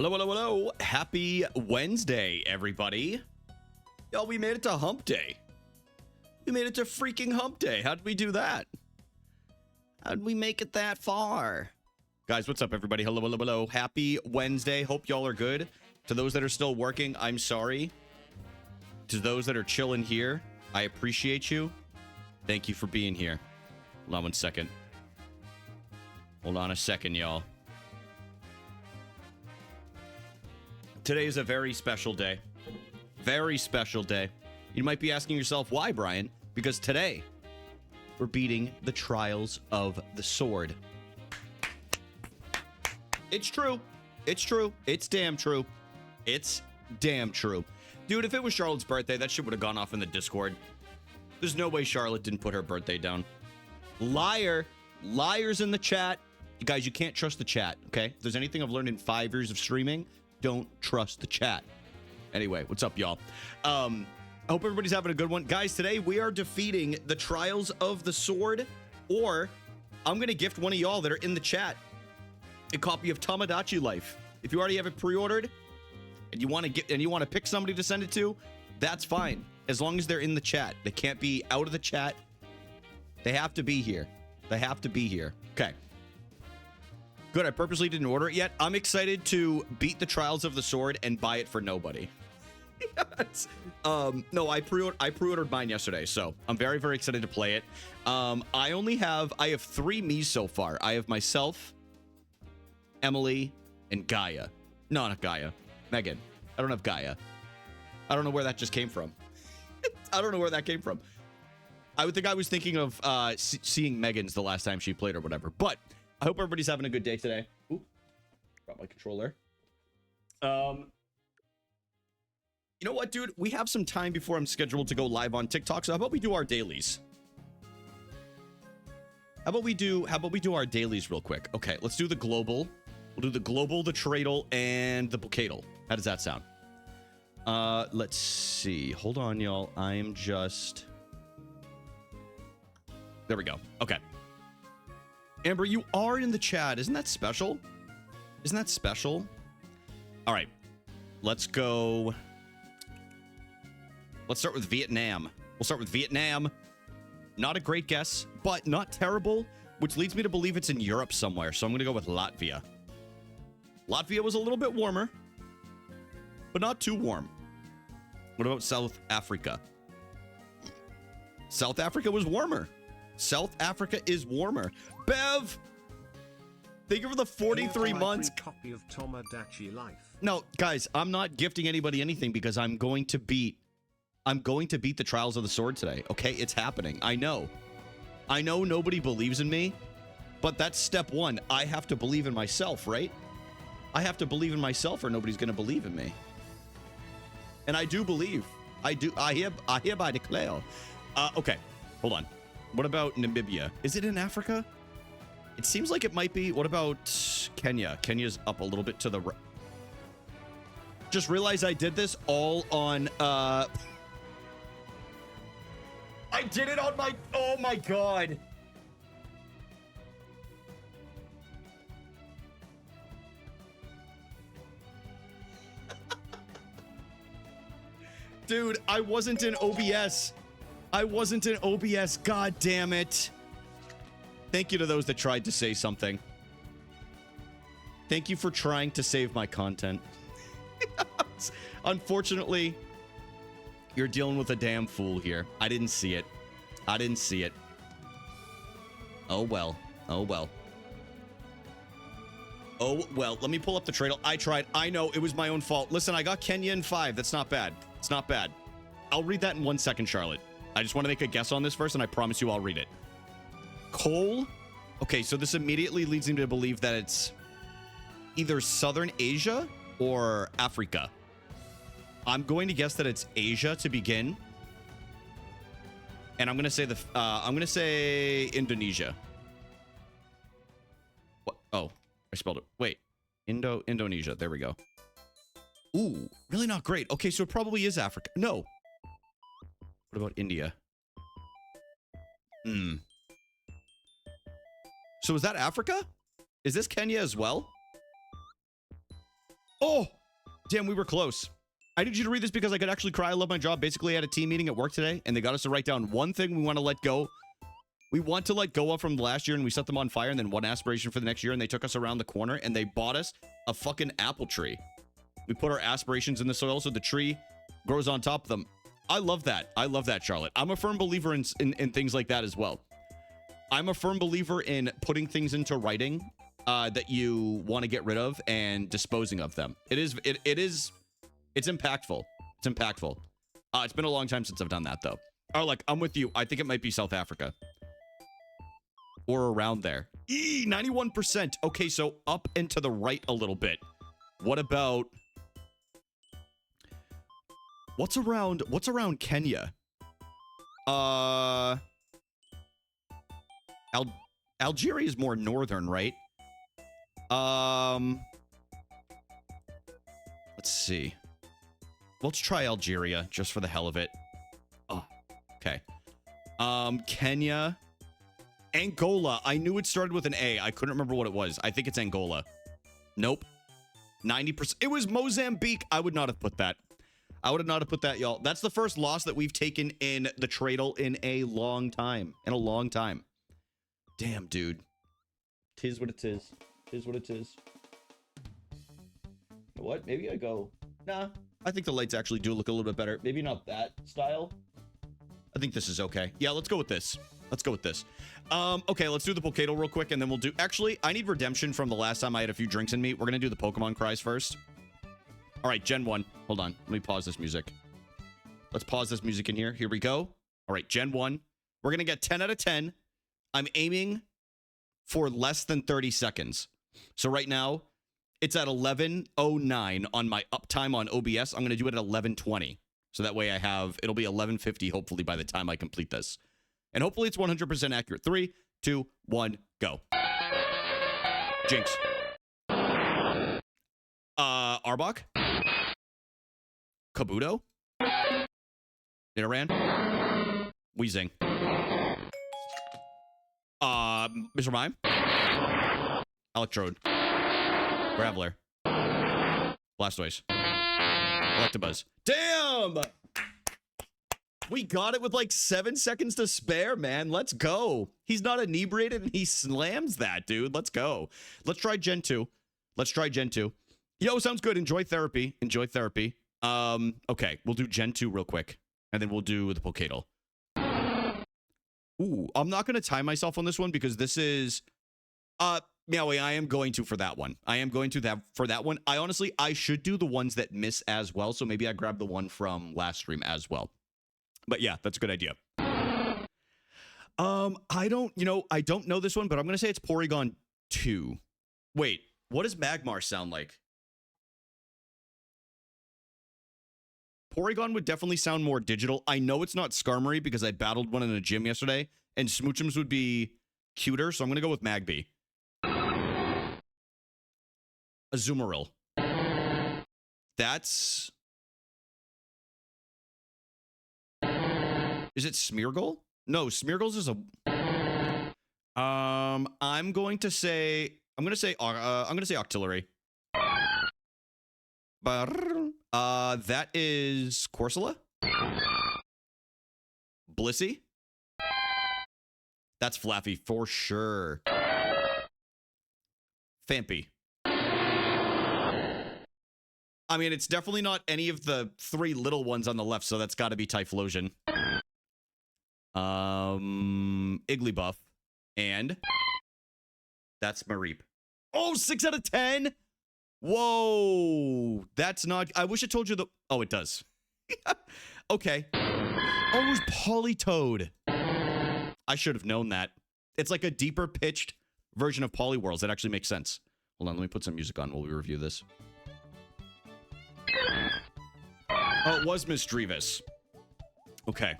Hello, hello, hello. Happy Wednesday, everybody. Yo, we made it to hump day. We made it to freaking hump day. How did we do that? How did we make it that far? Guys, what's up, everybody? Hello, hello, hello. Happy Wednesday. Hope y'all are good. To those that are still working, I'm sorry. To those that are chilling here, I appreciate you. Thank you for being here. Hold on one second. Hold on a second, y'all. Today is a very special day. Very special day. You might be asking yourself, why, Brian? Because today, we're beating the Trials of the Sword. It's true. It's true. It's damn true. It's damn true. Dude, if it was Charlotte's birthday, that shit would have gone off in the Discord. There's no way Charlotte didn't put her birthday down. Liar. Liars in the chat. You guys, you can't trust the chat, okay? If there's anything I've learned in 5 years of streaming, don't trust the chat. Anyway, what's up, y'all? I hope everybody's having a good one. Guys, today we are defeating the Trials of the Sword, or I'm going to gift one of y'all that are in the chat a copy of Tomodachi Life. If you already have it pre-ordered and you want to pick somebody to send it to, that's fine. As long as they're in the chat. They can't be out of the chat. They have to be here. They have to be here. Okay. Good, I purposely didn't order it yet. I'm excited to beat the Trials of the Sword and buy it for nobody. No, I pre-ordered mine yesterday, so I'm very, very excited to play it. I have 3 Miis so far. I have myself, Emily, and Gaia. No, not Gaia. Megan. I don't have Gaia. I don't know where that just came from. I don't know where that came from. I would think I was thinking of seeing Megan's the last time she played or whatever, but I hope everybody's having a good day today. Ooh, got my controller. You know what, dude? We have some time before I'm scheduled to go live on TikTok, so how about we do our dailies? How about we do our dailies real quick? Okay, let's do the global. We'll do the global, the tradal, and the bocadal. How does that sound? Let's see. Hold on, y'all. I'm just... There we go. Okay. Amber, you are in the chat. Isn't that special? Isn't that special? All right. Let's go. Let's start with Vietnam. We'll start with Vietnam. Not a great guess, but not terrible, which leads me to believe it's in Europe somewhere. So I'm going to go with Latvia. Latvia was a little bit warmer, but not too warm. What about South Africa? South Africa was warmer. South Africa is warmer. Bev, thank you for the 43 months. Copy of Tomodachi Life. No, guys, I'm not gifting anybody anything because I'm going to beat the Trials of the Sword today. Okay, it's happening. I know nobody believes in me, but that's step 1. I have to believe in myself, right? I have to believe in myself or nobody's going to believe in me. And I do believe. I hereby declare. Okay, hold on. What about Namibia? Is it in Africa? It seems like it might be. What about Kenya? Kenya's up a little bit to the right. Just realized I did this all on... I did it on my... Oh my god. Dude, I wasn't in OBS. I wasn't in OBS. God damn it. Thank you to those that tried to say something. Thank you for trying to save my content. Unfortunately, you're dealing with a damn fool here. I didn't see it. I didn't see it. Oh, well. Oh, well. Oh, well. Let me pull up the tradal. I tried. I know. It was my own fault. Listen, I got Kenya in 5. That's not bad. It's not bad. I'll read that in 1 second, Charlotte. I just want to make a guess on this first, and I promise you I'll read it. Coal? Okay, so this immediately leads me to believe that it's either Southern Asia or Africa. I'm going to guess that it's Asia to begin. And I'm going to say Indonesia. What? Oh, I spelled it. Wait. Indonesia. There we go. Ooh, really not great. Okay, so it probably is Africa. No. What about India? So is that Africa? Is this Kenya as well? Oh, damn, we were close. I need you to read this because I could actually cry. I love my job. Basically, I had a team meeting at work today, and they got us to write down one thing we want to let go. We want to let go of from last year, and we set them on fire, and then one aspiration for the next year, and they took us around the corner, and they bought us a fucking apple tree. We put our aspirations in the soil so the tree grows on top of them. I love that. I love that, Charlotte. I'm a firm believer in things like that as well. I'm a firm believer in putting things into writing that you want to get rid of and disposing of them. It's impactful. It's impactful. It's been a long time since I've done that, though. Oh, like, I'm with you. I think it might be South Africa. Or around there. 91%. Okay, so up and to the right a little bit. What about... What's around Kenya? Algeria is more northern, right? Let's see. Let's try Algeria just for the hell of it. Oh, okay. Kenya. Angola. I knew it started with an A. I couldn't remember what it was. I think it's Angola. Nope. 90%. It was Mozambique. I would not have put that. I would not have put that, y'all. That's the first loss that we've taken in the Tradle in a long time. In a long time. Damn, dude. Tis what it is. Tis what it is. You know what? Maybe I go... Nah. I think the lights actually do look a little bit better. Maybe not that style. I think this is okay. Yeah, let's go with this. Let's go with this. Okay, let's do the Pokédol real quick, and then we'll do... Actually, I need redemption from the last time I had a few drinks in me. We're going to do the Pokemon cries first. All right, Gen 1. Hold on. Let me pause this music. Let's pause this music in here. Here we go. All right, Gen 1. We're going to get 10 out of 10. I'm aiming for less than 30 seconds. So right now, it's at 11:09 on my uptime on OBS. I'm going to do it at 11:20. So that way I have... It'll be 11:50, hopefully, by the time I complete this. And hopefully it's 100% accurate. 3, 2, 1, go. Jinx. Arbok. Kabuto. Nidoran. Weezing. Mr. Mime. Electrode. Graveler. Blastoise. Electabuzz. Damn! We got it with like 7 seconds to spare, man. Let's go. He's not inebriated and he slams that, dude. Let's go. Let's try Gen 2. Let's try Gen 2. Yo, sounds good. Enjoy therapy. Enjoy therapy. Okay. We'll do Gen 2 real quick. And then we'll do the Pokédol. Ooh, I'm not going to time myself on this one because this is... Meowie, I am going to for that one. I am going to for that one. I should do the ones that miss as well. So maybe I grab the one from last stream as well. But yeah, that's a good idea. I don't know this one, but I'm going to say it's Porygon 2. Wait, what does Magmar sound like? Porygon would definitely sound more digital. I know it's not Skarmory because I battled one in a gym yesterday, and Smoochums would be cuter, so I'm going to go with Magby. Azumarill. That's... Is it Smeargle? No, Smeargle's is a... I'm going to say Octillery. That is Corsola. Blissey. That's Flaffy for sure. Fampy. I mean, it's definitely not any of the 3 little ones on the left, so that's got to be Typhlosion. Igglybuff. And that's Mareep. Oh, 6 out of 10? Whoa. That's not... I wish it told you the... Oh, it does. Okay. Oh, it was Politoed. I should have known that. It's like a deeper pitched version of Poliwhirls. That actually makes sense. Hold on, let me put some music on while we review this. Oh, it was Misdreavus. Okay.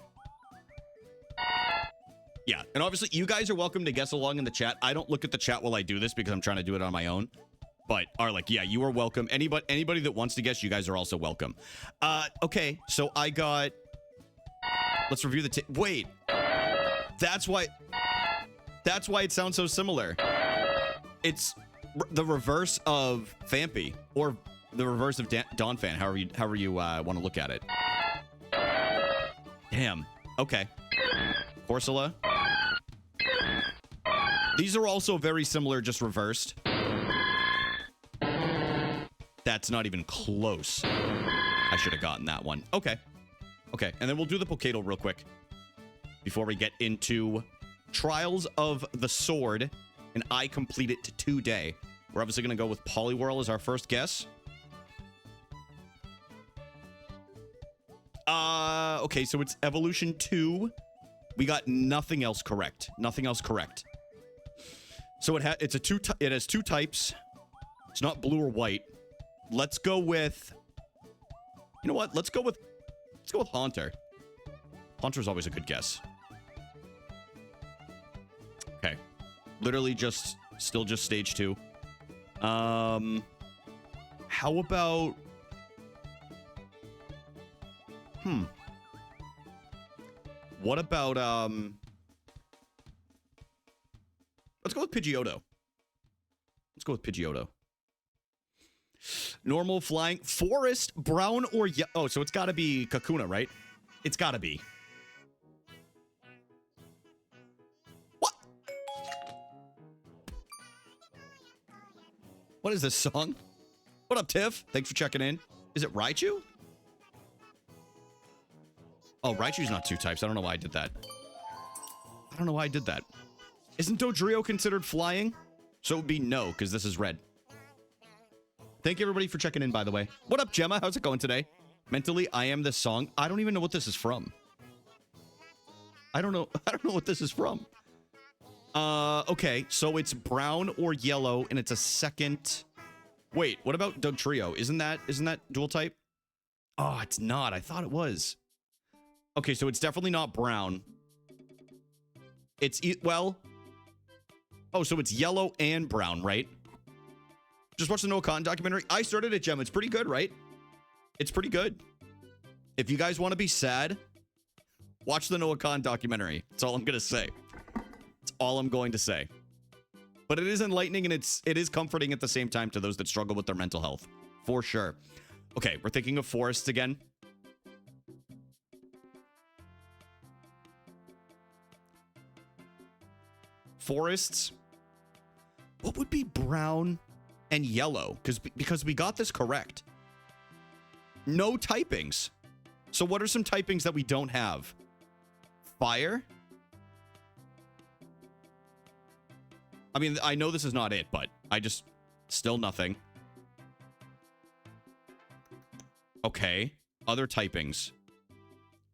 Yeah, and obviously you guys are welcome to guess along in the chat. I don't look at the chat while I do this because I'm trying to do it on my own. But are like, yeah, you are welcome. Anybody that wants to guess, you guys are also welcome. Okay, so I got... Let's review the... Wait. That's why it sounds so similar. It's the reverse of Fampy. Or the reverse of Donphan, however you want to look at it. Damn. Okay. Corsola. These are also very similar, just reversed. That's not even close. I should have gotten that one. Okay. Okay, and then we'll do the Pokedal real quick before we get into Trials of the Sword, and I complete it today. We're obviously going to go with Poliwhirl as our first guess. Okay, so it's Evolution 2. We got nothing else correct. Nothing else correct. So it has two types. It's not blue or white. Let's go with... You know what? Let's go with Haunter. Haunter's always a good guess. Okay. Literally still just stage 2. How about... What about, let's go with Pidgeotto. Let's go with Pidgeotto. Normal, flying, forest, brown, or yellow. Oh, so it's got to be Kakuna, right? It's got to be. What? What is this song? What up, Tiff? Thanks for checking in. Is it Raichu? Oh, Raichu's not two types. I don't know why I did that. I don't know why I did that. Isn't Dodrio considered flying? So it would be no, because this is red. Thank you, everybody, for checking in, by the way. What up, Gemma? How's it going today? Mentally, I am this song. I don't even know what this is from. I don't know what this is from. Okay, so it's brown or yellow, and it's a second... Wait, what about Dugtrio? Isn't that dual type? Oh, it's not. I thought it was. Okay, so it's definitely not brown. It's, well... Oh, so it's yellow and brown, right? Just watch the Noah Cotton documentary. I started it, Gem. It's pretty good, right? It's pretty good. If you guys want to be sad, watch the Noah Cotton documentary. That's all I'm going to say. That's all I'm going to say. But it is enlightening, and it is comforting at the same time to those that struggle with their mental health. For sure. Okay, we're thinking of forests again. Forests. What would be brown and yellow? Because we got this correct. No typings. So what are some typings that we don't have? Fire? I mean, I know this is not it, but still nothing. Okay. Other typings.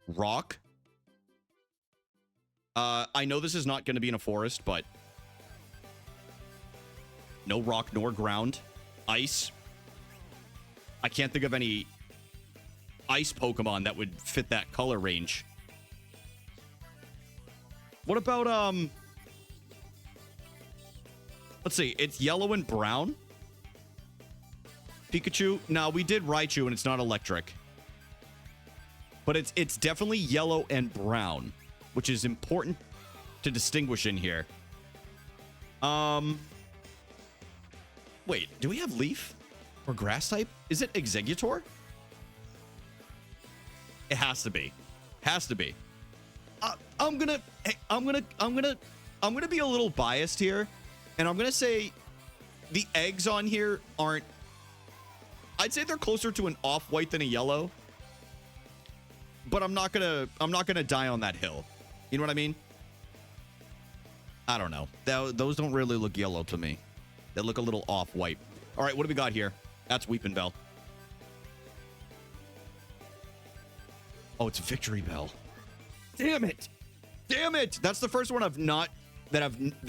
Rock? I know this is not going to be in a forest, but... No rock nor ground. Ice. I can't think of any ice Pokemon that would fit that color range. What about, let's see. It's yellow and brown. Pikachu. No, we did Raichu, and it's not electric. But it's definitely yellow and brown, which is important to distinguish in here. Wait, do we have leaf or grass type? Is it Exeggutor? It has to be. Has to be. I'm gonna be a little biased here, and I'm gonna say the eggs on here aren't. I'd say they're closer to an off-white than a yellow, but I'm not gonna die on that hill. You know what I mean? I don't know. Those don't really look yellow to me. They look a little off-white. All right, what do we got here? That's Weepin' Bell. Oh, it's Victory Bell. Damn it! Damn it! That's the first one that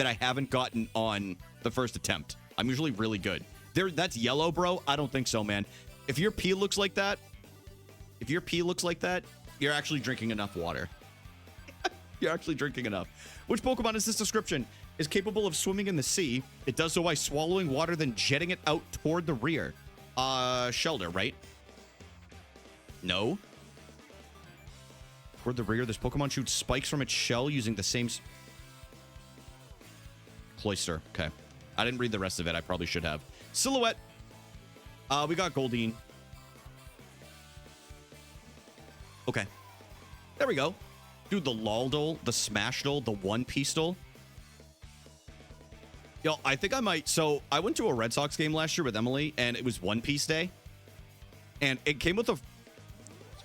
I haven't gotten on the first attempt. I'm usually really good. That's yellow, bro. I don't think so, man. If your pee looks like that, you're actually drinking enough water. You're actually drinking enough. Which Pokemon is this description? Is capable of swimming in the sea. It does so by swallowing water, then jetting it out toward the rear. Shellder, right? No. Toward the rear, this Pokemon shoots spikes from its shell using the same... Cloyster. Okay. I didn't read the rest of it. I probably should have. Silhouette. We got Goldine. Okay. There we go. Dude, the Laldol, the Smashdol, the One Piece Dol. Yo, I think I might. So I went to a Red Sox game last year with Emily, and it was One Piece Day. And it came with a... It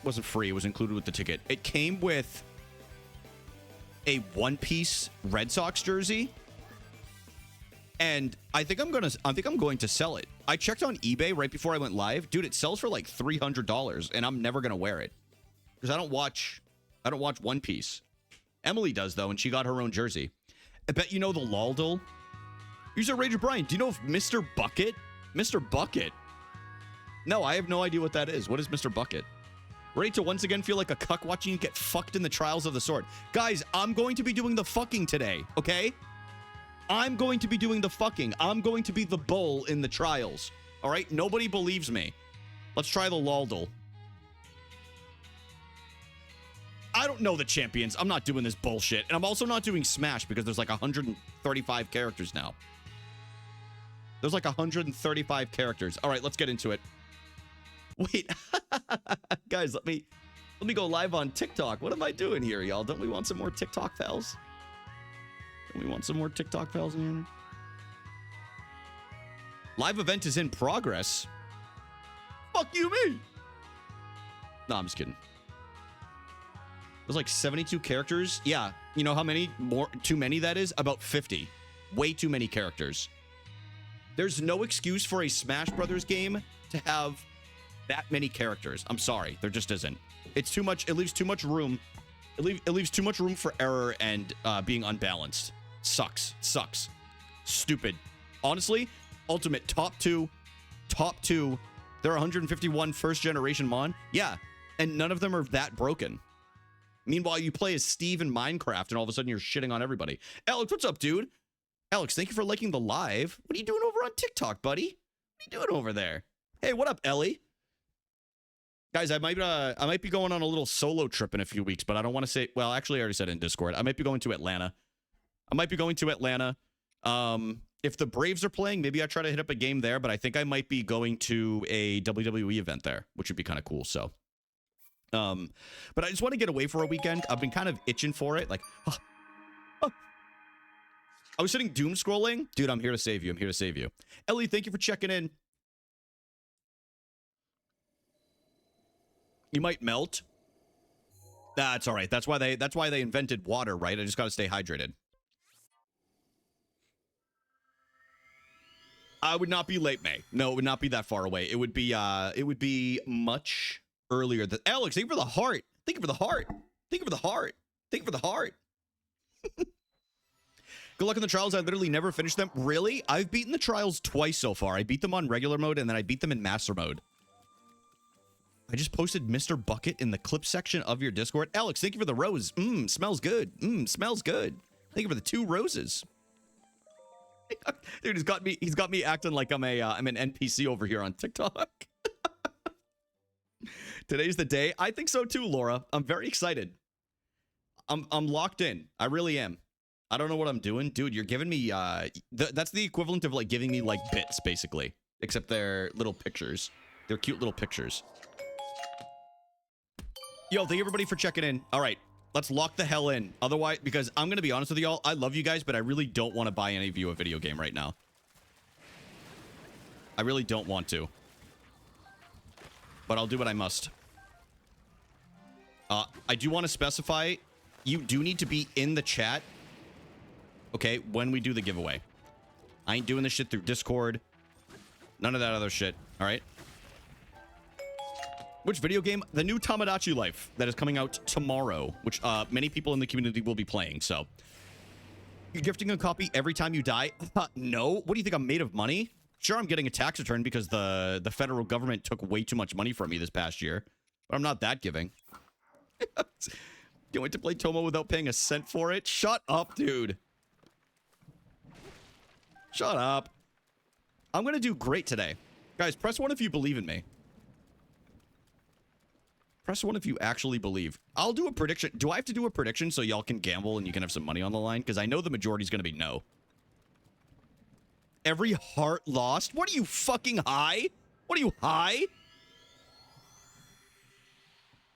wasn't free. It was included with the ticket. It came with a One Piece Red Sox jersey. And I think I'm going to sell it. I checked on eBay right before I went live. Dude, it sells for like $300, and I'm never going to wear it. Because I don't watch One Piece. Emily does, though, and she got her own jersey. I bet you know the Laldol. User Rager Brian, do you know of Mr. Bucket? Mr. Bucket? No, I have no idea what that is. What is Mr. Bucket? Ready to once again feel like a cuck watching you get fucked in the trials of the sword. Guys, I'm going to be doing the fucking today, okay? I'm going to be doing the fucking. I'm going to be the bull in the trials. All right? Nobody believes me. Let's try the Laldol. I don't know the champions. I'm not doing this bullshit. And I'm also not doing Smash because there's like 135 characters now. There's like 135 characters. All right, let's get into it. Wait. Guys, let me go live on TikTok. What am I doing here, y'all? Don't we want some more TikTok pals? Don't we want some more TikTok pals in here? Live event is in progress. Fuck you, me. No, I'm just kidding. There's like 72 characters. Yeah. You know how many more? Too many that is? About 50. Way too many characters. There's no excuse for a Smash Brothers game to have that many characters. I'm sorry. There just isn't. It's too much. It leaves too much room. It leaves too much room for error and being unbalanced. Sucks. Sucks. Stupid. Honestly, Ultimate top two. There are 151 first generation Mon. Yeah. And none of them are that broken. Meanwhile, you play as Steve in Minecraft and all of a sudden you're shitting on everybody. Alex, what's up, dude? Alex, thank you for liking the live. What are you doing over on TikTok, buddy? What are you doing over there? Hey, what up, Ellie? Guys, I might be going on a little solo trip in a few weeks, but I don't want to say... Well, actually, I already said it in Discord. I might be going to Atlanta. If the Braves are playing, maybe I try to hit up a game there, but I think I might be going to a WWE event there, which would be kind of cool, so... But I just want to get away for a weekend. I've been kind of itching for it. Like, I was sitting doom scrolling. Dude, I'm here to save you. I'm here to save you. Ellie, thank you for checking in. You might melt. That's all right. That's why they invented water, right? I just got to stay hydrated. I would not be late May. No, it would not be that far away. It would be much earlier than Alex. Thank you for the heart. Thank you for the heart. Thank you for the heart. Thank you for the heart. Good luck in the trials. I literally never finished them. Really? I've beaten the trials twice so far. I beat them on regular mode and then I beat them in master mode. I just posted Mr. Bucket in the clip section of your Discord. Alex, thank you for the rose. Smells good. Smells good. Thank you for the 2 roses. Dude, he's got me acting like I'm an NPC over here on TikTok. Today's the day. I think so too, Laura. I'm very excited. I'm locked in. I really am. I don't know what I'm doing. Dude, you're giving me that's the equivalent of like giving me like bits basically, except they're little pictures. They're cute little pictures. Yo, thank you everybody for checking in. All right, let's lock the hell in. Otherwise, because I'm going to be honest with y'all, I love you guys, but I really don't want to buy any of you a video game right now. I really don't want to. But I'll do what I must. I do want to specify, you do need to be in the chat, okay, when we do the giveaway. I ain't doing this shit through Discord. None of that other shit, all right? Which video game? The new Tomodachi Life that is coming out tomorrow, which many people in the community will be playing, so. You're gifting a copy every time you die? No. What do you think, I'm made of money? Sure, I'm getting a tax return because the federal government took way too much money from me this past year, but I'm not that giving. Can't wait to play Tomo without paying a cent for it. Shut up, dude. Shut up. I'm gonna do great today. Guys, press 1 if you believe in me. Press 1 if you actually believe. I'll do a prediction. Do I have to do a prediction so y'all can gamble and you can have some money on the line? Because I know the majority is going to be no. Every heart lost? What are you, fucking high? What are you, high?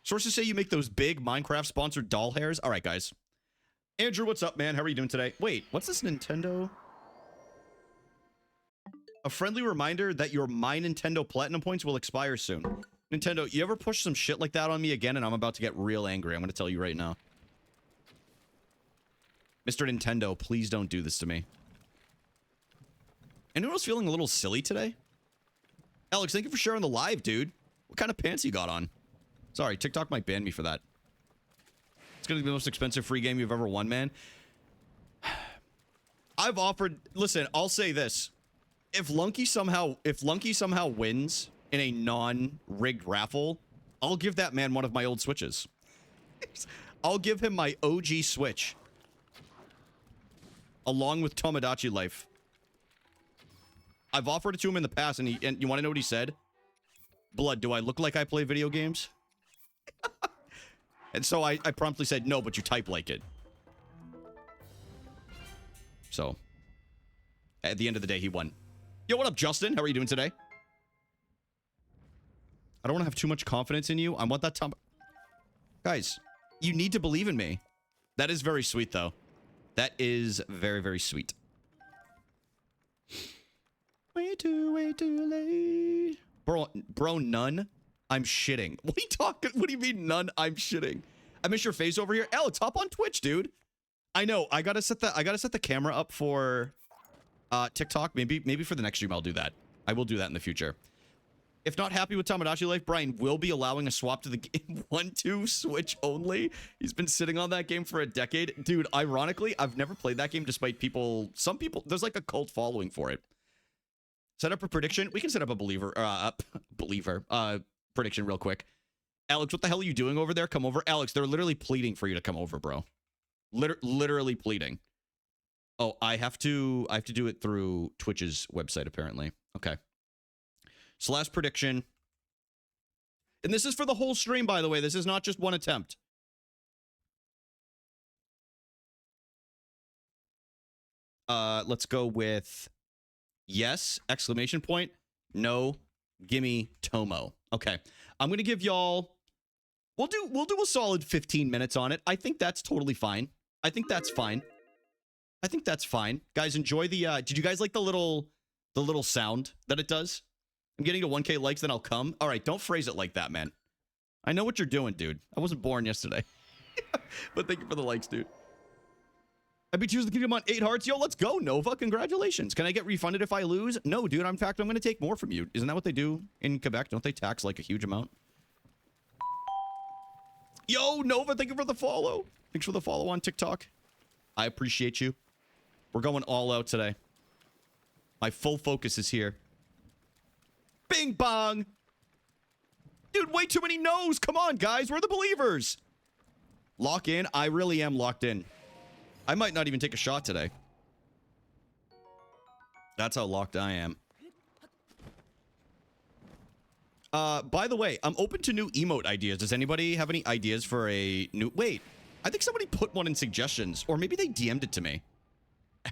Sources say you make those big Minecraft-sponsored doll hairs. All right, guys. Andrew, what's up, man? How are you doing today? Wait, what's this Nintendo? A friendly reminder that your My Nintendo Platinum points will expire soon. Nintendo, you ever push some shit like that on me again and I'm about to get real angry. I'm going to tell you right now. Mr. Nintendo, please don't do this to me. Anyone else feeling a little silly today? Alex, thank you for sharing the live, dude. What kind of pants you got on? Sorry, TikTok might ban me for that. It's going to be the most expensive free game you've ever won, man. I've offered... Listen, I'll say this. If Lunky somehow wins in a non-rigged raffle, I'll give that man one of my old Switches. I'll give him my OG Switch. Along with Tomodachi Life. I've offered it to him in the past, and you want to know what he said? Blood, do I look like I play video games? And so I promptly said, no, but you type like it. So, at the end of the day, he won. Yo, what up, Justin? How are you doing today? I don't want to have too much confidence in you. I want that top... Guys, you need to believe in me. That is very sweet, though. That is very, very sweet. Way too late. Bro, none. I'm shitting. What are you talking? What do you mean, none? I'm shitting. I miss your face over here. Alex, hop on Twitch, dude. I know. I gotta set the camera up for TikTok. Maybe for the next stream I'll do that. I will do that in the future. If not happy with Tomodachi Life, Brian will be allowing a swap to the game 1-2 Switch only. He's been sitting on that game for a decade. Dude, ironically, I've never played that game despite some people, there's like a cult following for it. Set up a prediction. We can set up a prediction real quick. Alex, what the hell are you doing over there? Come over. Alex, they're literally pleading for you to come over, bro. Literally pleading. Oh, I have to do it through Twitch's website, apparently. Okay. So last prediction. And this is for the whole stream, by the way. This is not just one attempt. Let's go with yes, exclamation point. No, gimme Tomo. Okay. I'm going to give y'all... We'll do a solid 15 minutes on it. I think that's totally fine. I think that's fine. Guys, enjoy the... did you guys like the little sound that it does? I'm getting to 1K likes, then I'll come. All right, don't phrase it like that, man. I know what you're doing, dude. I wasn't born yesterday. But thank you for the likes, dude. I beat Tears of the Kingdom on 8 hearts. Yo, let's go, Nova. Congratulations. Can I get refunded if I lose? No, dude. In fact, I'm going to take more from you. Isn't that what they do in Quebec? Don't they tax, like, a huge amount? Yo, Nova, thank you for the follow. Thanks for the follow on TikTok. I appreciate you. We're going all out today. My full focus is here. Bing bong. Dude, way too many no's. Come on, guys. We're the believers. Lock in. I really am locked in. I might not even take a shot today. That's how locked I am. By the way, I'm open to new emote ideas. Does anybody have any ideas for a new... Wait, I think somebody put one in suggestions. Or maybe they DM'd it to me.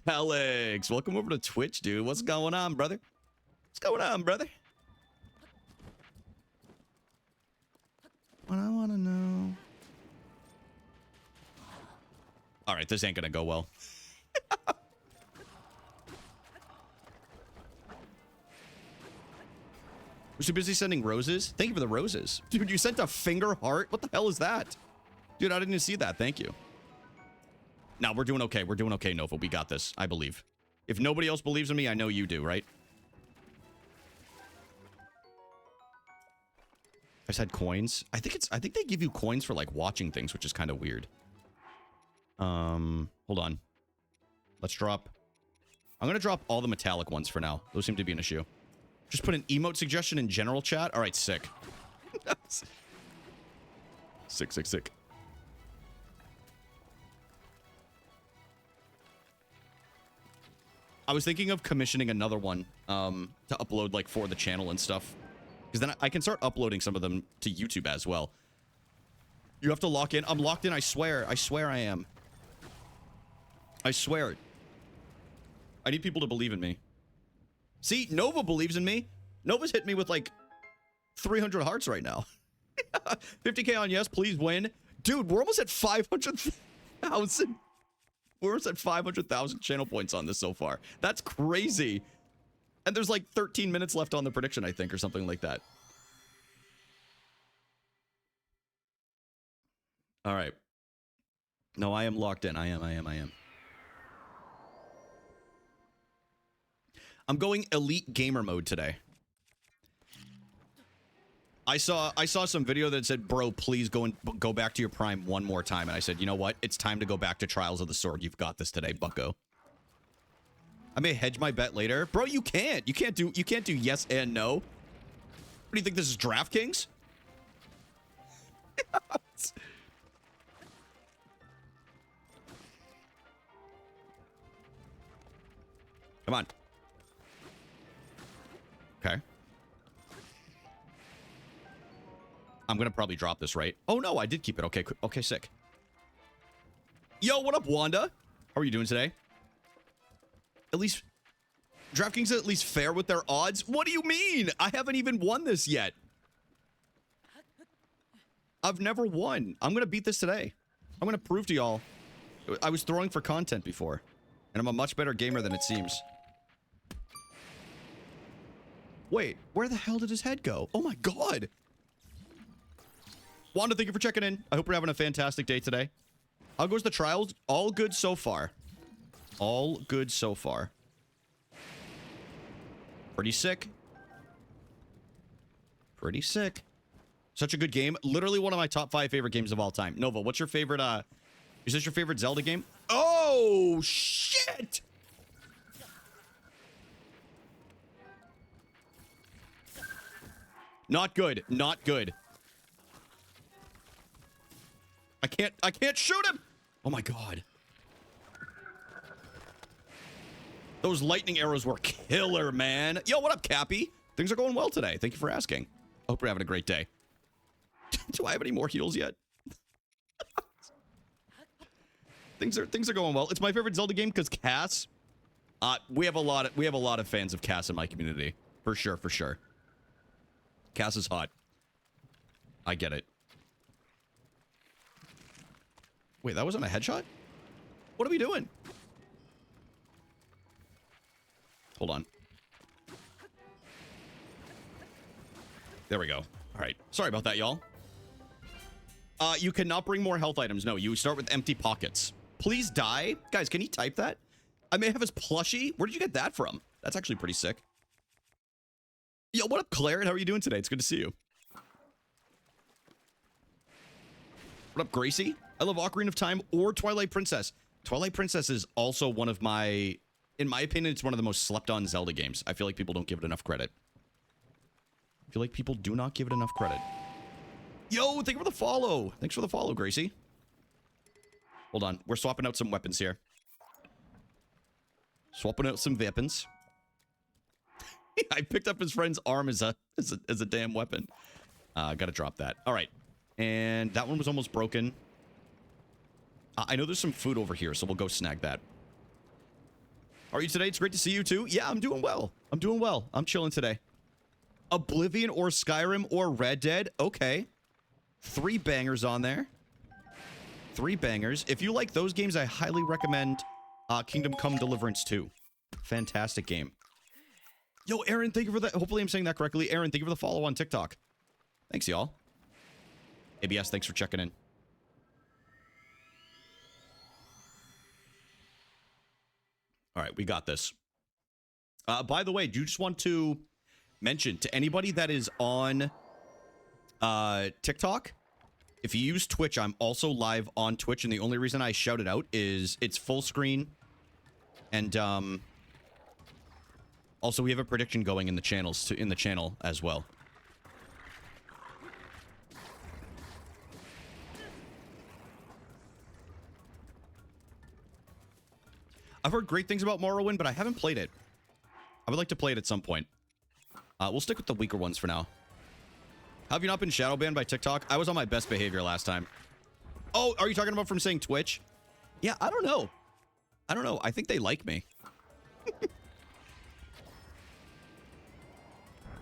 Alex, welcome over to Twitch, dude. What's going on, brother? What's going on, brother? What I want to know... All right, this ain't gonna go well. We're too busy sending roses. Thank you for the roses. Dude, you sent a finger heart? What the hell is that? Dude, I didn't even see that. Thank you. Now, we're doing okay. We're doing okay, Nova. We got this. I believe. If nobody else believes in me, I know you do, right? I just had coins. I think they give you coins for, like, watching things, which is kind of weird. Hold on. Let's drop... I'm gonna drop all the metallic ones for now. Those seem to be an issue. Just put an emote suggestion in general chat. All right, sick. Sick. I was thinking of commissioning another one to upload, like, for the channel and stuff. Because then I can start uploading some of them to YouTube as well. You have to lock in. I'm locked in, I swear. I swear I am. I swear it. I need people to believe in me. See, Nova believes in me. Nova's hit me with like 300 hearts right now. 50K on yes, please win. Dude, we're almost at 500,000. We're almost at 500,000 channel points on this so far. That's crazy. And there's like 13 minutes left on the prediction, I think, or something like that. All right. No, I am locked in. I am. I'm going elite gamer mode today. I saw some video that said, bro, please go back to your prime one more time. And I said, you know what? It's time to go back to Trials of the Sword. You've got this today, bucko. I may hedge my bet later. Bro, you can't. You can't do yes and no. What do you think this is, DraftKings? Come on. Okay. I'm gonna probably drop this, right? Oh no, I did keep it. Okay, okay, sick. Yo, what up, Wanda? How are you doing today? At least DraftKings is at least fair with their odds. What do you mean? I haven't even won this yet. I've never won. I'm gonna beat this today. I'm gonna prove to y'all I was throwing for content before, and I'm a much better gamer than it seems. Wait, where the hell did his head go? Oh my god. Wanda, thank you for checking in. I hope you're having a fantastic day today. How goes the trials? All good so far. All good so far. Pretty sick. Pretty sick. Such a good game. Literally one of my top 5 favorite games of all time. Nova, what's your favorite, is this your favorite Zelda game? Oh, shit! Not good. Not good. I can't shoot him! Oh my god. Those lightning arrows were killer, man. Yo, what up, Cappy? Things are going well today. Thank you for asking. I hope you're having a great day. Do I have any more heals yet? things are going well. It's my favorite Zelda game because Cass. We have a lot of fans of Cass in my community. For sure, for sure. Cass is hot. I get it. Wait, that wasn't a headshot? What are we doing? Hold on. There we go. All right. Sorry about that, y'all. You cannot bring more health items. No, you start with empty pockets. Please die. Guys, can he type that? I may have his plushie. Where did you get that from? That's actually pretty sick. Yo, what up, Claire? How are you doing today? It's good to see you. What up, Gracie? I love Ocarina of Time or Twilight Princess. Twilight Princess is also one of my... In my opinion, it's one of the most slept-on Zelda games. I feel like people don't give it enough credit. I feel like people do not give it enough credit. Yo, thank you for the follow. Thanks for the follow, Gracie. Hold on. We're swapping out some weapons here. Swapping out some weapons. I picked up his friend's arm as a damn weapon. Gotta drop that. All right. And that one was almost broken. I know there's some food over here, so we'll go snag that. How are you today? It's great to see you too. Yeah, I'm doing well. I'm doing well. I'm chilling today. Oblivion or Skyrim or Red Dead. Okay. 3 bangers on there. 3 bangers. If you like those games, I highly recommend Kingdom Come Deliverance 2. Fantastic game. Yo, Aaron, thank you for that. Hopefully I'm saying that correctly. Aaron, thank you for the follow on TikTok. Thanks, y'all. ABS, thanks for checking in. All right, we got this. By the way, do you just want to mention to anybody that is on TikTok, if you use Twitch, I'm also live on Twitch, and the only reason I shout it out is it's full screen, and also we have a prediction going in the channels in the channel as well. I've heard great things about Morrowind, but I haven't played it. I would like to play it at some point. We'll stick with the weaker ones for now. Have you not been shadow banned by TikTok? I was on my best behavior last time. Oh, are you talking about from saying Twitch? Yeah, I don't know. I don't know. I think they like me.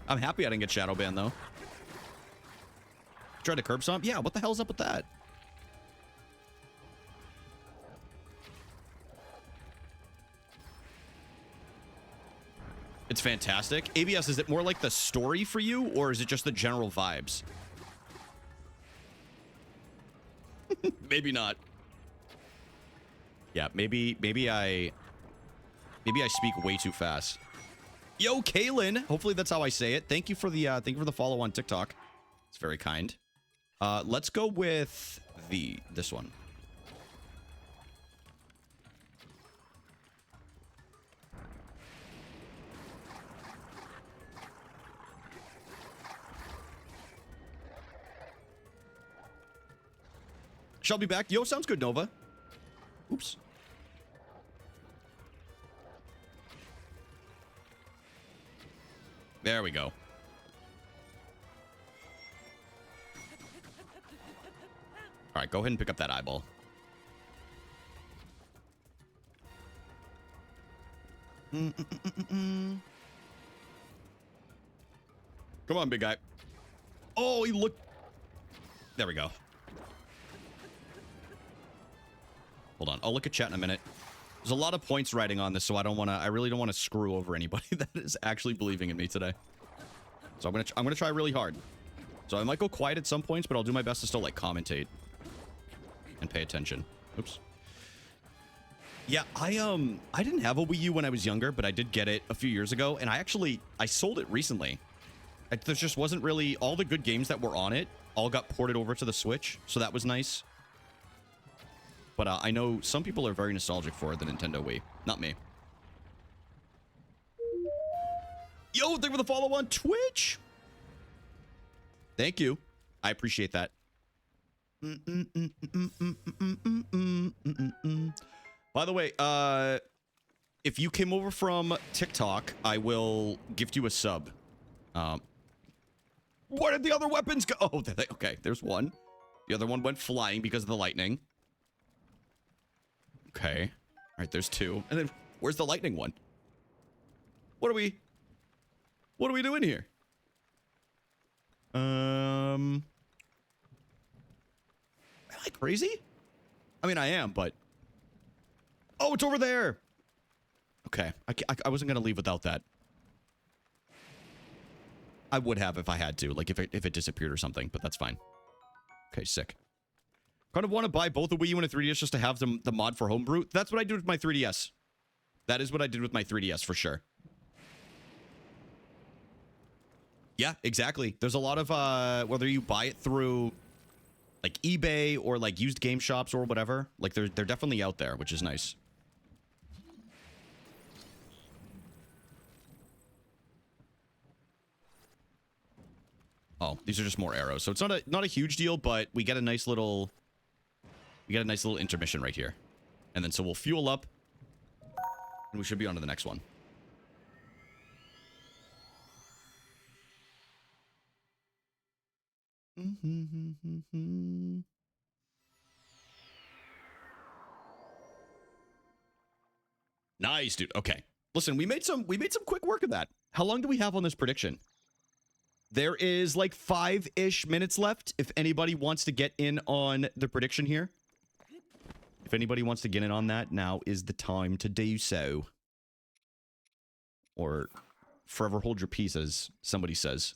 I'm happy I didn't get shadow banned though. Tried to curb stomp? Yeah, what the hell's up with that? It's fantastic. ABS, is it more like the story for you, or is it just the general vibes? Maybe not. Yeah, maybe I speak way too fast. Yo, Kaylin. Hopefully that's how I say it. Thank you for the follow on TikTok. It's very kind. Let's go with this one. Shall be back. Yo, sounds good, Nova. Oops. There we go. All right, go ahead and pick up that eyeball. Come on, big guy. Oh, he looked... There we go. Hold on. I'll look at chat in a minute. There's a lot of points riding on this, so I really don't want to screw over anybody that is actually believing in me today. So I'm gonna try really hard. So I might go quiet at some points, but I'll do my best to still like commentate and pay attention. Oops. Yeah, I didn't have a Wii U when I was younger, but I did get it a few years ago, and I sold it recently. There just wasn't really all the good games that were on it all got ported over to the Switch, so that was nice. But I know some people are very nostalgic for the Nintendo Wii. Not me. Yo, thank you for the follow on Twitch. Thank you. I appreciate that. By the way, if you came over from TikTok, I will gift you a sub. Where did the other weapons go? Oh, okay, there's one. The other one went flying because of the lightning. Okay. All right, there's two. And then where's the lightning one? What are we doing here? Am I crazy? I mean, I am, but... Oh, it's over there! Okay, I wasn't gonna leave without that. I would have if I had to, like if it disappeared or something, but that's fine. Okay, sick. Kind of want to buy both a Wii U and a 3DS just to have the mod for Homebrew. That's what I did with my 3DS. That is what I did with my 3DS for sure. Yeah, exactly. There's a lot of whether you buy it through like eBay or like used game shops or whatever, like they're definitely out there, which is nice. Oh, these are just more arrows. So it's not a huge deal, but we get a nice little intermission right here. And then so we'll fuel up and we should be on to the next one. Nice, dude. Okay. Listen, we made some quick work of that. How long do we have on this prediction? There is like 5-ish minutes left if anybody wants to get in on the prediction here. If anybody wants to get in on that, now is the time to do so. Or forever hold your peace, as somebody says.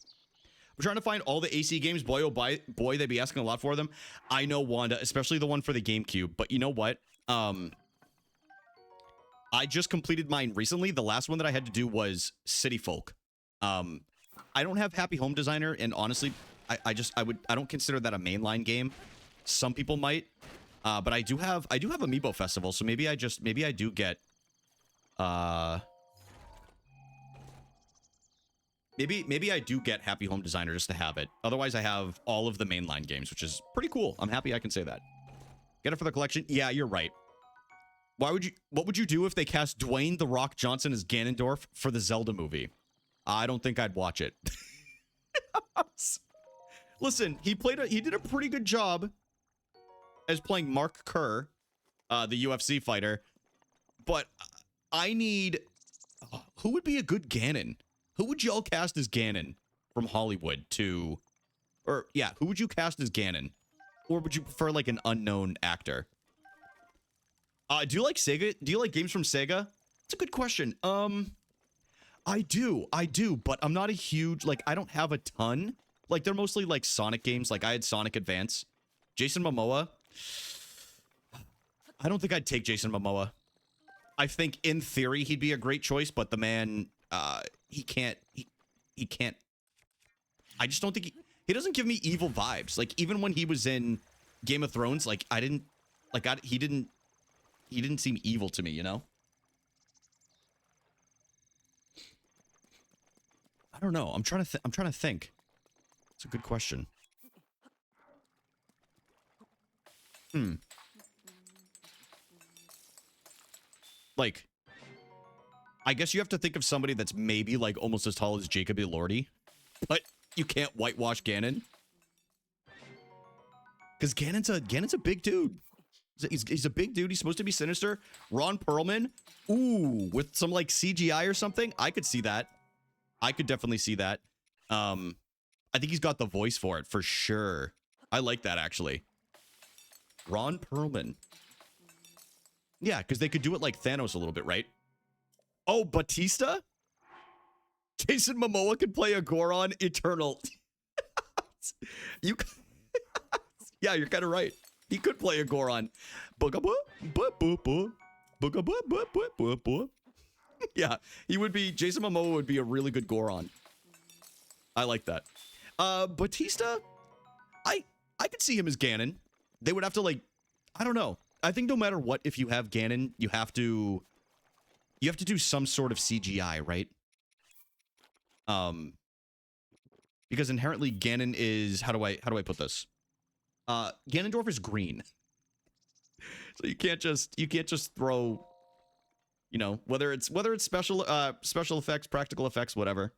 We're trying to find all the AC games. Boy, oh boy, they'd be asking a lot for them. I know, Wanda, especially the one for the GameCube. But you know what? I just completed mine recently. The last one that I had to do was City Folk. I don't have Happy Home Designer, and honestly, I don't consider that a mainline game. Some people might, but I do have Amiibo Festival, so maybe I do get maybe I do get Happy Home Designer just to have it. Otherwise, I have all of the mainline games, which is pretty cool. I'm happy I can say that. Get it for the collection? Yeah, you're right. What would you do if they cast Dwayne "The Rock" Johnson as Ganondorf for the Zelda movie? I don't think I'd watch it. Listen, he did a pretty good job as playing Mark Kerr, the UFC fighter. But I need... who would be a good Ganon? Who would y'all cast as Ganon from Hollywood to, or yeah, who would you cast as Ganon? Or would you prefer like an unknown actor? Do you like Sega? Do you like games from Sega? It's a good question. I do, but I'm not a huge, like, I don't have a ton. Like, they're mostly like Sonic games. Like, I had Sonic Advance. Jason Momoa. I don't think I'd take Jason Momoa. I think in theory he'd be a great choice, but the man, he can't. I just don't think he doesn't give me evil vibes. Like, even when he was in Game of Thrones, like, he didn't seem evil to me, you know? I don't know. I'm trying to think. It's a good question. Like, I guess you have to think of somebody that's maybe like almost as tall as Jacob Elordi, but you can't whitewash Ganon. Because Ganon's a big dude. He's a big dude. He's supposed to be sinister. Ron Perlman, ooh, with some like CGI or something. I could see that. I could definitely see that. I think he's got the voice for it for sure. I like that actually. Ron Perlman. Yeah, because they could do it like Thanos a little bit, right? Oh, Batista? Jason Momoa could play a Goron Eternal. You, yeah, you're kind of right. He could play a Goron. Yeah, he would be. Jason Momoa would be a really good Goron. I like that. Batista, I could see him as Ganon. They would have to like, I don't know. I think no matter what, if you have Ganon, you have to do some sort of CGI, right? Because inherently Ganon is, how do I put this? Ganondorf is green. So you can't just throw, you know, whether it's special effects, practical effects, whatever.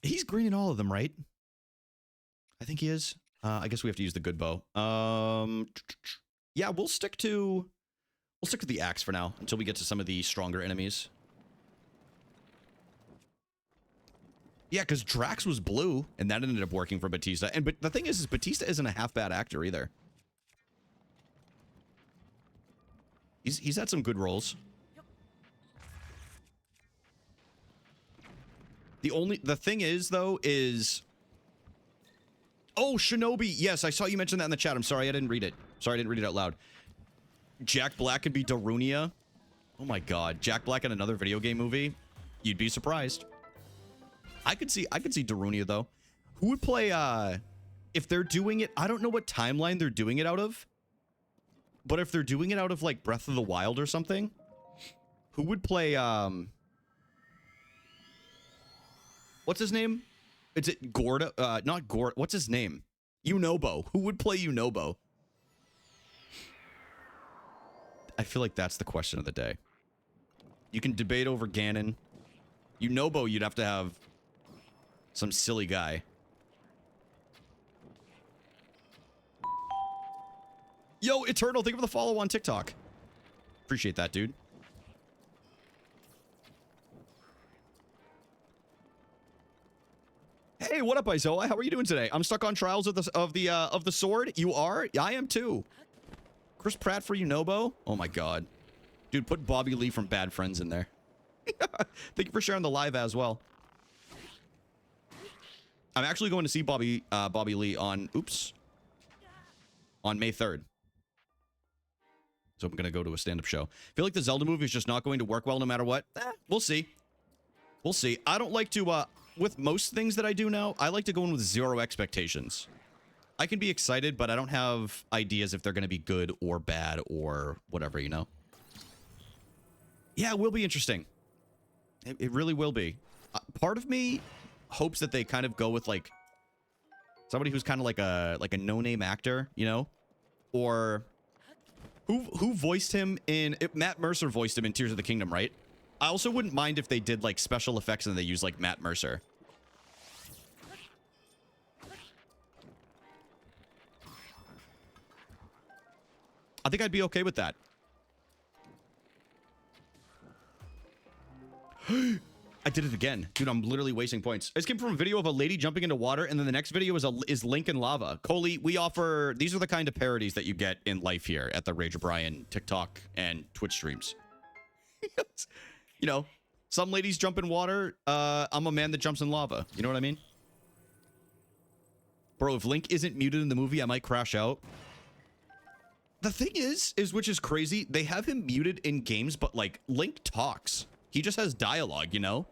He's green in all of them, right? I think he is. I guess we have to use the good bow. Yeah, we'll stick to the axe for now until we get to some of the stronger enemies. Yeah, because Drax was blue, and that ended up working for Batista. But the thing is Batista isn't a half bad actor either. He's had some good roles. The thing is, though, is... Oh, Shinobi! Yes, I saw you mention that in the chat. I'm sorry I didn't read it. Sorry I didn't read it out loud. Jack Black could be Darunia. Oh my god. Jack Black in another video game movie? You'd be surprised. I could see Darunia, though. Who would play, if they're doing it... I don't know what timeline they're doing it out of. But if they're doing it out of, like, Breath of the Wild or something... Who would play, what's his name? Is it Gordo? Not Gord. What's his name? Yunobo. Who would play Yunobo? I feel like that's the question of the day. You can debate over Ganon. Yunobo, you'd have to have some silly guy. Yo, Eternal, think of the follow on TikTok. Appreciate that, dude. Hey, what up, Izoa? How are you doing today? I'm stuck on Trials of the Sword. You are? I am too. Chris Pratt for Yunobo? Oh my god. Dude, put Bobby Lee from Bad Friends in there. Thank you for sharing the live as well. I'm actually going to see Bobby Lee on May 3rd. So I'm going to go to a stand-up show. I feel like the Zelda movie is just not going to work well no matter what. We'll see. We'll see. I don't like to, with most things that I do now, I like to go in with zero expectations. I can be excited, but I don't have ideas if they're going to be good or bad or whatever, you know? Yeah, it will be interesting. It really will be. Part of me hopes that they kind of go with, like, somebody who's kind of like a no-name actor, you know? Or who voiced him in... Matt Mercer voiced him in Tears of the Kingdom, right? I also wouldn't mind if they did, like, special effects and they used, like, Matt Mercer. I think I'd be okay with that. I did it again. Dude, I'm literally wasting points. This came from a video of a lady jumping into water, and then the next video is Link in lava. Coley, we offer... These are the kind of parodies that you get in life here at the Rage O'Brien TikTok and Twitch streams. You know, some ladies jump in water. I'm a man that jumps in lava. You know what I mean? Bro, if Link isn't muted in the movie, I might crash out. The thing is which is crazy, they have him muted in games, but, like, Link talks. He just has dialogue, you know?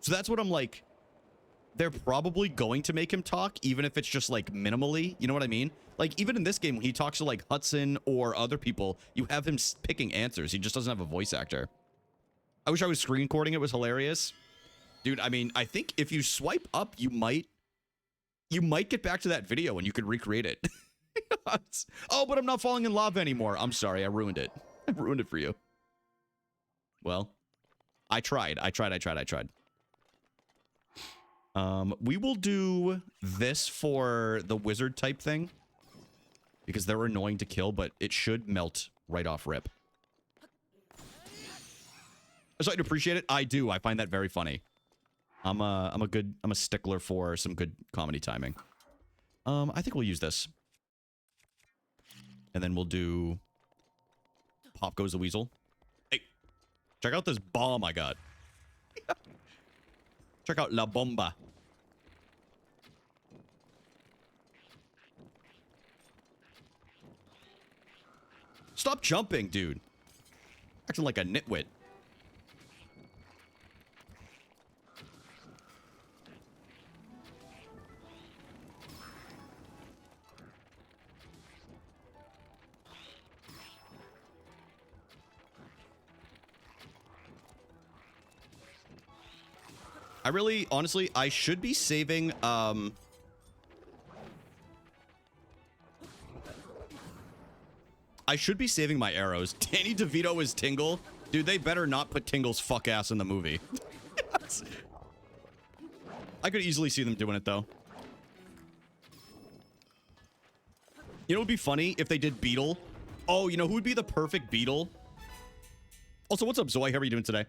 So that's what I'm like, they're probably going to make him talk, even if it's just, like, minimally. You know what I mean? Like, even in this game, when he talks to, like, Hudson or other people, you have him picking answers. He just doesn't have a voice actor. I wish I was screen recording. It was hilarious. Dude, I mean, I think if you swipe up, you might get back to that video and you could recreate it. Oh, but I'm not falling in lava anymore. I'm sorry. I ruined it. I ruined it for you. Well, I tried. We will do this for the wizard type thing because they're annoying to kill, but it should melt right off rip. So I'd appreciate it. I do. I find that very funny. I'm a stickler for some good comedy timing. I think we'll use this. And then we'll do Pop Goes the Weasel. Hey, check out this bomb I got. Check out La Bomba. Stop jumping, dude. Acting like a nitwit. I really, honestly, I should be saving, I should be saving my arrows. Danny DeVito is Tingle. Dude, they better not put Tingle's fuck ass in the movie. I could easily see them doing it, though. You know what would be funny if they did Beetle? Oh, you know who would be the perfect Beetle? Also, what's up, Zoe? How are you doing today?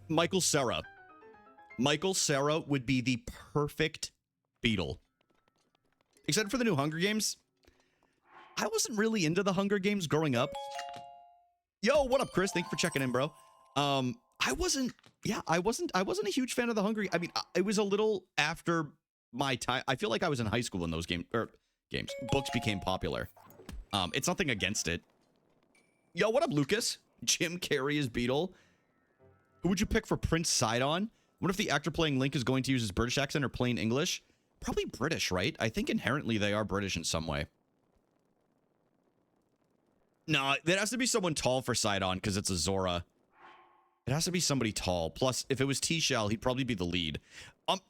Michael Cera. Michael Cera would be the perfect Beetle. Except for the new Hunger Games. I wasn't really into the Hunger Games growing up. Yo, what up, Chris? Thank you for checking in, bro. I wasn't a huge fan of the Hunger. I mean, it was a little after my time. I feel like I was in high school when those books became popular. It's nothing against it. Yo, what up, Lucas? Jim Carrey is Beetle. Who would you pick for Prince Sidon? What if the actor playing Link is going to use his British accent or plain English? Probably British, right? I think inherently they are British in some way. No, there has to be someone tall for Sidon because it's a Zora. It has to be somebody tall. Plus, if it was T-Shell, he'd probably be the lead.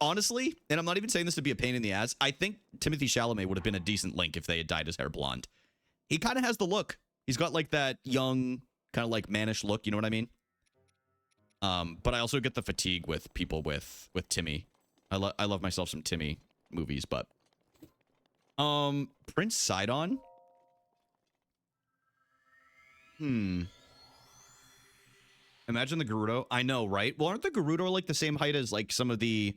Honestly, and I'm not even saying this to be a pain in the ass, I think Timothée Chalamet would have been a decent Link if they had dyed his hair blonde. He kind of has the look. He's got like that young, kind of like mannish look, you know what I mean? But I also get the fatigue with people with Timmy. I love myself some Timmy movies, but Prince Sidon. Imagine the Gerudo. I know, right? Well, aren't the Gerudo like the same height as like some of the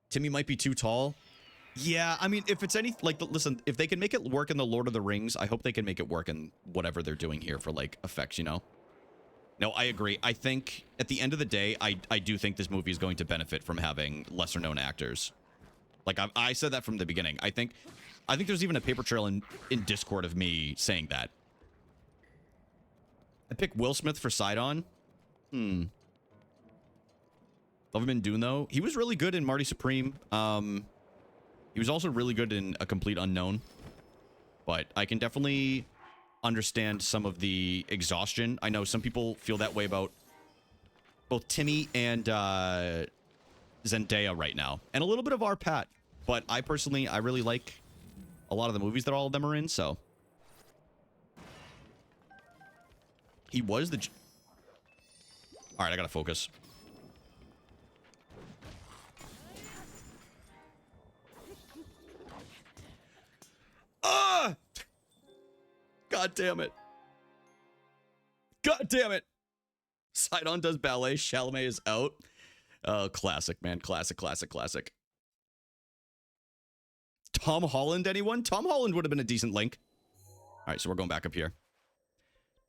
Timmy might be too tall? Yeah, I mean, if it's any like listen, if they can make it work in the Lord of the Rings, I hope they can make it work in whatever they're doing here for like effects, you know? No, I agree. I think at the end of the day, I do think this movie is going to benefit from having lesser known actors. Like I said that from the beginning. I think there's even a paper trail in Discord of me saying that. I pick Will Smith for Sidon. Love him in Dune though. He was really good in Marty Supreme. He was also really good in A Complete Unknown. But I can definitely understand some of the exhaustion. I know some people feel that way about both Timmy and Zendaya right now. And a little bit of our Pat. But I personally, I really like a lot of the movies that all of them are in, so. He was the... Alright, I gotta focus. Ah! God damn it. God damn it. Sidon does ballet. Chalamet is out. Oh, classic, man. Classic, classic, classic. Tom Holland, anyone? Tom Holland would have been a decent link. All right, so we're going back up here.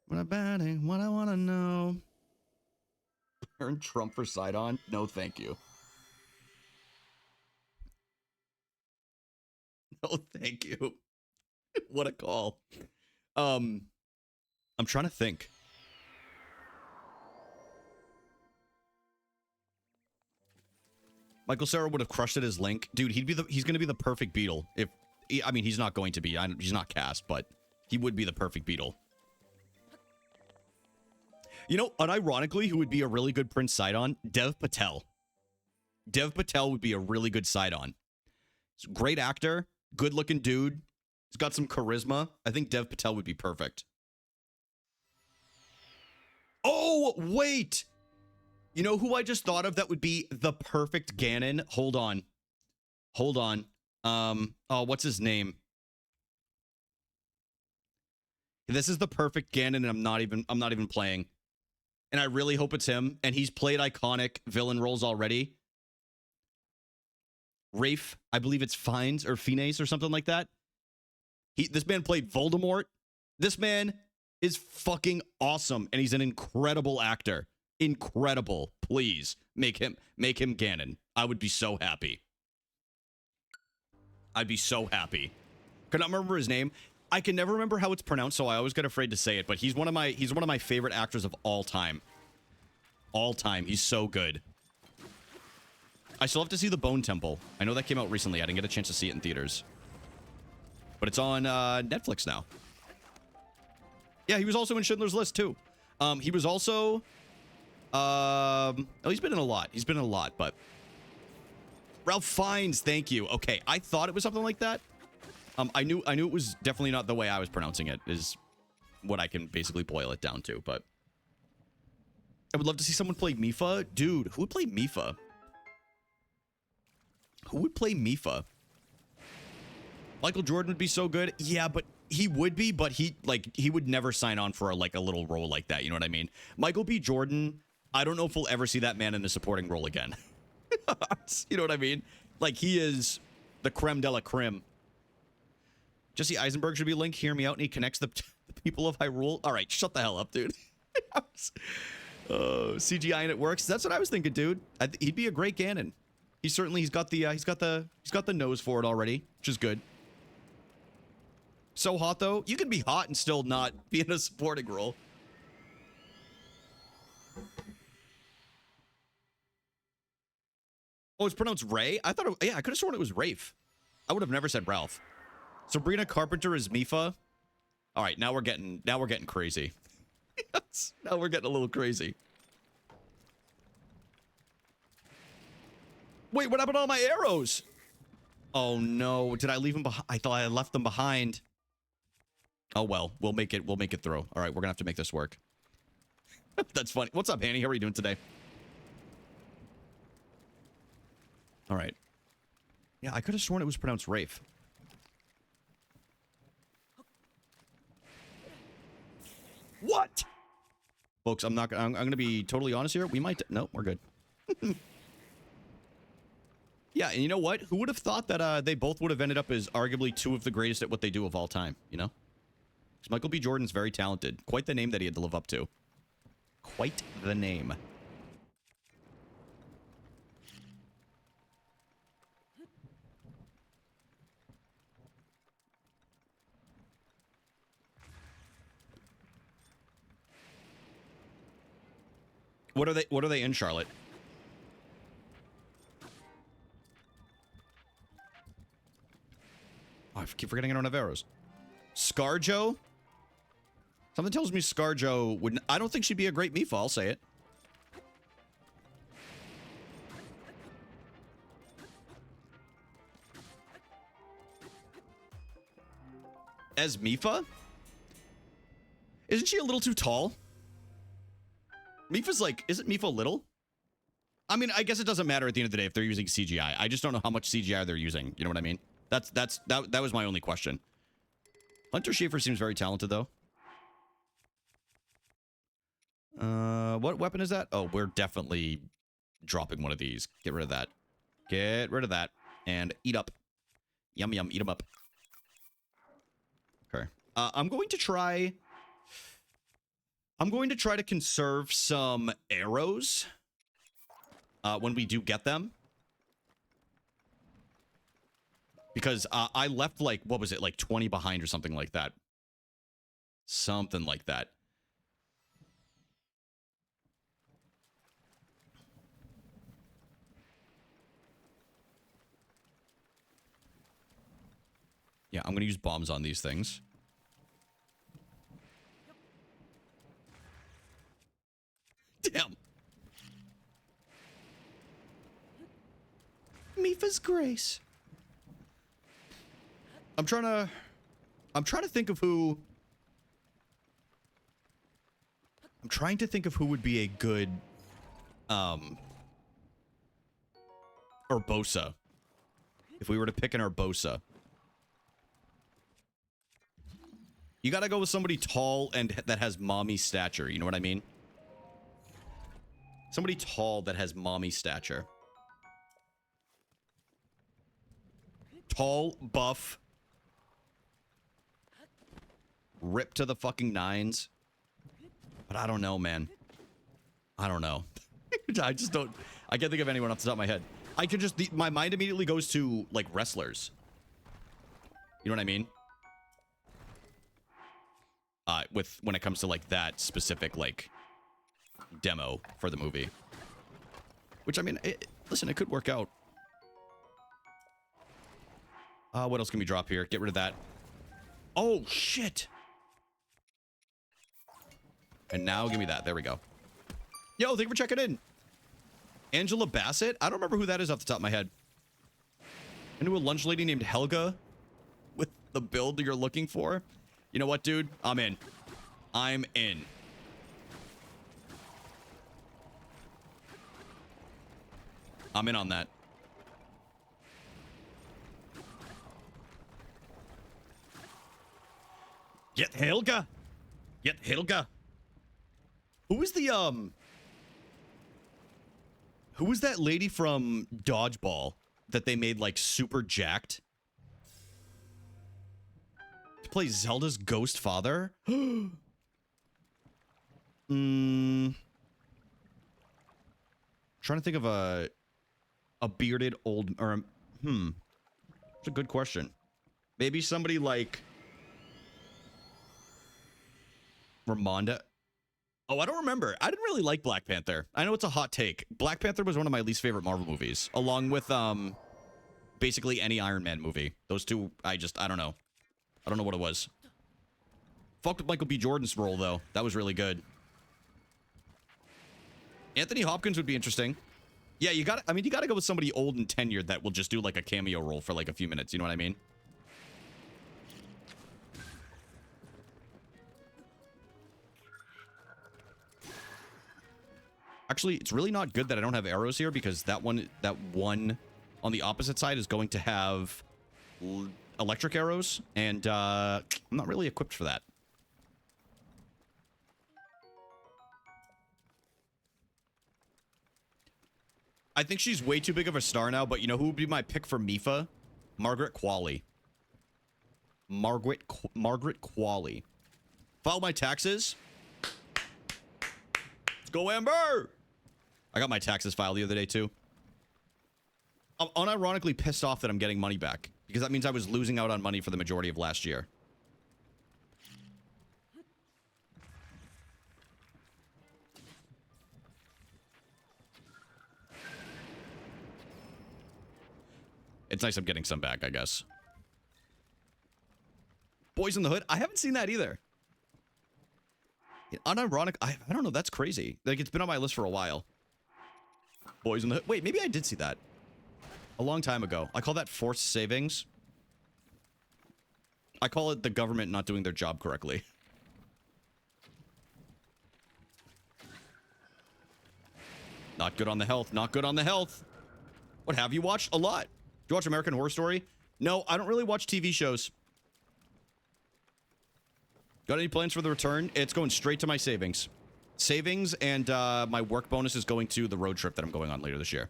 What about it? What I want to know. Earn Trump for Sidon? No, thank you. No, thank you. What a call. I'm trying to think. Michael Cera would have crushed it as Link. Dude, he's going to be the perfect Beetle. I mean, he's not going to be. He's not cast, but he would be the perfect Beetle. You know, unironically, who would be a really good Prince Sidon? Dev Patel. Dev Patel would be a really good Sidon. He's a great actor, good-looking dude. He's got some charisma. I think Dev Patel would be perfect. Oh, wait! You know who I just thought of that would be the perfect Ganon? Hold on. Hold on. Oh, what's his name? This is the perfect Ganon, and I'm not even playing. And I really hope it's him. And he's played iconic villain roles already. Rafe, I believe it's Fiennes or Fiennes or something like that. This man played Voldemort. This man is fucking awesome, and he's an incredible actor. Incredible. Please make him Ganon. I would be so happy. I'd be so happy. Could not remember his name. I can never remember how it's pronounced, so I always get afraid to say it, but he's one of my favorite actors of all time. All time. He's so good. I still have to see The Bone Temple. I know that came out recently. I didn't get a chance to see it in theaters. But it's on Netflix now. Yeah, he was also in Schindler's List too. He was also oh, he's been in a lot. He's been in a lot, but Ralph Fiennes, thank you. Okay, I thought it was something like that. I knew it was definitely not the way I was pronouncing it, is what I can basically boil it down to, but I would love to see someone play Mipha. Dude, who would play Mipha? Who would play Mipha? Michael Jordan would be so good. Yeah, but he would be, but he would never sign on for a little role like that, you know what I mean? Michael B. Jordan, I don't know if we'll ever see that man in a supporting role again. You know what I mean? Like, he is the creme de la creme. Jesse Eisenberg should be Link. Hear me out, and he connects the people of Hyrule. All right, shut the hell up, dude. CGI and it works. That's what I was thinking, dude. He'd be a great Ganon. He's got the nose for it already, which is good. So hot though. You can be hot and still not be in a supporting role. Oh, it's pronounced Ray? I thought yeah, I could have sworn it was Rafe. I would have never said Ralph. Sabrina Carpenter is Mipha. All right, now we're getting crazy. Now we're getting a little crazy. Wait, what happened to all my arrows? Oh no, did I leave them behind? I thought I left them behind. Oh well, we'll make it through. All right, we're gonna have to make this work. That's funny. What's up, Annie? How are you doing today? All right. Yeah, I could have sworn it was pronounced Rafe. What? Folks, I'm gonna be totally honest here. We might. No, we're good. Yeah, and you know what? Who would have thought that they both would have ended up as arguably two of the greatest at what they do of all time, you know? Because Michael B. Jordan's very talented. Quite the name that he had to live up to. Quite the name. What are they in, Charlotte? Oh, I keep forgetting I don't have arrows. Scarjo? Something tells me Scarjo would... I don't think she'd be a great Mipha, I'll say it. As Mipha? Isn't she a little too tall? Mipha's like... Isn't Mipha little? I mean, I guess it doesn't matter at the end of the day if they're using CGI. I just don't know how much CGI they're using. You know what I mean? That was my only question. Hunter Schafer seems very talented, though. What weapon is that? Oh, we're definitely dropping one of these. Get rid of that. Get rid of that. And eat up. Yum, yum. Eat them up. Okay. I'm going to try to conserve some arrows when we do get them. Because I left, like, what was it? Like 20 behind or something like that. Something like that. Yeah, I'm going to use bombs on these things. Damn. Mifa's Grace. I'm trying to think of who... I'm trying to think of who would be a good, Urbosa. If we were to pick an Urbosa. You gotta go with somebody tall and that has mommy stature, you know what I mean? Somebody tall that has mommy stature. Tall, buff. Ripped to the fucking nines. But I don't know, man. I don't know. I just don't... I can't think of anyone off the top of my head. I could just... my mind immediately goes to, like, wrestlers. You know what I mean? When it comes to, like, that specific, like, demo for the movie. Which, I mean, listen, it could work out. What else can we drop here? Get rid of that. Oh, shit! And now give me that. There we go. Yo, thank you for checking in. Angela Bassett? I don't remember who that is off the top of my head. I knew a lunch lady named Helga with the build you're looking for. You know what, dude? I'm in. I'm in. I'm in on that. Get Helga. Get Helga. Who was the, who was that lady from Dodgeball that they made, like, super jacked? To play Zelda's ghost father? Trying to think of a bearded old, or, It's a good question. Maybe somebody like Ramonda. Oh, I don't remember. I didn't really like Black Panther. I know it's a hot take. Black Panther was one of my least favorite Marvel movies, along with basically any Iron Man movie. Those two, I don't know. I don't know what it was. Fucked with Michael B. Jordan's role, though. That was really good. Anthony Hopkins would be interesting. Yeah, you gotta go with somebody old and tenured that will just do, like, a cameo role for, like, a few minutes. You know what I mean? Actually, it's really not good that I don't have arrows here because that one on the opposite side is going to have electric arrows, and I'm not really equipped for that. I think she's way too big of a star now, but you know who would be my pick for Mifa? Margaret Qualley. Margaret Qualley. File my taxes. Let's go, Amber! I got my taxes filed the other day, too. I'm unironically pissed off that I'm getting money back, because that means I was losing out on money for the majority of last year. It's nice I'm getting some back, I guess. Boys in the Hood? I haven't seen that either. Unironic, I don't know, that's crazy. Like, it's been on my list for a while. Boys in the Hood. Wait, maybe I did see that. A long time ago. I call that forced savings. I call it the government not doing their job correctly. Not good on the health. Not good on the health. What have you watched? A lot. Do you watch American Horror Story? No, I don't really watch TV shows. Got any plans for the return? It's going straight to my savings. Savings and my work bonus is going to the road trip that I'm going on later this year.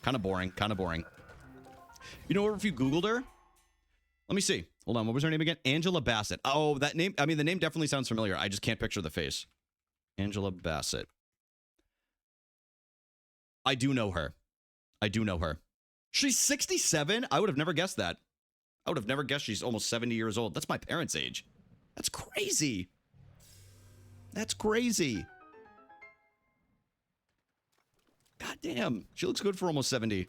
Kind of boring. Kind of boring. You know what? If you Googled her, let me see. Hold on. What was her name again? Angela Bassett. Oh, that name. I mean, the name definitely sounds familiar. I just can't picture the face. Angela Bassett. I do know her. I do know her. She's 67? I would have never guessed that. I would have never guessed she's almost 70 years old. That's my parents' age. That's crazy. That's crazy. God damn. She looks good for almost 70.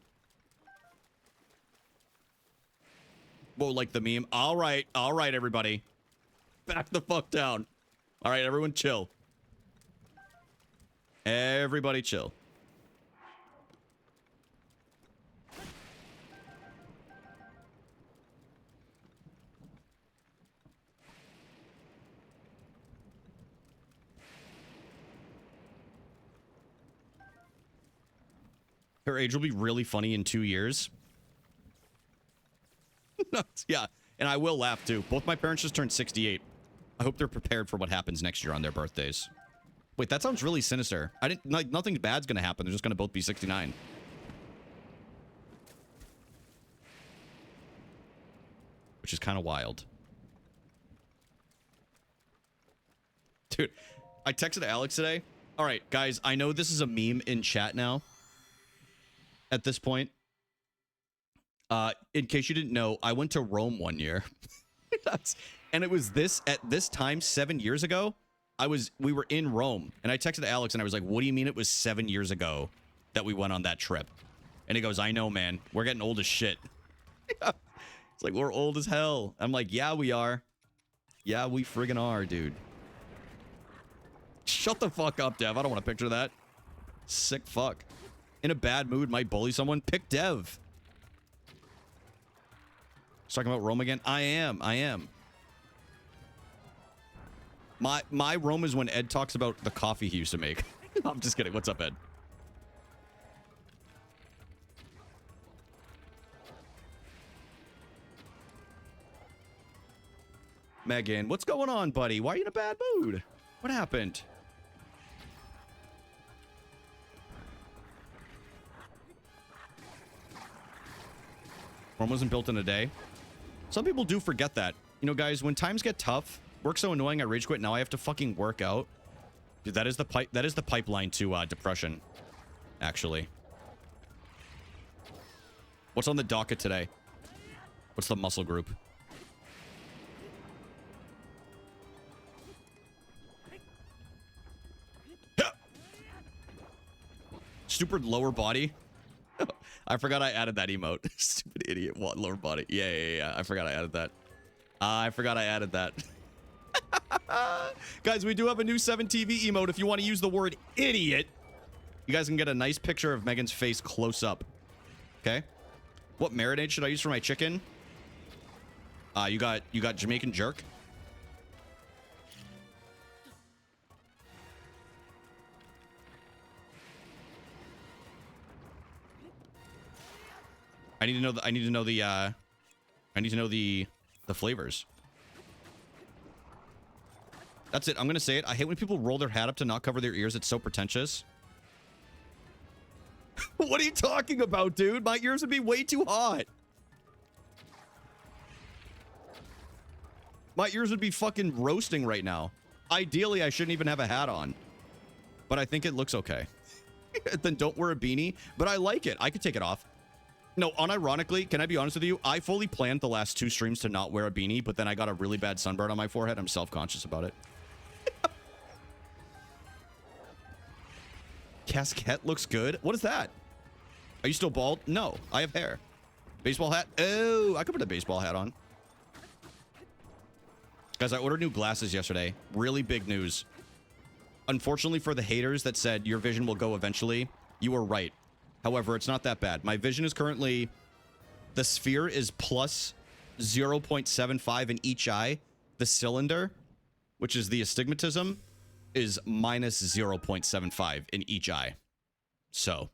Whoa, like the meme. All right, everybody. Back the fuck down. All right, everyone chill. Everybody chill. Her age will be really funny in 2 years. Yeah, and I will laugh too. Both my parents just turned 68. I hope they're prepared for what happens next year on their birthdays. Wait, that sounds really sinister. I didn't like nothing bad's gonna happen. They're just gonna both be 69. Which is kind of wild. Dude, I texted Alex today. All right, guys, I know this is a meme in chat now. At this point, in case you didn't know, I went to Rome one year. And it was at this time 7 years ago. We were in Rome, and I texted Alex and I was like, what do you mean it was 7 years ago that we went on that trip? And he goes, I know, man, we're getting old as shit. It's like, we're old as hell. I'm like, yeah, we are. Yeah, we friggin' are, dude. Shut the fuck up, Dev. I don't want to picture that. Sick fuck. In a bad mood, might bully someone. Pick Dev. He's talking about Rome again. I am. My Rome is when Ed talks about the coffee he used to make. I'm just kidding. What's up, Ed? Megan, what's going on, buddy? Why are you in a bad mood? What happened? Rome wasn't built in a day. Some people do forget that. You know, guys, when times get tough, work's so annoying, I rage quit. Now I have to fucking work out. Dude, that is the pipeline to depression, actually. What's on the docket today? What's the muscle group? Stupid lower body. I forgot I added that emote. Stupid idiot. What? Lower body. Yeah. I forgot I added that. Guys, we do have a new 7TV emote. If you want to use the word idiot, you guys can get a nice picture of Megan's face close up. Okay? What marinade should I use for my chicken? You got Jamaican jerk. I need to know the flavors. That's it. I'm gonna say it. I hate when people roll their hat up to not cover their ears. It's so pretentious. What are you talking about, dude? My ears would be way too hot. My ears would be fucking roasting right now. Ideally, I shouldn't even have a hat on. But I think it looks okay. Then don't wear a beanie. But I like it. I could take it off. No, unironically, can I be honest with you? I fully planned the last 2 streams to not wear a beanie, but then I got a really bad sunburn on my forehead. I'm self-conscious about it. Casquette looks good. What is that? Are you still bald? No, I have hair. Baseball hat? Oh, I could put a baseball hat on. Guys, I ordered new glasses yesterday. Really big news. Unfortunately for the haters that said your vision will go eventually, you were right. However, it's not that bad. My vision is currently... The sphere is plus 0.75 in each eye. The cylinder, which is the astigmatism, is minus 0.75 in each eye. So,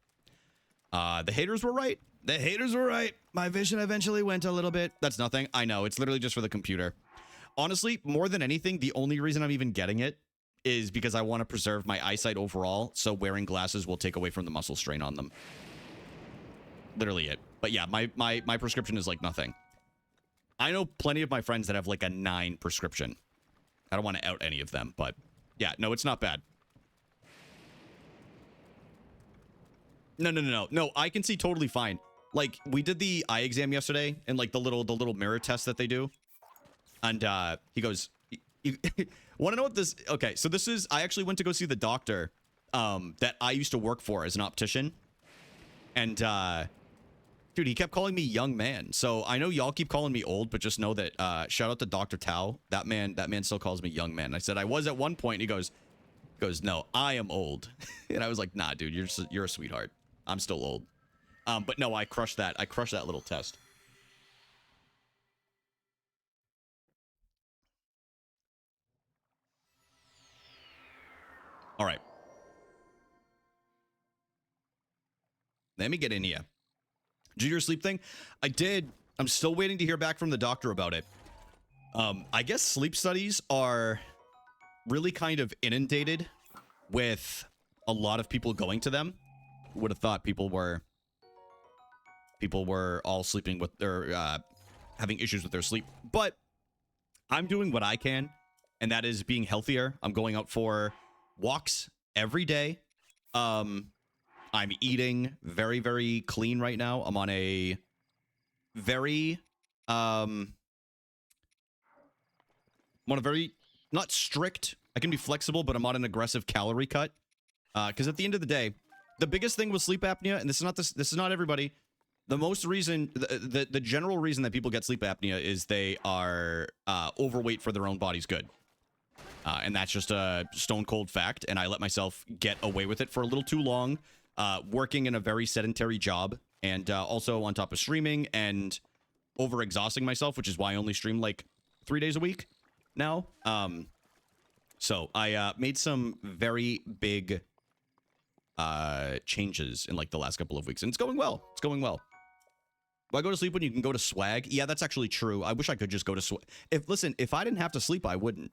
the haters were right. The haters were right. My vision eventually went a little bit. That's nothing. I know. It's literally just for the computer. Honestly, more than anything, the only reason I'm even getting it is because I want to preserve my eyesight overall, so wearing glasses will take away from the muscle strain on them. Literally it. But yeah, my prescription is like nothing. I know plenty of my friends that have like a 9 prescription. I don't want to out any of them, but yeah, no, it's not bad. No, I can see totally fine. Like, we did the eye exam yesterday, and like the little mirror test that they do. And he goes, you want to know what this... Okay, so this is... I actually went to go see the doctor that I used to work for as an optician. And, dude, he kept calling me young man. So I know y'all keep calling me old, but just know that, shout out to Dr. Tao. That man still calls me young man. I said I was at one point, and he goes, no, I am old. And I was like, nah, dude, you're a sweetheart. I'm still old. But no, I crushed that little test. All right. Let me get in here. Did you do your sleep thing? I did. I'm still waiting to hear back from the doctor about it. I guess sleep studies are really kind of inundated with a lot of people going to them. Would have thought people were all sleeping with their having issues with their sleep. But I'm doing what I can, and that is being healthier. I'm going out for walks every day. I'm eating very, very clean right now. I'm on a very not strict. I can be flexible, but I'm on an aggressive calorie cut. Because at the end of the day, the biggest thing with sleep apnea, and this is not everybody. The general reason that people get sleep apnea is they are overweight for their own body's good. And that's just a stone cold fact. And I let myself get away with it for a little too long, working in a very sedentary job, and also on top of streaming and over exhausting myself, which is why I only stream like 3 days a week now. So I made some very big changes in like the last couple of weeks, and it's going well. It's going well. Do I go to sleep when you can go to swag? Yeah, that's actually true. I wish I could just go to swag. If I didn't have to sleep, I wouldn't.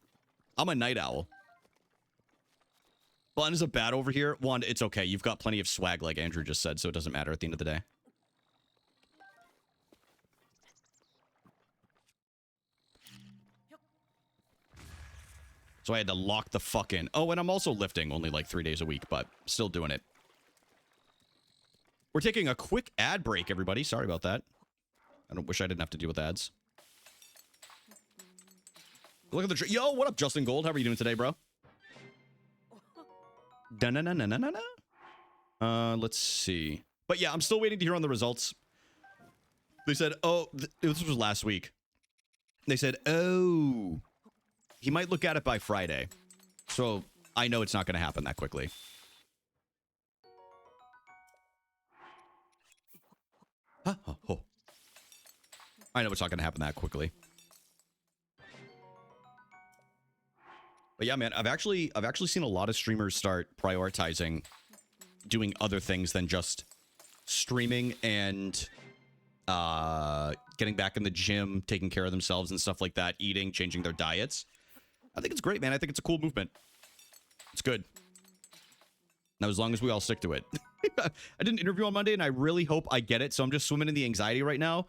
I'm a night owl. Bun is a bad over here. Wanda, it's okay. You've got plenty of swag, like Andrew just said, so it doesn't matter at the end of the day. So I had to lock the fuck in. Oh, and I'm also lifting only like 3 days a week, but still doing it. We're taking a quick ad break, everybody. Sorry about that. I don't wish I didn't have to deal with ads. Look at the... Yo, what up, Justin Gold? How are you doing today, bro? Let's see. But yeah, I'm still waiting to hear on the results. They said, oh, this was last week. They said, oh, he might look at it by Friday. So I know it's not going to happen that quickly. Huh? Oh. I know it's not going to happen that quickly. But yeah, man, I've actually seen a lot of streamers start prioritizing doing other things than just streaming and getting back in the gym, taking care of themselves and stuff like that, eating, changing their diets. I think it's great, man. I think it's a cool movement. It's good. Now, as long as we all stick to it. I did an interview on Monday, and I really hope I get it. So I'm just swimming in the anxiety right now,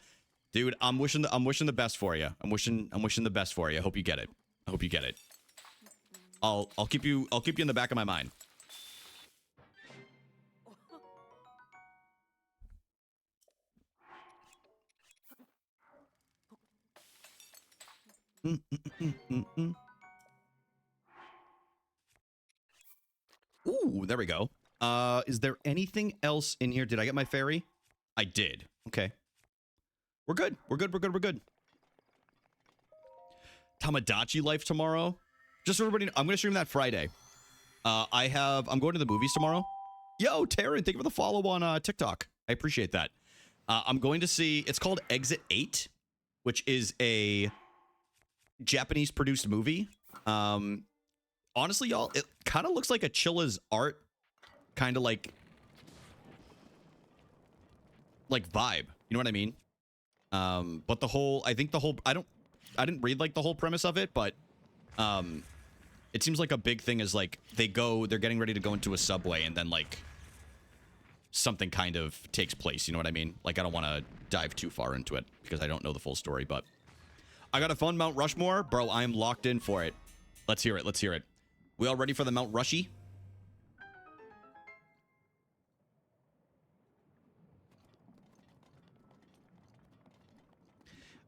dude. I'm wishing the best for you. I'm wishing the best for you. I hope you get it. I hope you get it. I'll keep you in the back of my mind. Ooh, there we go. Is there anything else in here? Did I get my fairy? I did. Okay. We're good. We're good. Tamagotchi life tomorrow. Just so everybody, I'm going to stream that Friday. I'm going to the movies tomorrow. Yo, Taryn, thank you for the follow on TikTok. I appreciate that. I'm going to see, it's called Exit 8, which is a Japanese produced movie. Honestly, y'all, it kind of looks like a Chilla's art, kind of like vibe. You know what I mean? But I didn't read like the whole premise of it, but it seems like a big thing is like they're getting ready to go into a subway and then like something kind of takes place, you know what I mean? Like I don't want to dive too far into it because I don't know the full story, but I got a fun Mount Rushmore. Bro, I am locked in for it. Let's hear it. Let's hear it. We all ready for the Mount Rushy?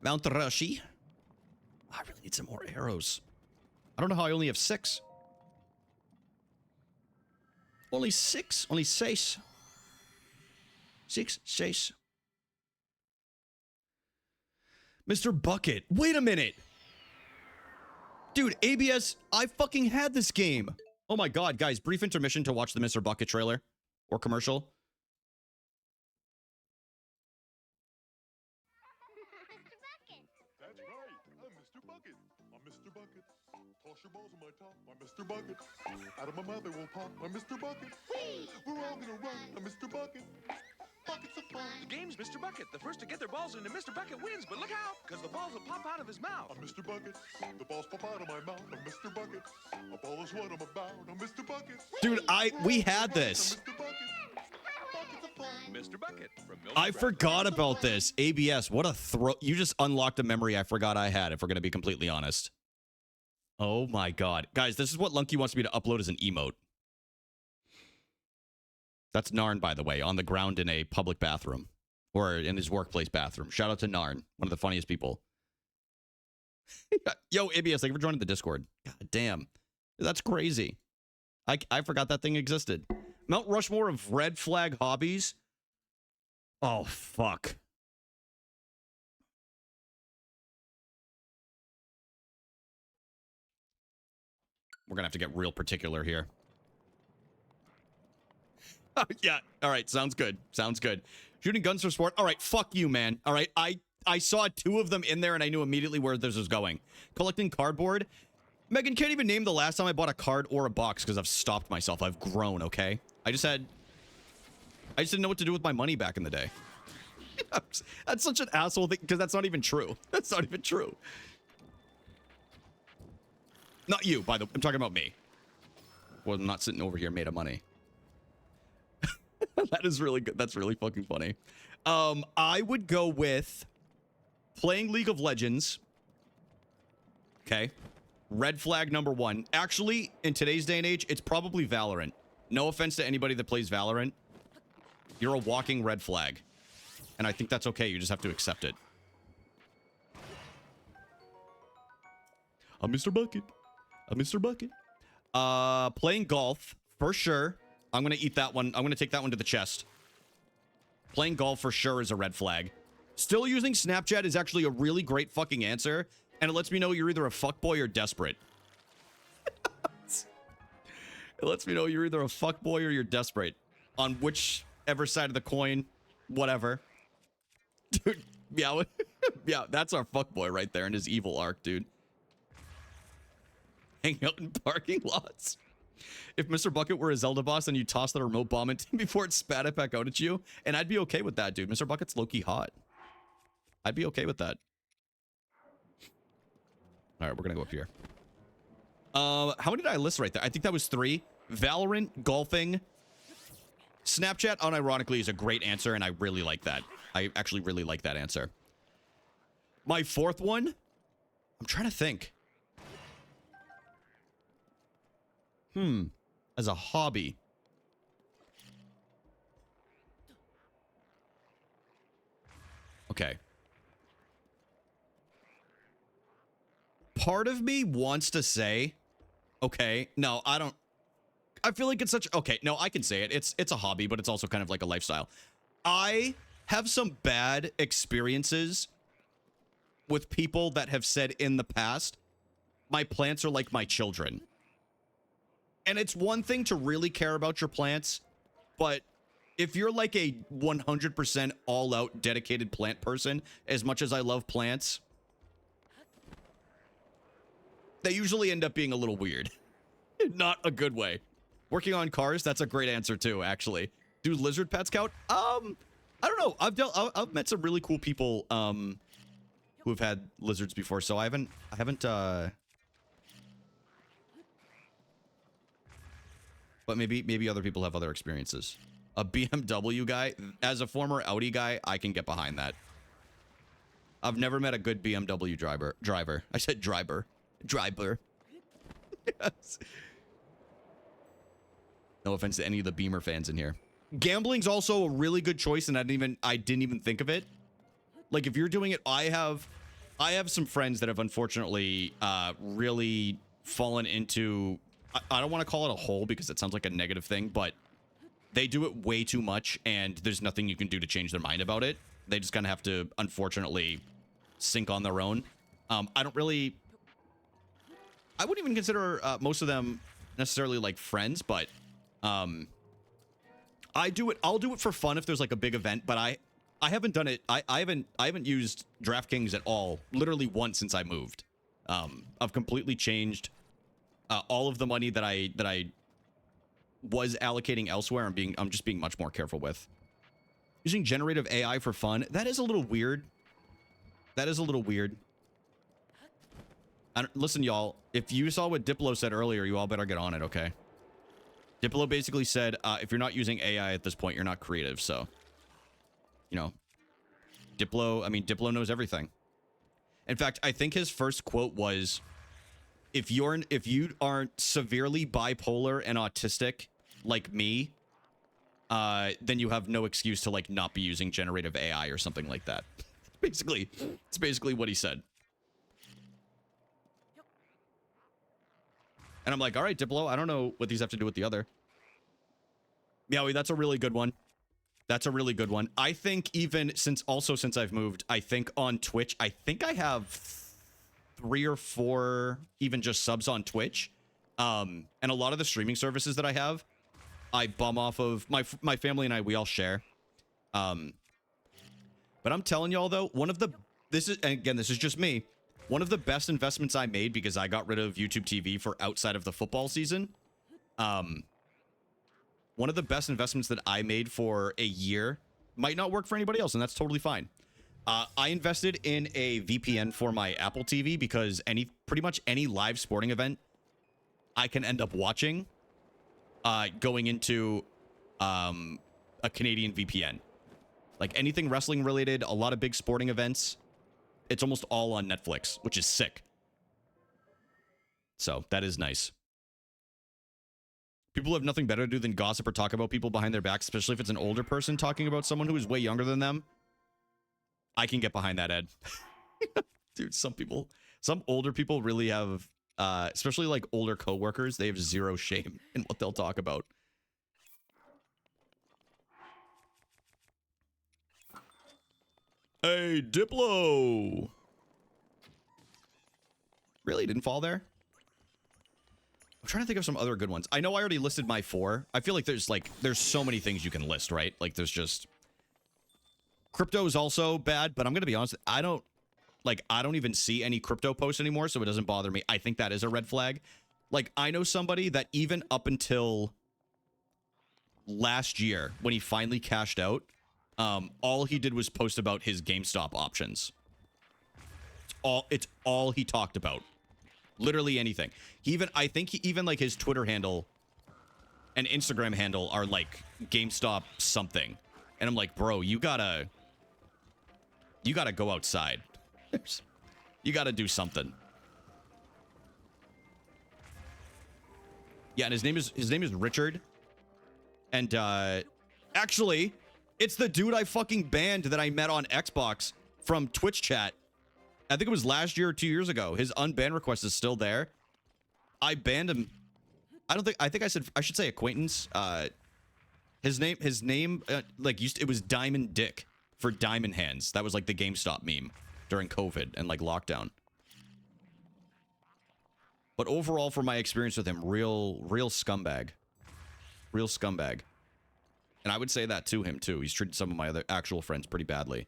Mount Rushy. I really need some more arrows. I don't know how I only have 6. Only 6? Only 6. 6, 6. Mr. Bucket. Wait a minute. Dude, ABS, I fucking had this game. Oh my god, guys, brief intermission to watch the Mr. Bucket trailer or commercial. That's right. I'm Mr. Bucket. I'm Mr. Bucket. Toss your balls in my top. I'm Mr. Bucket. Out of my mouth they won't pop. I'm Mr. Bucket. We're all gonna run. I'm Mr. Bucket. Buckets of fun. The game's Mr. Bucket. The first to get their balls into Mr. Bucket wins, but look out, because the balls will pop out of his mouth. I'm Mr. Bucket. The balls pop out of my mouth. I'm Mr. Bucket. A ball is what I'm about. I'm Mr. Bucket. Dude, we had this. I'm Mr. Bucket. Buckets of fun. Mr. Bucket from Milton I Bradford. forgot about this. ABS, what a throw. You just unlocked a memory I forgot I had, if we're going to be completely honest. Oh my god. Guys, this is what Lunky wants me to upload as an emote. That's Narn, by the way, on the ground in a public bathroom. Or in his workplace bathroom. Shout out to Narn, one of the funniest people. Yo, ABS, thank you for joining the Discord. God damn. That's crazy. I forgot that thing existed. Mount Rushmore of red flag hobbies. Oh, fuck. We're going to have to get real particular here. Oh, yeah. All right. Sounds good. Sounds good. Shooting guns for sport. All right. Fuck you, man. All right. I saw 2 of them in there and I knew immediately where this was going. Collecting cardboard. Megan can't even name the last time I bought a card or a box because I've stopped myself. I've grown, okay? I just didn't know what to do with my money back in the day. That's such an asshole thing because that's not even true. That's not even true. Not you, by the way. I'm talking about me. Well, I'm not sitting over here made of money. That is really good. That's really fucking funny. I would go with playing League of Legends. Okay. Red flag number 1. Actually, in today's day and age, it's probably Valorant. No offense to anybody that plays Valorant. You're a walking red flag. And I think that's okay. You just have to accept it. I'm Mr. Bucket. I'm Mr. Bucket. Playing golf, for sure. I'm going to eat that one. I'm going to take that one to the chest. Playing golf for sure is a red flag. Still using Snapchat is actually a really great fucking answer. And it lets me know you're either a fuckboy or desperate. It lets me know you're either a fuckboy or you're desperate. On whichever side of the coin, whatever. Dude, yeah, yeah, that's our fuckboy right there in his evil arc, dude. Hang out in parking lots. If Mr. Bucket were a Zelda boss, then you toss the remote bomb into him before it spat it back out at you. And I'd be okay with that, dude. Mr. Bucket's low-key hot. I'd be okay with that. All right, we're going to go up here. How many did I list right there? I think that was 3. Valorant, golfing. Snapchat, unironically, is a great answer, and I really like that. I actually really like that answer. My 4th one? I'm trying to think. As a hobby. Okay. Part of me wants to say, okay, no, I don't. I feel like it's such, okay, no, I can say it. It's a hobby, but it's also kind of like a lifestyle. I have some bad experiences with people that have said in the past, my plants are like my children. And it's one thing to really care about your plants, but if you're like a 100% all-out dedicated plant person, as much as I love plants, they usually end up being a little weird. Not a good way. Working on cars, that's a great answer too, actually. Do lizard pets count? I don't know. I've met some really cool people who have had lizards before, so I haven't but maybe other people have other experiences. A BMW guy, as a former Audi guy, I can get behind that. I've never met a good BMW driver. I said driver. Yes. No offense to any of the Beamer fans in here. Gambling's also a really good choice, and I didn't even think of it. Like, if you're doing it, I have some friends that have unfortunately really fallen into, I don't want to call it a hole because it sounds like a negative thing, but they do it way too much, and there's nothing you can do to change their mind about it. They just kind of have to, unfortunately, sink on their own. I wouldn't even consider most of them necessarily like friends, but I'll do it for fun if there's like a big event, but I haven't done it. I haven't used DraftKings at all, literally once since I moved. I've completely changed all of the money that I was allocating elsewhere. I'm just being much more careful with. Using generative AI for fun, that is a little weird. Listen, y'all, if you saw what Diplo said earlier, you all better get on it, okay? Diplo basically said, if you're not using AI at this point, you're not creative, so, you know, Diplo knows everything. In fact, I think his first quote was, if you aren't severely bipolar and autistic like me, then you have no excuse to like not be using generative AI or something like that. It's basically what he said. And I'm like, all right, Diplo, I don't know what these have to do with the other. Meowie, that's a really good one. I think even since I've moved, I think on Twitch, I think I have 3 or 4 even just subs on Twitch. And a lot of the streaming services that I have, I bum off of my family and we all share. But I'm telling y'all though, this is just me. One of the best investments I made, because I got rid of YouTube TV for outside of the football season. One of the best investments that I made for a year might not work for anybody else, and that's totally fine. I invested in a VPN for my Apple TV because pretty much any live sporting event I can end up watching going into a Canadian VPN. Like anything wrestling related, a lot of big sporting events. It's almost all on Netflix, which is sick. So that is nice. People have nothing better to do than gossip or talk about people behind their backs, especially if it's an older person talking about someone who is way younger than them. I can get behind that, Ed. Dude, some older people really have, especially like older coworkers, they have zero shame in what they'll talk about. Hey, Diplo! Really? Didn't fall there? I'm trying to think of some other good ones. I know I already listed my 4. I feel like there's so many things you can list, right? Like there's just... Crypto is also bad, but I'm going to be honest, I don't even see any crypto posts anymore, so it doesn't bother me. I think that is a red flag. Like, I know somebody that even up until last year, when he finally cashed out, all he did was post about his GameStop options. It's all he talked about. Literally anything. I think like his Twitter handle and Instagram handle are like GameStop something. And I'm like, bro, you gotta go outside. You gotta do something. Yeah, and his name is Richard. And actually, it's the dude I fucking banned that I met on Xbox from Twitch chat. I think it was last year or 2 years ago. His unban request is still there. I banned him. I think I should say acquaintance. His name, it was Diamond Dick for Diamond Hands. That was like the GameStop meme during COVID and like lockdown. But overall, from my experience with him, real scumbag. Real scumbag. And I would say that to him too. He's treated some of my other actual friends pretty badly.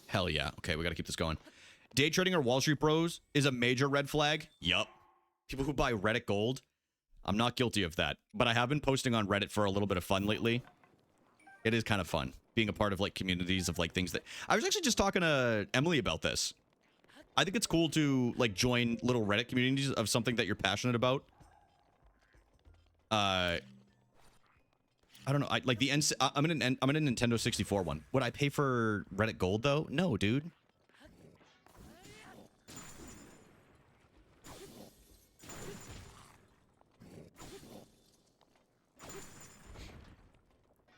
Hell yeah. Okay, we gotta keep this going. Day trading or Wall Street Bros is a major red flag. Yup. People who buy Reddit Gold. I'm not guilty of that, but I have been posting on Reddit for a little bit of fun lately. It is kind of fun being a part of like communities of like things that I was actually just talking to Emily about this. I think it's cool to like join little Reddit communities of something that you're passionate about. I don't know. I'm in a Nintendo 64 one. Would I pay for Reddit Gold though? No, dude.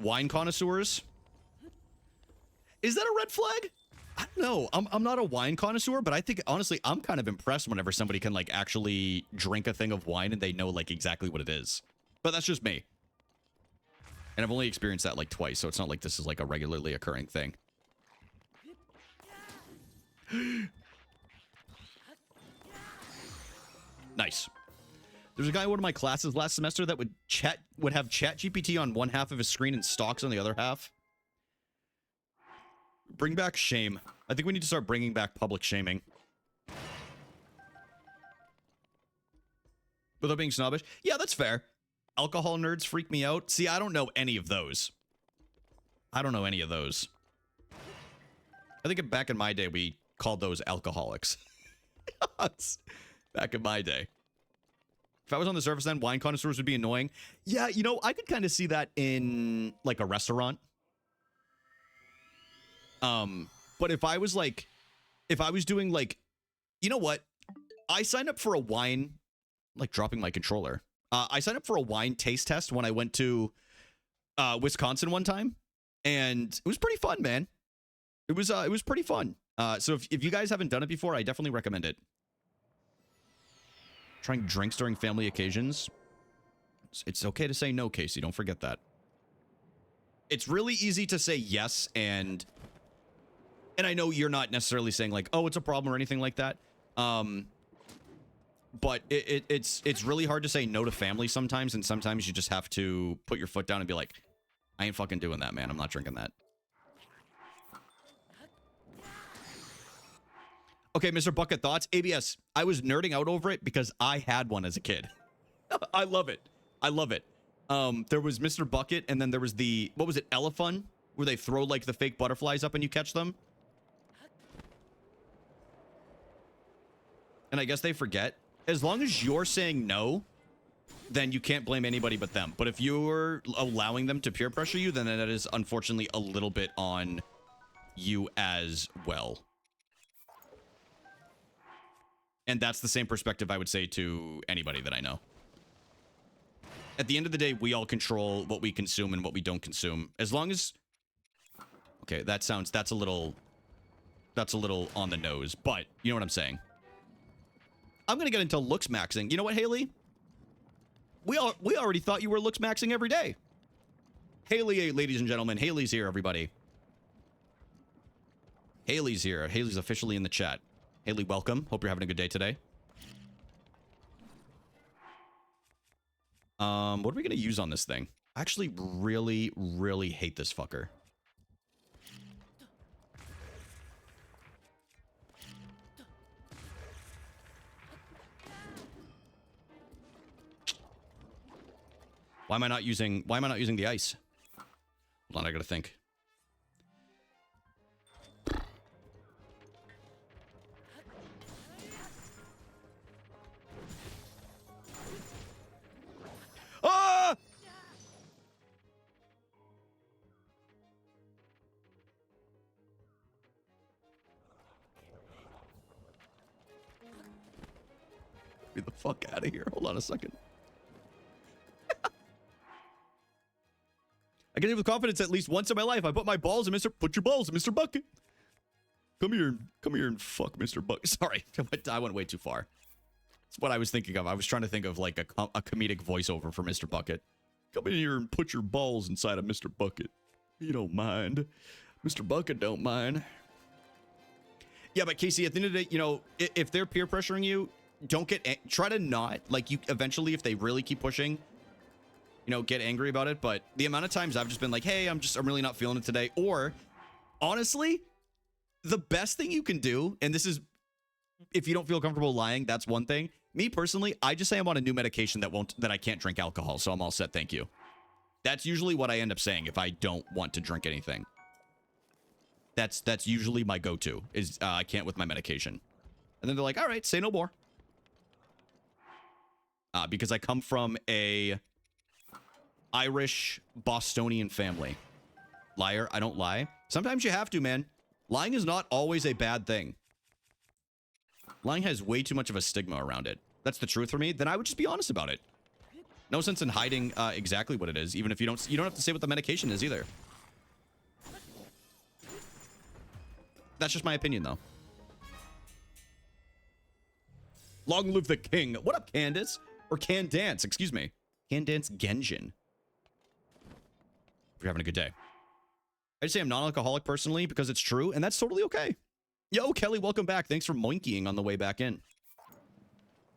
Wine connoisseurs? Is that a red flag? I don't know. I'm not a wine connoisseur, but I think honestly I'm kind of impressed whenever somebody can like actually drink a thing of wine and they know like exactly what it is. But that's just me. And I've only experienced that like twice, so it's not like this is like a regularly occurring thing. Nice. There's a guy in one of my classes last semester that would have ChatGPT on one half of his screen and stocks on the other half. Bring back shame. I think we need to start bringing back public shaming. Without being snobbish. Yeah, that's fair. Alcohol nerds freak me out. See, I don't know any of those. I don't know any of those. I think back in my day, we called those alcoholics. Back in my day. If I was on the surface then, wine connoisseurs would be annoying. Yeah, you know, I could kind of see that in, like, a restaurant. But if I was, like... If I was doing, like... You know what? I signed up for a wine... Like, dropping my controller. I signed up for a wine taste test when I went to Wisconsin one time. And it was pretty fun, man. It was pretty fun. So if you guys haven't done it before, I definitely recommend it. Trying drinks during family occasions. It's okay to say no, Casey. Don't forget that. It's really easy to say yes, and I know you're not necessarily saying like, oh, it's a problem or anything like that. But it's really hard to say no to family sometimes, and sometimes you just have to put your foot down and be like, I ain't fucking doing that, man. I'm not drinking that. Okay, Mr. Bucket, thoughts? ABS, I was nerding out over it because I had one as a kid. I love it. I love it. There was Mr. Bucket, and then there was the, what was it, Elefun? Where they throw, like, the fake butterflies up and you catch them. And I guess they forget. As long as you're saying no, then you can't blame anybody but them. But if you're allowing them to peer pressure you, then that is unfortunately a little bit on you as well. And that's the same perspective I would say to anybody that I know. At the end of the day, we all control what we consume and what we don't consume. As long as... Okay, that's a little on the nose, but you know what I'm saying. I'm going to get into looks maxing. You know what, Haley? We already thought you were looks maxing every day. Haley, ladies and gentlemen. Haley's here, everybody. Haley's here. Haley's officially in the chat. Haley, welcome. Hope you're having a good day today. What are we going to use on this thing? I actually really, really hate this fucker. Why am I not using the ice? Hold on, I gotta think. Ah! Get the fuck out of here. Hold on a second. I get it with confidence at least once in my life. I put my balls in put your balls in Mr. Bucket. Come here and fuck Mr. Bucket. Sorry, I went way too far. That's what I was thinking of. I was trying to think of like a comedic voiceover for Mr. Bucket. Come in here and put your balls inside of Mr. Bucket. You don't mind. Mr. Bucket don't mind. Yeah, but Casey, at the end of the day, you know, if they're peer pressuring you, try to not, like, you eventually, if they really keep pushing, you know, get angry about it. But the amount of times I've just been like, hey, I'm really not feeling it today. Or honestly, the best thing you can do, and this is, if you don't feel comfortable lying, that's one thing. Me personally, I just say I'm on a new medication that I can't drink alcohol, so I'm all set, thank you. That's usually what I end up saying if I don't want to drink anything. That's usually my go-to, is I can't with my medication. And then they're like, all right, say no more. Because I come from a Irish Bostonian family. Liar, I don't lie. Sometimes you have to, man. Lying is not always a bad thing. Lying has way too much of a stigma around it. That's the truth for me. Then I would just be honest about it. No sense in hiding exactly what it is, even if you don't have to say what the medication is either. That's just my opinion, though. Long live the king. What up, Candace? Or Can-Dance, excuse me. Can-Dance Genjin. If you're having a good day. I'd say I'm non-alcoholic personally because it's true, and that's totally okay. Yo, Kelly, welcome back. Thanks for moinkying on the way back in.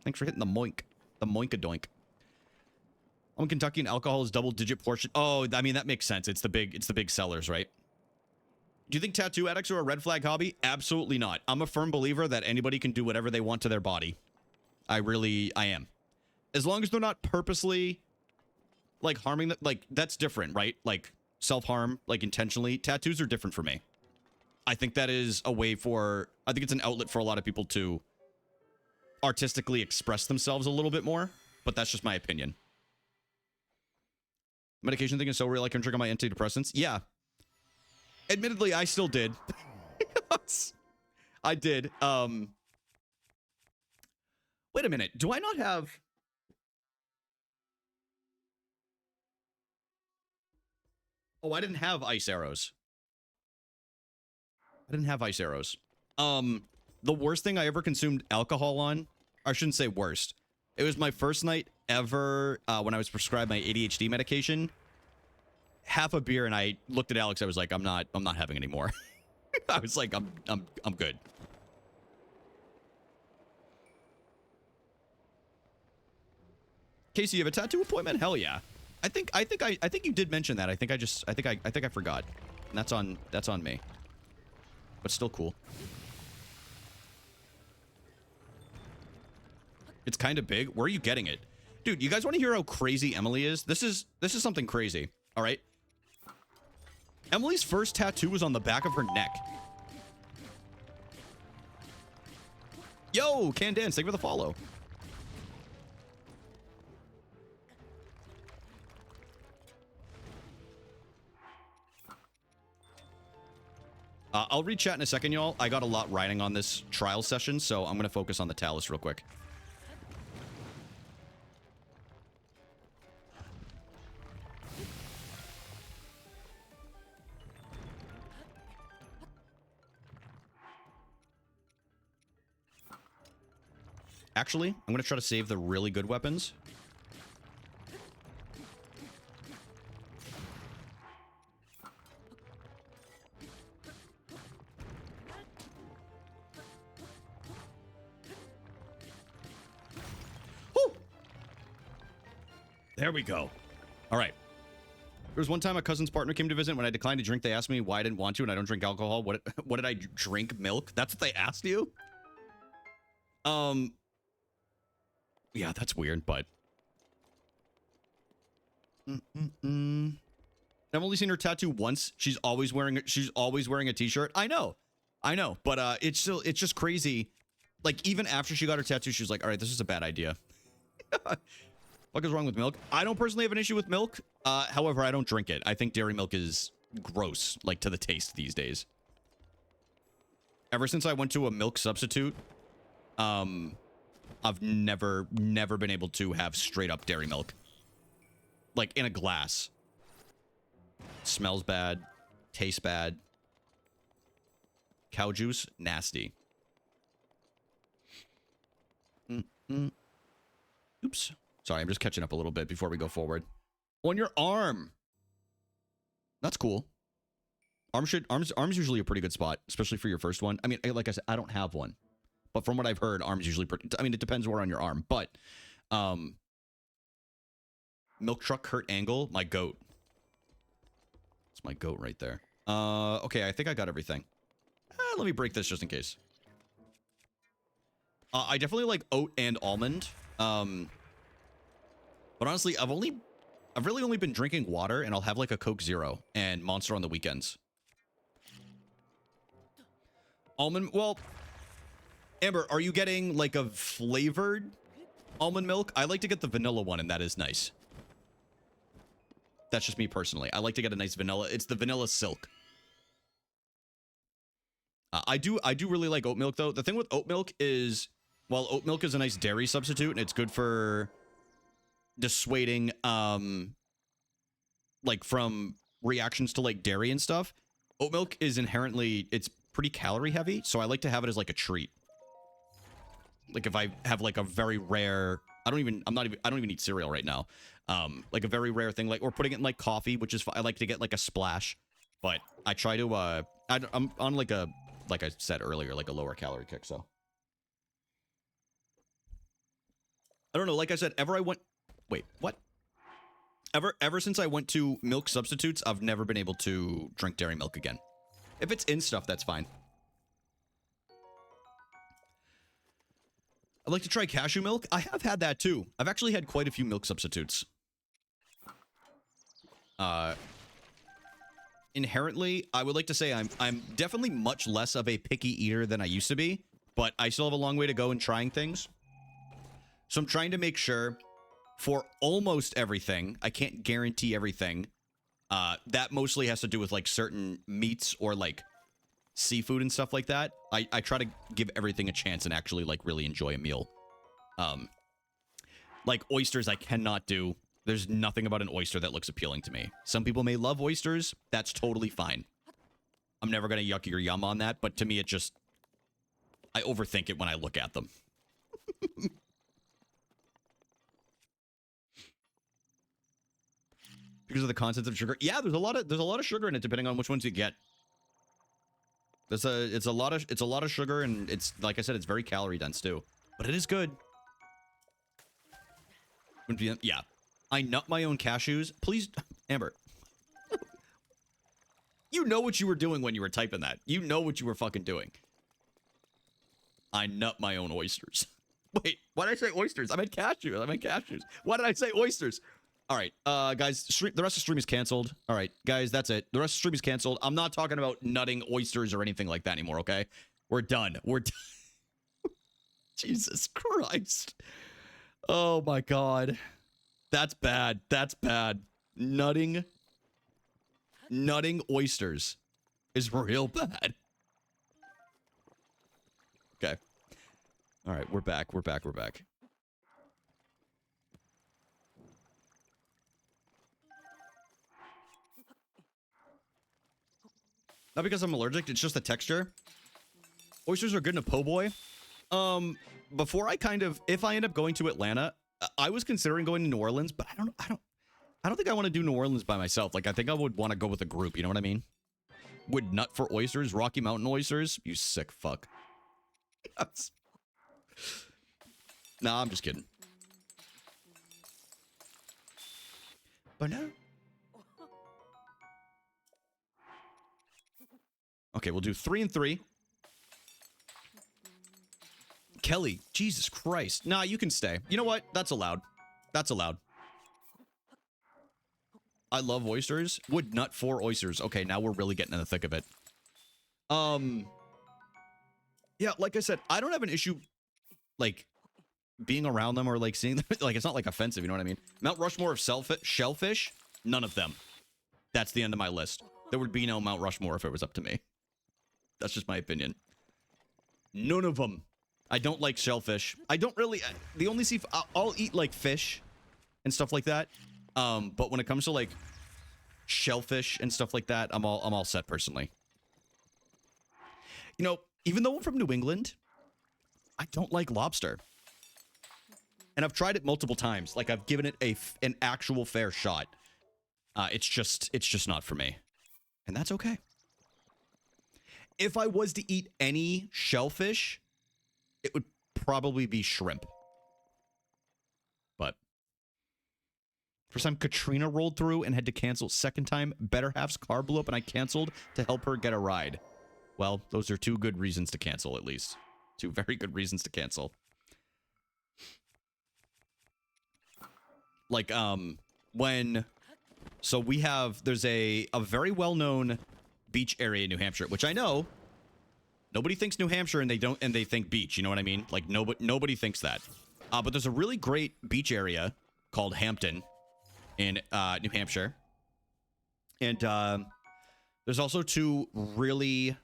Thanks for hitting the moink. The moink-a-doink. I'm in Kentucky and alcohol is double-digit portion. Oh, I mean, that makes sense. It's the big sellers, right? Do you think tattoo addicts are a red flag hobby? Absolutely not. I'm a firm believer that anybody can do whatever they want to their body. I am. As long as they're not purposely, like, harming them, like, that's different, right? Like, self-harm, like, intentionally. Tattoos are different for me. I think that is a way for, I think it's an outlet for a lot of people to artistically express themselves a little bit more, but that's just my opinion. Medication thing is so real, I can trigger my antidepressants. Yeah. Admittedly, I still did. I did. Wait a minute. Do I not have... Oh, I didn't have ice arrows. I didn't have ice arrows. The worst thing I ever consumed alcohol on, I shouldn't say worst. It was my first night ever when I was prescribed my ADHD medication. Half a beer, and I looked at Alex. I was like, I'm not having any more. I was like, I'm good. Casey, you have a tattoo appointment? Hell yeah. I think you did mention that. I think I forgot. And that's on me. But still cool. It's kind of big. Where are you getting it? Dude, you guys want to hear how crazy Emily is? This is something crazy. All right. Emily's first tattoo was on the back of her neck. Yo, Can-Dance, thank you for the follow. I'll read chat in a second, y'all. I got a lot riding on this trial session, so I'm going to focus on the Talus real quick. Actually, I'm going to try to save the really good weapons. Woo! There we go. All right. There was one time a cousin's partner came to visit. When I declined to drink, they asked me why I didn't want to, and I don't drink alcohol. What did I drink? Milk? That's what they asked you? Yeah, that's weird, but... I've only seen her tattoo once. She's always wearing a t-shirt. I know, but it's just crazy. Like, even after she got her tattoo, she was like, all right, this is a bad idea. What is wrong with milk? I don't personally have an issue with milk. However, I don't drink it. I think dairy milk is gross, like, to the taste these days. Ever since I went to a milk substitute, I've never been able to have straight up dairy milk. Like, in a glass. Smells bad. Tastes bad. Cow juice, nasty. Oops. Sorry, I'm just catching up a little bit before we go forward. On your arm. That's cool. Arms usually a pretty good spot, especially for your first one. I mean, like I said, I don't have one. But from what I've heard, arms usually pretty... I mean, it depends where on your arm. But, milk truck Kurt Angle, my goat. It's my goat right there. Okay, I think I got everything. Let me break this just in case. I definitely like oat and almond. But honestly, I've really only been drinking water, and I'll have like a Coke Zero and Monster on the weekends. Almond, well, Amber, are you getting like a flavored almond milk? I like to get the vanilla one, and that is nice. That's just me personally. I like to get a nice vanilla. It's the vanilla silk. I do really like oat milk though. The thing with oat milk is, while oat milk is a nice dairy substitute and it's good for dissuading like from reactions to like dairy and stuff, oat milk is inherently, it's pretty calorie heavy, so I like to have it as like a treat. Like if I have like a very rare, I don't even eat cereal right now. Like a very rare thing, like, or putting it in like coffee, which is, I like to get like a splash, but I try to, I'm on like a, like I said earlier, like a lower calorie kick, so. I don't know, like I said, ever since I went to milk substitutes, I've never been able to drink dairy milk again. If it's in stuff, that's fine. I'd like to try cashew milk. I have had that too. I've actually had quite a few milk substitutes. Inherently, I would like to say I'm definitely much less of a picky eater than I used to be, but I still have a long way to go in trying things. So I'm trying to make sure for almost everything, I can't guarantee everything. That mostly has to do with like certain meats or like seafood and stuff like that. I try to give everything a chance and actually like really enjoy a meal. Like oysters I cannot do. There's nothing about an oyster that looks appealing to me. Some people may love oysters. That's totally fine. I'm never going to yuck your yum on that, but to me it just, I overthink it when I look at them. Because of the content of sugar. Yeah, there's a lot of sugar in it depending on which ones you get. It's a lot of sugar, and it's, like I said, it's very calorie dense too. But it is good. Yeah. I nut my own cashews. Please, Amber. You know what you were doing when you were typing that. You know what you were fucking doing. I nut my own oysters. Wait, why did I say oysters? I meant cashews. Why did I say oysters? All right, guys, the rest of the stream is canceled. All right, guys, that's it. The rest of the stream is canceled. I'm not talking about nutting oysters or anything like that anymore, okay? We're done. We're done. Jesus Christ. Oh, my God. That's bad. That's bad. Nutting oysters is real bad. Okay. All right, we're back. We're back. Not because I'm allergic, it's just the texture. Oysters are good in a po' boy. Before if I end up going to Atlanta, I was considering going to New Orleans, but I don't think I want to do New Orleans by myself. Like, I think I would want to go with a group, you know what I mean? Would nut for oysters, Rocky Mountain oysters? You sick fuck. Nah, I'm just kidding. But no. Okay, we'll do 3 and 3. Kelly, Jesus Christ. Nah, you can stay. You know what? That's allowed. That's allowed. I love oysters. Would nut for oysters. Okay, now we're really getting in the thick of it. Yeah, like I said, I don't have an issue, like, being around them or, like, seeing them. Like, it's not, like, offensive, you know what I mean? Mount Rushmore of shellfish? None of them. That's the end of my list. There would be no Mount Rushmore if it was up to me. That's just my opinion. None of them. I don't like shellfish. I don't really, the only I'll eat, like, fish and stuff like that. But when it comes to, like, shellfish and stuff like that, I'm all set personally. You know, even though I'm from New England, I don't like lobster. And I've tried it multiple times. Like, I've given it an actual fair shot. It's just not for me. And that's okay. If I was to eat any shellfish, it would probably be shrimp. But first time Katrina rolled through and had to cancel. Second time, Better Half's car blew up and I canceled to help her get a ride. Well, those are 2 good reasons to cancel, at least. Two very good reasons to cancel. Like, so there's a very well-known beach area in New Hampshire, which I know nobody thinks New Hampshire and they think beach. You know what I mean? Like nobody thinks that. But there's a really great beach area called Hampton in New Hampshire. And there's also two really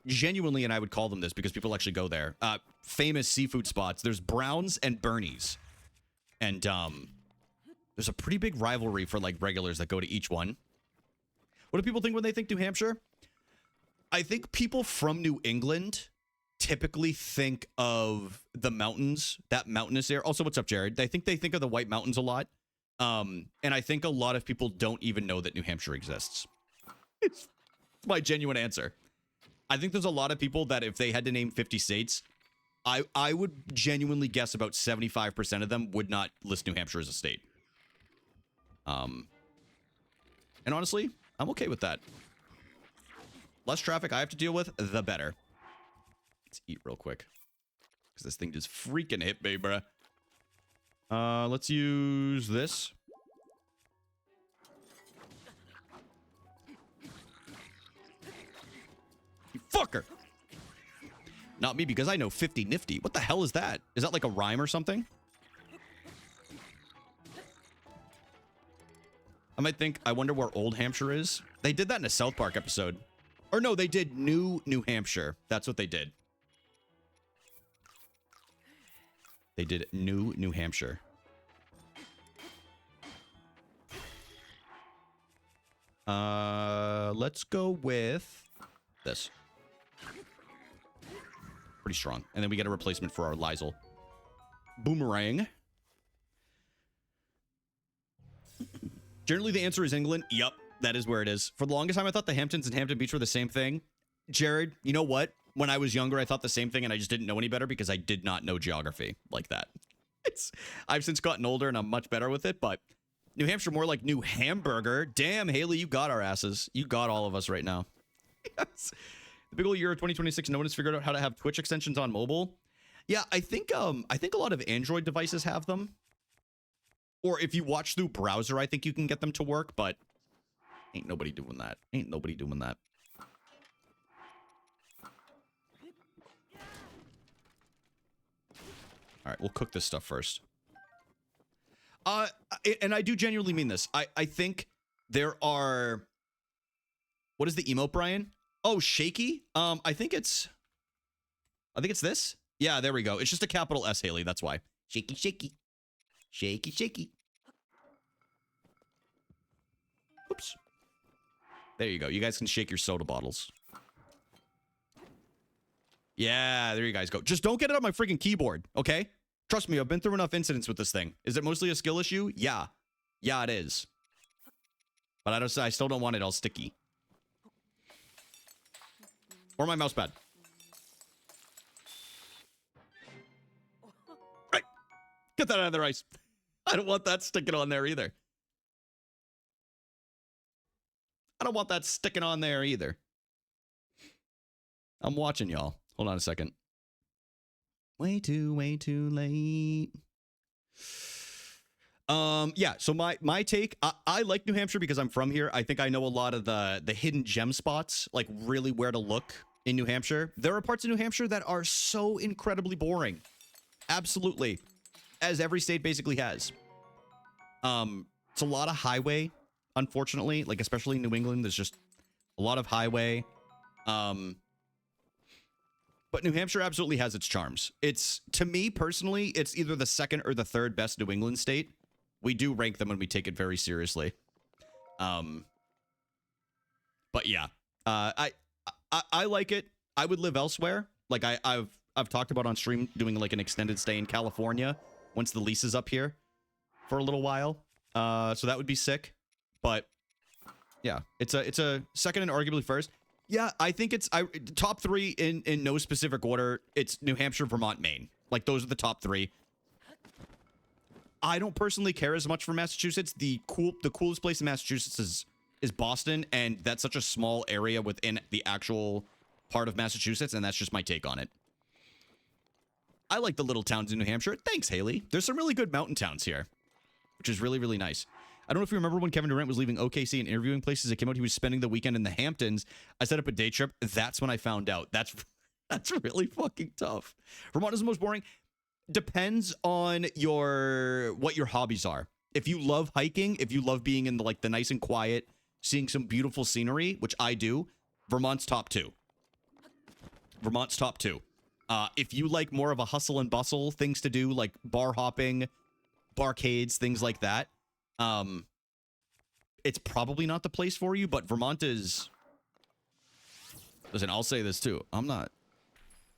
genuinely, and I would call them this because people actually go there, famous seafood spots. There's Brown's and Bernie's. And there's a pretty big rivalry for like regulars that go to each one. What do people think when they think New Hampshire? I think people from New England typically think of the mountains, that mountainous area. Also, what's up, Jared? I think they think of the White Mountains a lot. And I think a lot of people don't even know that New Hampshire exists. It's my genuine answer. I think there's a lot of people that if they had to name 50 states, I would genuinely guess about 75% of them would not list New Hampshire as a state. And honestly, I'm okay with that. Less traffic I have to deal with, the better. Let's eat real quick. Because this thing just freaking hit me, bruh. Let's use this. You fucker! Not me, because I know 50 nifty. What the hell is that? Is that like a rhyme or something? I might think, I wonder where Old Hampshire is. They did that in a South Park episode. Or no, they did New Hampshire. That's what they did. They did New Hampshire. Let's go with this. Pretty strong. And then we get a replacement for our Lysol. Boomerang. Generally, the answer is England. Yup, that is where it is. For the longest time, I thought the Hamptons and Hampton Beach were the same thing. Jared, you know what? When I was younger, I thought the same thing, and I just didn't know any better because I did not know geography like that. I've since gotten older, and I'm much better with it, but New Hampshire, more like New Hamburger. Damn, Haley, you got our asses. You got all of us right now. Yes. The big old year of 2026, no one has figured out how to have Twitch extensions on mobile. Yeah, I think a lot of Android devices have them. Or if you watch through browser, I think you can get them to work, but ain't nobody doing that. Ain't nobody doing that. All right, we'll cook this stuff first. And I do genuinely mean this. I think there are... What is the emote, Brian? Oh, shaky? I think it's this. Yeah, there we go. It's just a capital S, Haley. That's why. Shaky, shaky. Shaky, shaky. Oops. There you go. You guys can shake your soda bottles. Yeah, there you guys go. Just don't get it on my freaking keyboard, okay? Trust me, I've been through enough incidents with this thing. Is it mostly a skill issue? Yeah. Yeah, it is. But I still don't want it all sticky. Or my mouse pad. Right. Get that out of the rice. I don't want that sticking on there either. I don't want that sticking on there either. I'm watching y'all. Hold on a second. Way too late. Yeah, so my take, I like New Hampshire because I'm from here. I think I know a lot of the hidden gem spots, like really where to look in New Hampshire. There are parts of New Hampshire that are so incredibly boring. Absolutely. As every state basically has. It's a lot of highway, unfortunately, like especially in New England, there's just a lot of highway. But New Hampshire absolutely has its charms. It's, to me personally, it's either the second or the third best New England state. We do rank them and we take it very seriously. But yeah, I like it. I would live elsewhere. Like I've talked about on stream doing like an extended stay in California once the lease is up here for a little while. So that would be sick. But yeah, it's a second and arguably first. Yeah, I think it's top three in no specific order. It's New Hampshire, Vermont, Maine. Like those are the top three. I don't personally care as much for Massachusetts. The coolest place in Massachusetts is Boston, and that's such a small area within the actual part of Massachusetts, and that's just my take on it. I like the little towns in New Hampshire. Thanks, Haley. There's some really good mountain towns here, which is really, really nice. I don't know if you remember when Kevin Durant was leaving OKC and interviewing places. It came out he was spending the weekend in the Hamptons. I set up a day trip. That's when I found out. That's really fucking tough. Vermont is the most boring. Depends on what your hobbies are. If you love hiking, if you love being in the nice and quiet, seeing some beautiful scenery, which I do, Vermont's top 2. Vermont's top 2. If you like more of a hustle and bustle, things to do like bar hopping, barcades, things like that, it's probably not the place for you, but Vermont is... Listen, I'll say this too. I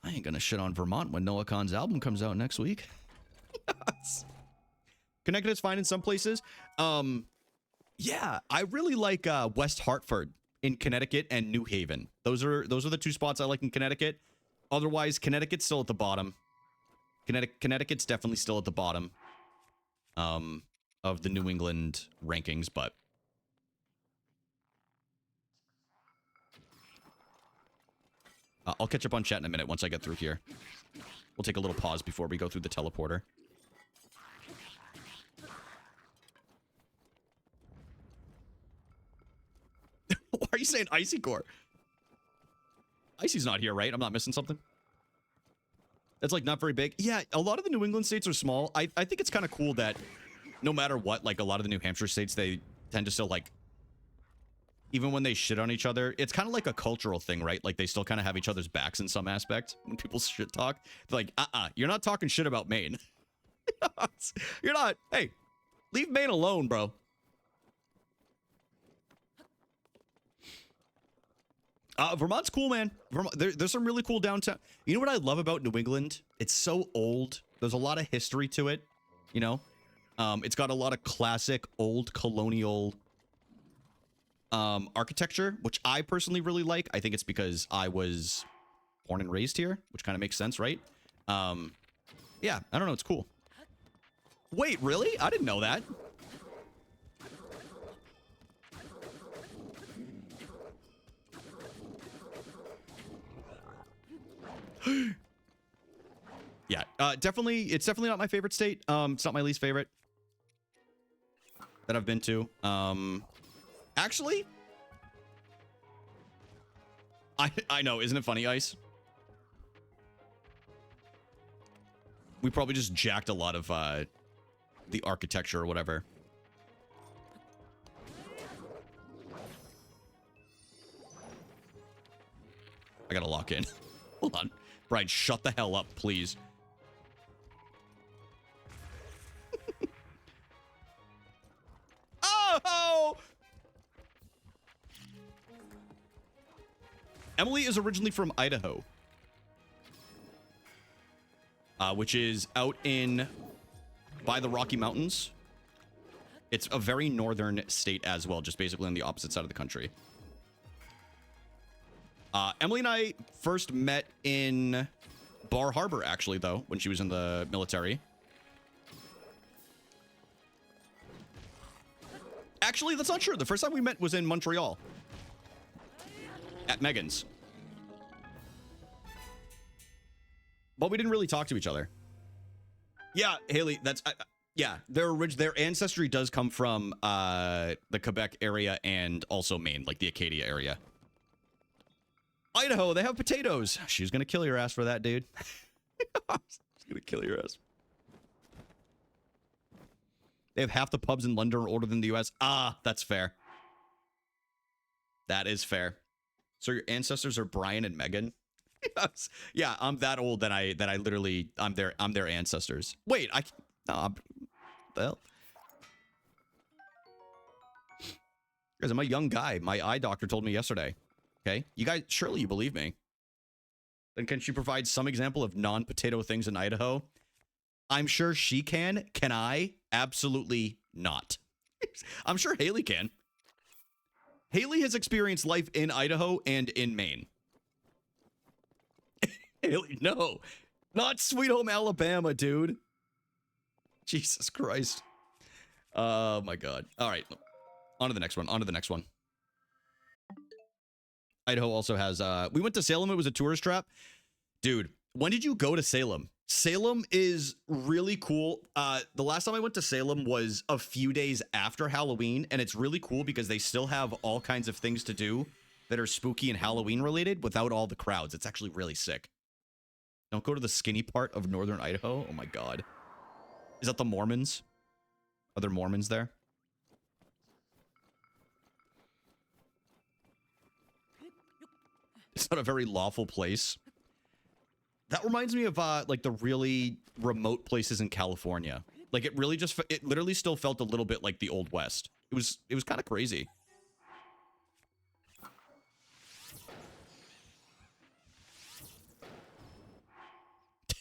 ain't gonna shit on Vermont when Noah Khan's album comes out next week. Yes. Connecticut's fine in some places. Yeah, I really like West Hartford in Connecticut and New Haven. Those are the 2 spots I like in Connecticut. Otherwise, Connecticut's still at the bottom. Connecticut's definitely still at the bottom of the New England rankings, but I'll catch up on chat in a minute once I get through here. We'll take a little pause before we go through the teleporter. Why are you saying Icy Core? Icy's not here, right? I'm not missing something. It's like not very big. Yeah, a lot of the New England states are small. I think it's kind of cool that no matter what, like a lot of the New Hampshire states, they tend to still like, even when they shit on each other, it's kind of like a cultural thing, right? Like they still kind of have each other's backs in some aspect. When people shit talk, they're like, you're not talking shit about Maine. You're not. Hey, leave Maine alone, bro. Vermont's cool, man. There's some really cool downtown. You know what I love about New England? It's so old. There's a lot of history to it, you know? It's got a lot of classic old colonial architecture, which I personally really like. I think it's because I was born and raised here, which kind of makes sense, right? Yeah, I don't know. It's cool. Wait, really? I didn't know that. Yeah, definitely. It's definitely not my favorite state. It's not my least favorite that I've been to. Actually, I know. Isn't it funny, Ice? We probably just jacked a lot of the architecture or whatever. I gotta lock in. Hold on. Brian, shut the hell up, please. Oh! Emily is originally from Idaho. Which is out by the Rocky Mountains. It's a very northern state as well, just basically on the opposite side of the country. Emily and I first met in Bar Harbor, actually, though, when she was in the military. Actually, that's not true. The first time we met was in Montreal. At Megan's. But we didn't really talk to each other. Yeah, Haley, that's... yeah, their ancestry does come from the Quebec area and also Maine, like the Acadia area. Idaho, they have potatoes. She's gonna kill your ass for that, dude. She's gonna kill your ass. They have half the pubs in London are older than the US. Ah, that's fair. That is fair. So your ancestors are Brian and Megan? Yes. Yeah, I'm that old that I literally I'm their ancestors. Wait, well. Guys, I'm a young guy. My eye doctor told me yesterday. Okay, you guys, surely you believe me. Then can she provide some example of non-potato things in Idaho? I'm sure she can. Can I? Absolutely not. I'm sure Haley can. Haley has experienced life in Idaho and in Maine. Haley, no. Not Sweet Home Alabama, dude. Jesus Christ. Oh my God. All right. On to the next one. Idaho also has, we went to Salem. It was a tourist trap. Dude, when did you go to Salem? Salem is really cool. The last time I went to Salem was a few days after Halloween, and it's really cool because they still have all kinds of things to do that are spooky and Halloween related without all the crowds. It's actually really sick. Don't go to the skinny part of northern Idaho. Oh my god. Is that the Mormons? Are there Mormons there? It's not a very lawful place. That reminds me of like the really remote places in California. Like it really just it literally still felt a little bit like the Old West. It was kind of crazy.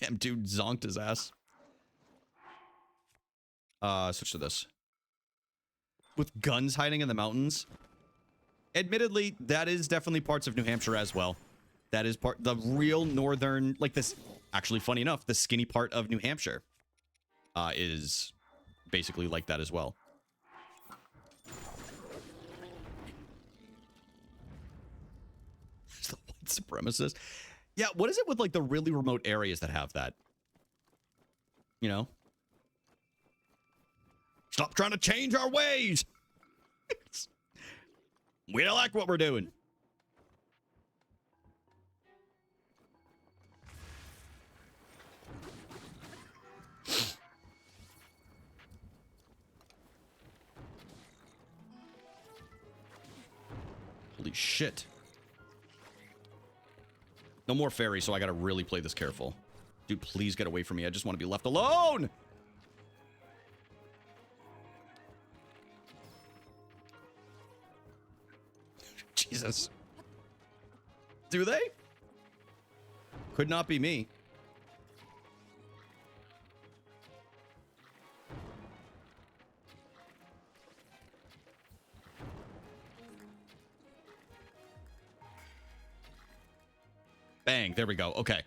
Damn, dude zonked his ass. Switch to this. With guns hiding in the mountains. Admittedly, that is definitely parts of New Hampshire as well. That is the real northern, like this, actually funny enough, the skinny part of New Hampshire is basically like that as well. There's the white supremacist. Yeah, what is it with like the really remote areas that have that? You know? Stop trying to change our ways! We don't like what we're doing. Holy shit. No more fairies, so I gotta really play this careful. Dude, please get away from me. I just want to be left alone! Jesus. Do they? Could not be me. Bang, there we go. Okay.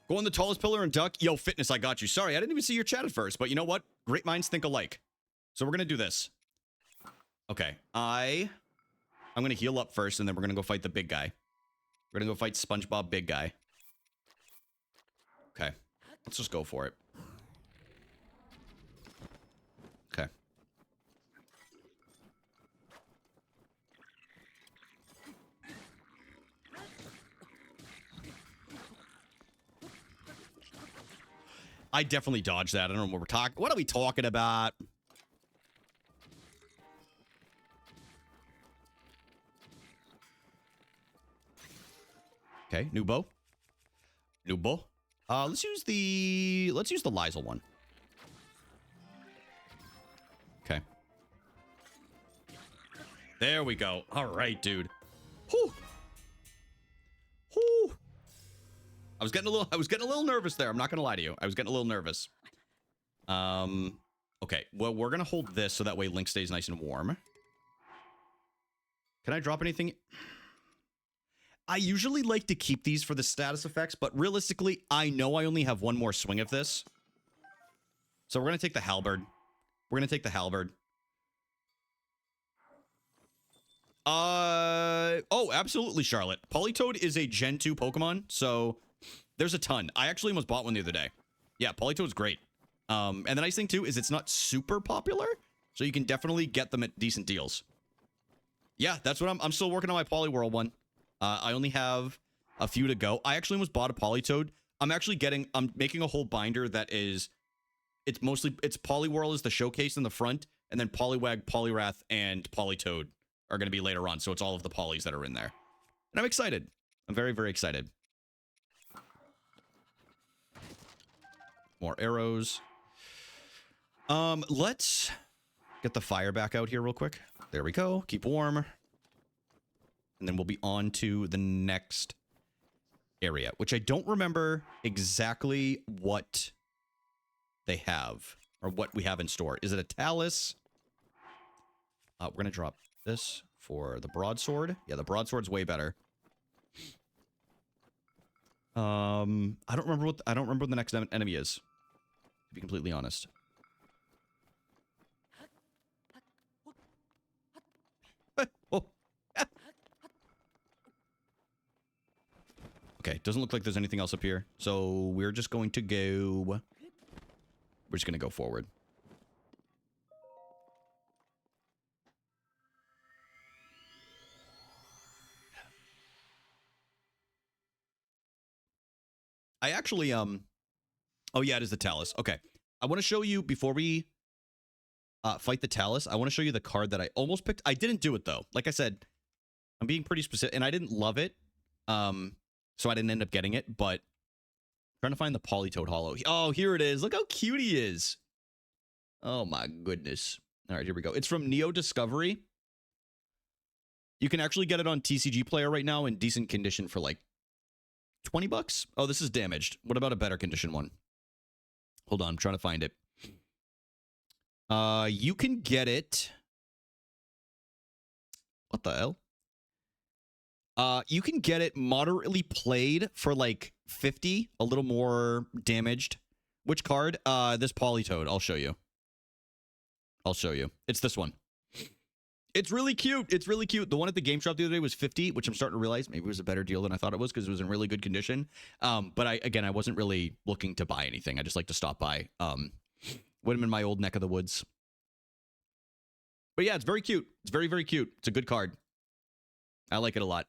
Go on the tallest pillar and duck. Yo, fitness, I got you. Sorry, I didn't even see your chat at first, but you know what? Great minds think alike. So we're going to do this. Okay, I'm going to heal up first, and then we're going to go fight the big guy. We're going to go fight SpongeBob Big Guy. Okay, let's just go for it. Okay. I definitely dodged that. I don't know what we're talking. What are we talking about? Okay, new bow. New bow. Let's use the Lysel one. Okay. There we go. All right, dude. Whew. Whew. I was getting a little nervous there. I'm not gonna lie to you. I was getting a little nervous. Okay. Well, we're gonna hold this so that way Link stays nice and warm. Can I drop anything? I usually like to keep these for the status effects, but realistically, I know I only have one more swing of this. So we're gonna take the halberd. We're gonna take the halberd. Oh, absolutely, Charlotte. Politoed is a Gen 2 Pokemon, so there's a ton. I actually almost bought one the other day. Yeah, Politoed's great. And the nice thing, too, is it's not super popular, so you can definitely get them at decent deals. Yeah, that's what I'm still working on my Poliwhirl one. I only have a few to go. I actually almost bought a Politoed. I'm making a whole binder that is, it's Poliwhirl is the showcase in the front, and then Poliwag, Poliwrath, and Politoed are going to be later on. So it's all of the Polys that are in there. And I'm excited. I'm very, very excited. More arrows. Let's get the fire back out here real quick. There we go. Keep warm. And then we'll be on to the next area, which I don't remember exactly what they have or what we have in store. Is it a Talus? We're going to drop this for the broadsword. Yeah, the broadsword's way better. I don't remember what the next enemy is, to be completely honest. Oh. Okay, doesn't look like there's anything else up here. So we're just going to go... We're just going to go forward. I actually, oh yeah, it is the Talus. Okay. I want to show you, before we fight the Talus, I want to show you the card that I almost picked. I didn't do it, though. Like I said, I'm being pretty specific, and I didn't love it. So I didn't end up getting it, but I'm trying to find the Politoed Hollow. Oh, here it is. Look how cute he is. Oh my goodness. All right, here we go. It's from Neo Discovery. You can actually get it on TCG Player right now in decent condition for like 20 bucks. Oh, this is damaged. What about a better condition one? Hold on, I'm trying to find it. You can get it. What the hell? You can get it moderately played for like 50, a little more damaged. Which card? This Politoed. I'll show you. I'll show you. It's this one. It's really cute. It's really cute. The one at the game shop the other day was 50, which I'm starting to realize maybe it was a better deal than I thought it was because it was in really good condition. But I wasn't really looking to buy anything. I just like to stop by. Put them in my old neck of the woods. But yeah, it's very cute. It's very, very cute. It's a good card. I like it a lot.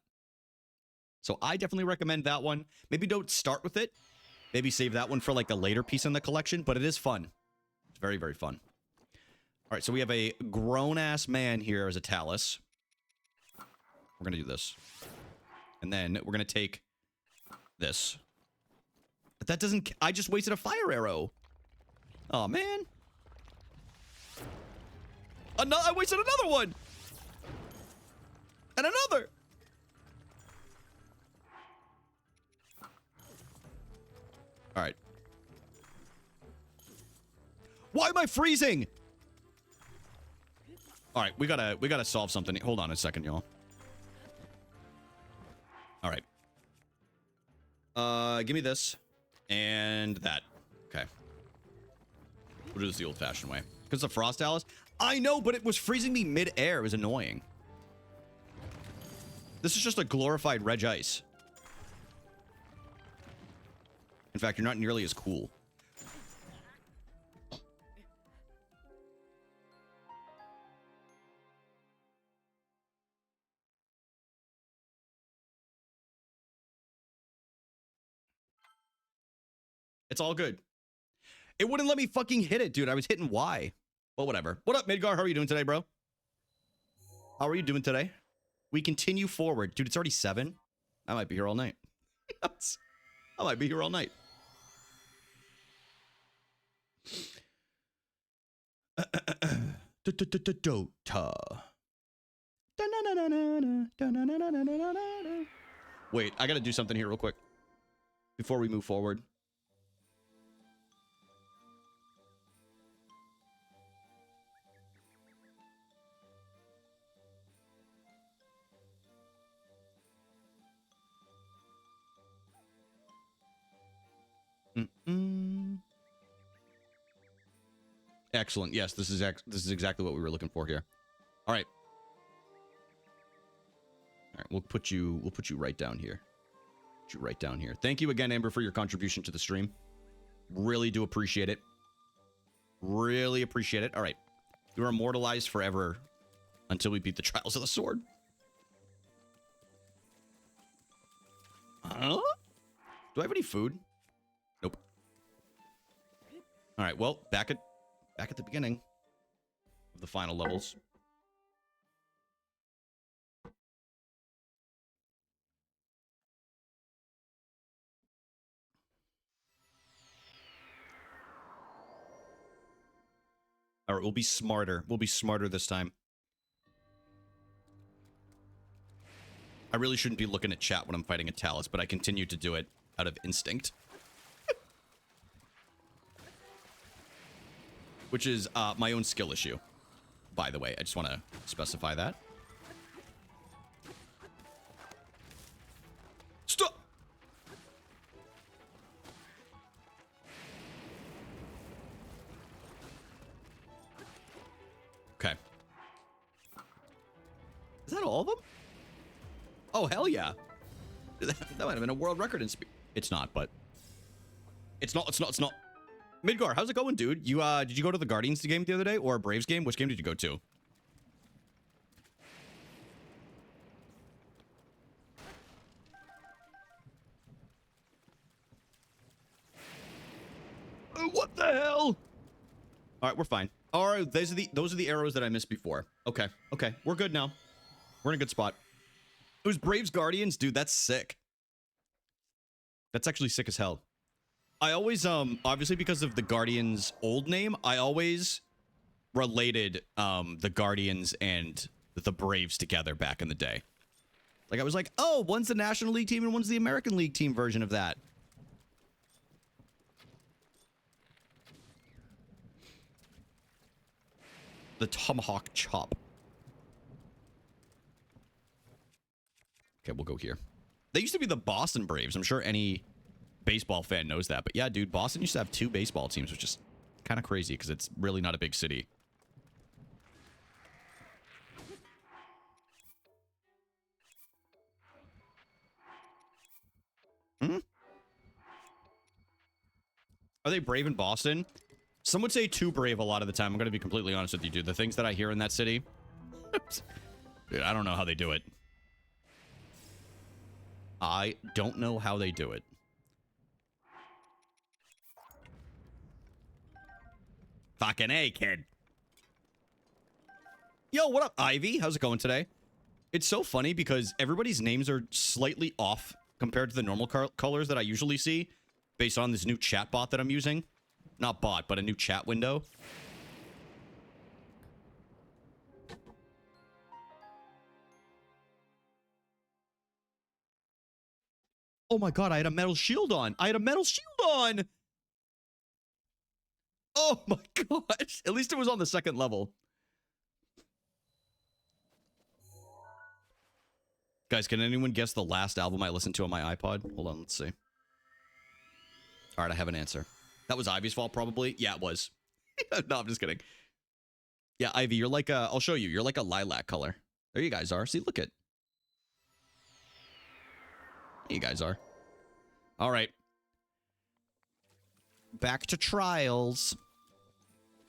So I definitely recommend that one. Maybe don't start with it. Maybe save that one for like a later piece in the collection, but it is fun. It's very, very fun. All right, so we have a grown-ass man here as a Talus. We're going to do this. And then we're going to take this. But that doesn't... I just wasted a fire arrow. Oh, man. I wasted another one. And another. All right. Why am I freezing? All right, we gotta solve something. Hold on a second, y'all. All right. Give me this and that. Okay. We'll do this the old-fashioned way. Because the Frost Talus? I know, but it was freezing me mid-air. It was annoying. This is just a glorified Regice. In fact, you're not nearly as cool. It's all good. It wouldn't let me fucking hit it, dude. I was hitting Y. Well, whatever. What up, Midgar? How are you doing today, bro? How are you doing today? We continue forward. Dude, it's already 7. I might be here all night. I might be here all night. Dota. Wait, I gotta do something here real quick before we move forward. Excellent. Yes, this is exactly what we were looking for here. All right. All right, we'll put you right down here. Put you right down here. Thank you again, Amber, for your contribution to the stream. Really do appreciate it. Really appreciate it. All right. You're immortalized forever until we beat the Trials of the Sword. Huh? Do I have any food? Nope. All right, well, back at the beginning of the final levels. All right, we'll be smarter. We'll be smarter this time. I really shouldn't be looking at chat when I'm fighting a Talus, but I continue to do it out of instinct. Which is my own skill issue, by the way. I just want to specify that. Stop! Okay. Is that all of them? Oh, hell yeah. That might have been a world record in speed. It's not, but it's not. Midgar, how's it going, dude? You did you go to the Guardians game the other day or a Braves game? Which game did you go to? Oh, what the hell? All right, we're fine. All right, those are the arrows that I missed before. Okay, we're good now. We're in a good spot. It was Braves Guardians, dude. That's sick. That's actually sick as hell. I always obviously because of the Guardians' old name, I always related the Guardians and the Braves together back in the day. Like I was like, oh, one's the National League team and one's the American League team version of that. The Tomahawk Chop. Okay, we'll go here. They used to be the Boston Braves. I'm sure any baseball fan knows that. But yeah, dude, Boston used to have 2 baseball teams, which is kind of crazy because it's really not a big city. Hmm? Are they brave in Boston? Some would say too brave a lot of the time. I'm going to be completely honest with you, dude. The things that I hear in that city, dude, I don't know how they do it. I don't know how they do it. Fucking A, kid. Yo, what up, Ivy? How's it going today? It's so funny because everybody's names are slightly off compared to the normal colors that I usually see based on this new chat bot that I'm using. Not bot, but a new chat window. Oh my god, I had a metal shield on. I had a metal shield on. Oh my gosh. At least it was on the 2nd level. Guys, can anyone guess the last album I listened to on my iPod? Hold on, let's see. All right, I have an answer. That was Ivy's fault, probably. Yeah, it was. No, I'm just kidding. Yeah, Ivy, you're like a... I'll show you. You're like a lilac color. There you guys are. See, look at... There you guys are. All right. Back to trials.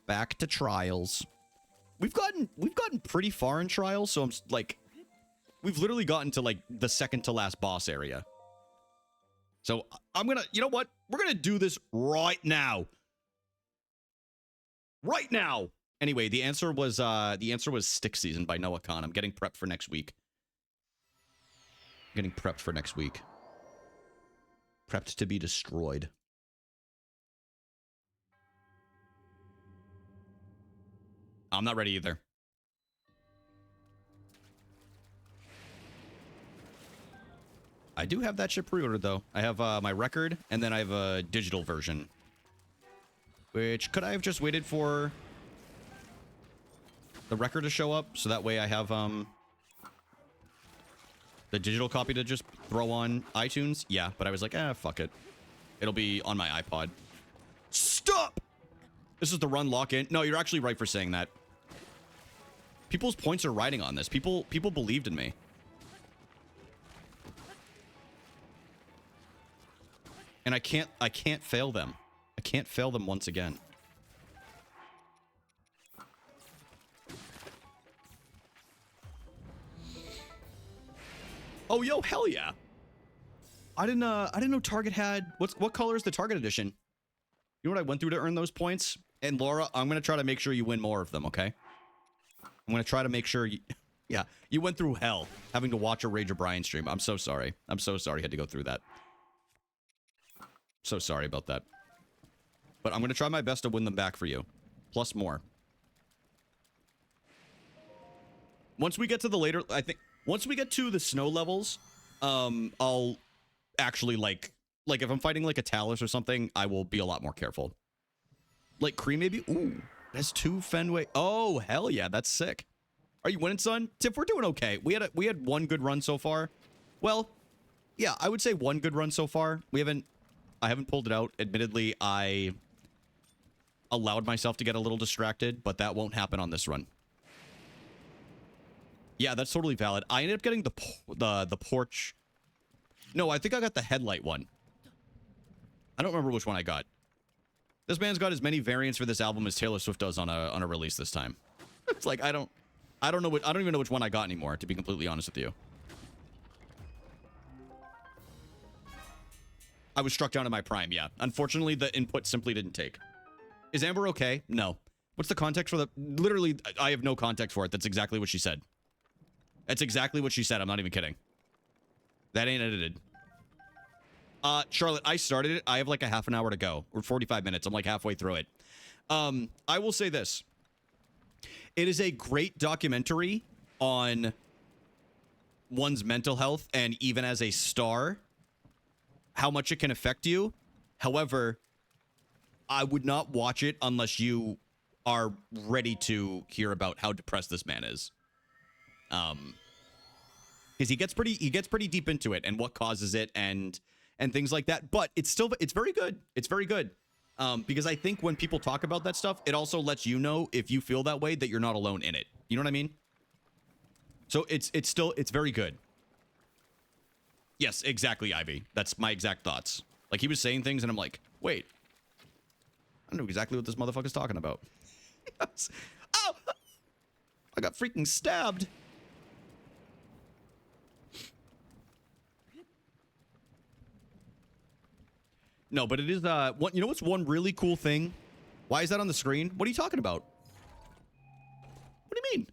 Back to trials. We've gotten pretty far in trials, so I'm like... We've literally gotten to, like, the 2nd to last boss area. So, I'm gonna... You know what? We're gonna do this right now. Right now! Anyway, the answer was Stick Season by Noah Khan. I'm getting prepped for next week. Getting prepped for next week. Prepped to be destroyed. I'm not ready either. I do have that shit pre-ordered, though. I have my record, and then I have a digital version. Which, could I have just waited for the record to show up? So that way I have the digital copy to just throw on iTunes? Yeah, but I was like, fuck it. It'll be on my iPod. Stop! This is the run lock-in. No, you're actually right for saying that. People's points are riding on this. People believed in me. And I can't fail them. I can't fail them once again. Oh, yo, hell yeah. I didn't know Target had... What color is the Target edition? You know what I went through to earn those points? And Laura, I'm going to try to make sure you win more of them, okay? I'm going to try to make sure you... Yeah, you went through hell having to watch a Rage O'Brien stream. I'm so sorry. I'm so sorry you had to go through that. So sorry about that. But I'm going to try my best to win them back for you. Plus more. Once we get to the later... I think... Once we get to the snow levels, I'll actually, like, if I'm fighting, like, a Talus or something, I will be a lot more careful. Like, Cream, maybe? Ooh, that's 2 Fenway. Oh, hell yeah, that's sick. Are you winning, son? Tiff, we're doing okay. We had one good run so far. Well, yeah, I would say one good run so far. I haven't pulled it out. Admittedly, I allowed myself to get a little distracted, but that won't happen on this run. Yeah, that's totally valid. I ended up getting the porch No, I think I got the headlight one. I don't remember which one I got. This man's got as many variants for this album as Taylor Swift does on a release this time. It's like I don't even know which one I got anymore, to be completely honest with you. I was struck down in my prime, yeah. Unfortunately, the input simply didn't take. Is Amber okay? No. What's the context for the... Literally, I have no context for it. That's exactly what she said. That's exactly what she said. I'm not even kidding. That ain't edited. Charlotte, I started it. I have like a half an hour to go. Or 45 minutes. I'm like halfway through it. I will say this. It is a great documentary on one's mental health and even as a star, how much it can affect you. However, I would not watch it unless you are ready to hear about how depressed this man is. Because he gets pretty deep into it and what causes it and things like that. But it's very good. It's very good. Because I think when people talk about that stuff, it also lets you know if you feel that way that you're not alone in it. You know what I mean? So it's very good. Yes, exactly, Ivy. That's my exact thoughts. Like, he was saying things, and I'm like, wait. I know exactly what this motherfucker's talking about. Oh! I got freaking stabbed. No, but it is, one, you know what's one really cool thing? Why is that on the screen? What are you talking about? What do you mean?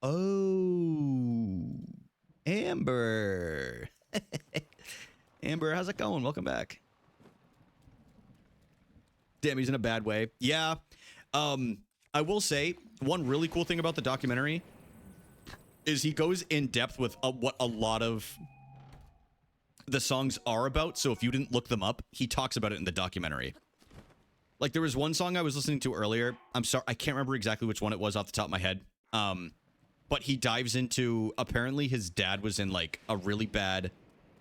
Oh, Amber. Amber, how's it going? Welcome back. Damn, he's in a bad way. Yeah. I will say one really cool thing about the documentary is he goes in depth with what a lot of the songs are about. So if you didn't look them up, he talks about it in the documentary. Like there was one song I was listening to earlier. I'm sorry, I can't remember exactly which one it was off the top of my head. But he dives into, apparently his dad was in like a really bad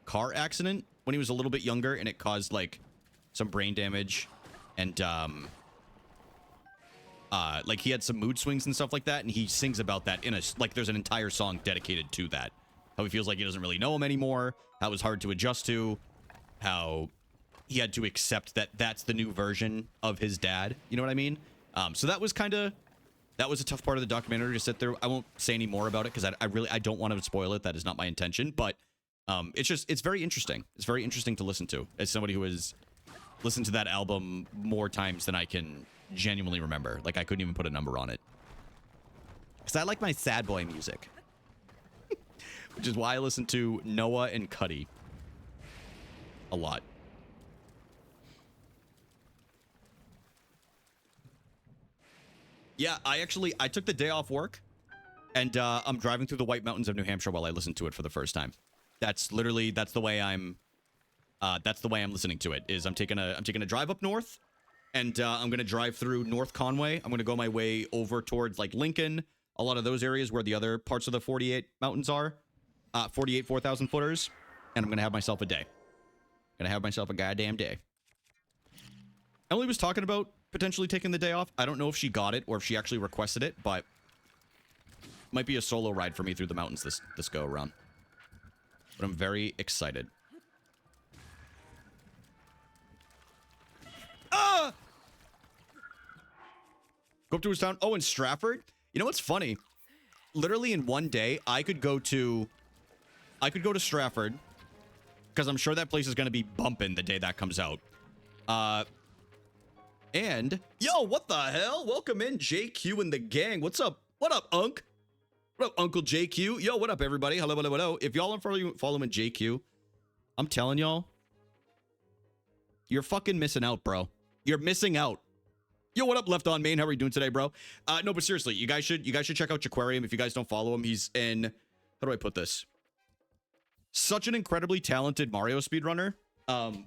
car accident when he was a little bit younger, and it caused like some brain damage, and like he had some mood swings and stuff like that, and he sings about that in a, like there's an entire song dedicated to that. How he feels like he doesn't really know him anymore, how it was hard to adjust to, how he had to accept that that's the new version of his dad. You know what I mean? So that was kind of, that was a tough part of the documentary to sit there. I won't say any more about it because I don't want to spoil it. That is not my intention. But it's very interesting. It's very interesting to listen to as somebody who has listened to that album more times than I can genuinely remember. Like I couldn't even put a number on it. Because I like my sad boy music. Which is why I listen to Noah and Cuddy a lot. Yeah, I took the day off work, and I'm driving through the White Mountains of New Hampshire while I listen to it for the first time. That's the way I'm listening to it. Is I'm taking a drive up north, and I'm gonna drive through North Conway. I'm gonna go my way over towards like Lincoln, a lot of those areas where the other parts of the 48 mountains are, 48 4,000 footers, and I'm gonna have myself a day. Gonna have myself a goddamn day. Emily was talking about potentially taking the day off. I don't know if she got it or if she actually requested it, but might be a solo ride for me through the mountains this go around. But I'm very excited. Ah! Go up to his town. Oh, in Stratford? You know what's funny? Literally in one day, I could go to Stratford because I'm sure that place is going to be bumping the day that comes out. And yo, what the hell? Welcome in, JQ and the gang. What's up? What up, Unc? What up, Uncle JQ? Yo, what up, everybody? Hello, hello, hello. If y'all are following JQ, I'm telling y'all, you're fucking missing out, bro. You're missing out. Yo, what up, Left On Main? How are you doing today, bro? No, but seriously, you guys should check out Jaquarium if you guys don't follow him. He's in, how do I put this? Such an incredibly talented Mario speedrunner.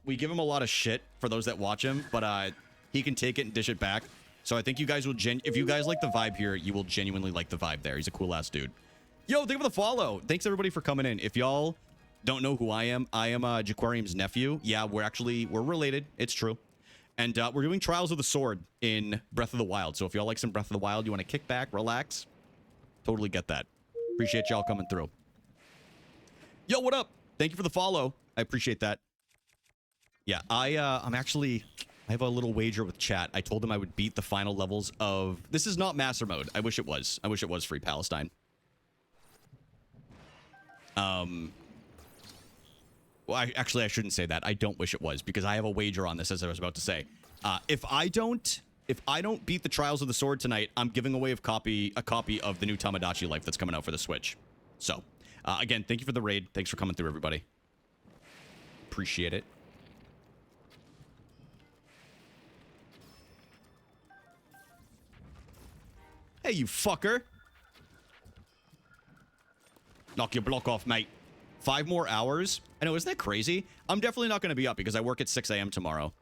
We give him a lot of shit for those that watch him, but he can take it and dish it back. So I think you guys will if you guys like the vibe here, you will genuinely like the vibe there. He's a cool ass dude. Yo, thank you for the follow. Thanks everybody for coming in. If y'all don't know who I am Jaquarium's nephew. Yeah, we're related. It's true. And we're doing Trials of the Sword in Breath of the Wild. So if y'all like some Breath of the Wild, you want to kick back, relax, totally get that. Appreciate y'all coming through. Yo, what up? Thank you for the follow. I appreciate that. Yeah, I have a little wager with chat. I told them I would beat the final levels of... This is not Master Mode. I wish it was. I wish it was Free Palestine. Well, I shouldn't say that. I don't wish it was, because I have a wager on this, as I was about to say. If I don't beat the Trials of the Sword tonight, I'm giving away a copy of the new Tamagotchi Life that's coming out for the Switch. So, again, thank you for the raid. Thanks for coming through, everybody. Appreciate it. Hey, you fucker. Knock your block off, mate. 5 more hours? I know, isn't that crazy? I'm definitely not going to be up because I work at 6 a.m. tomorrow.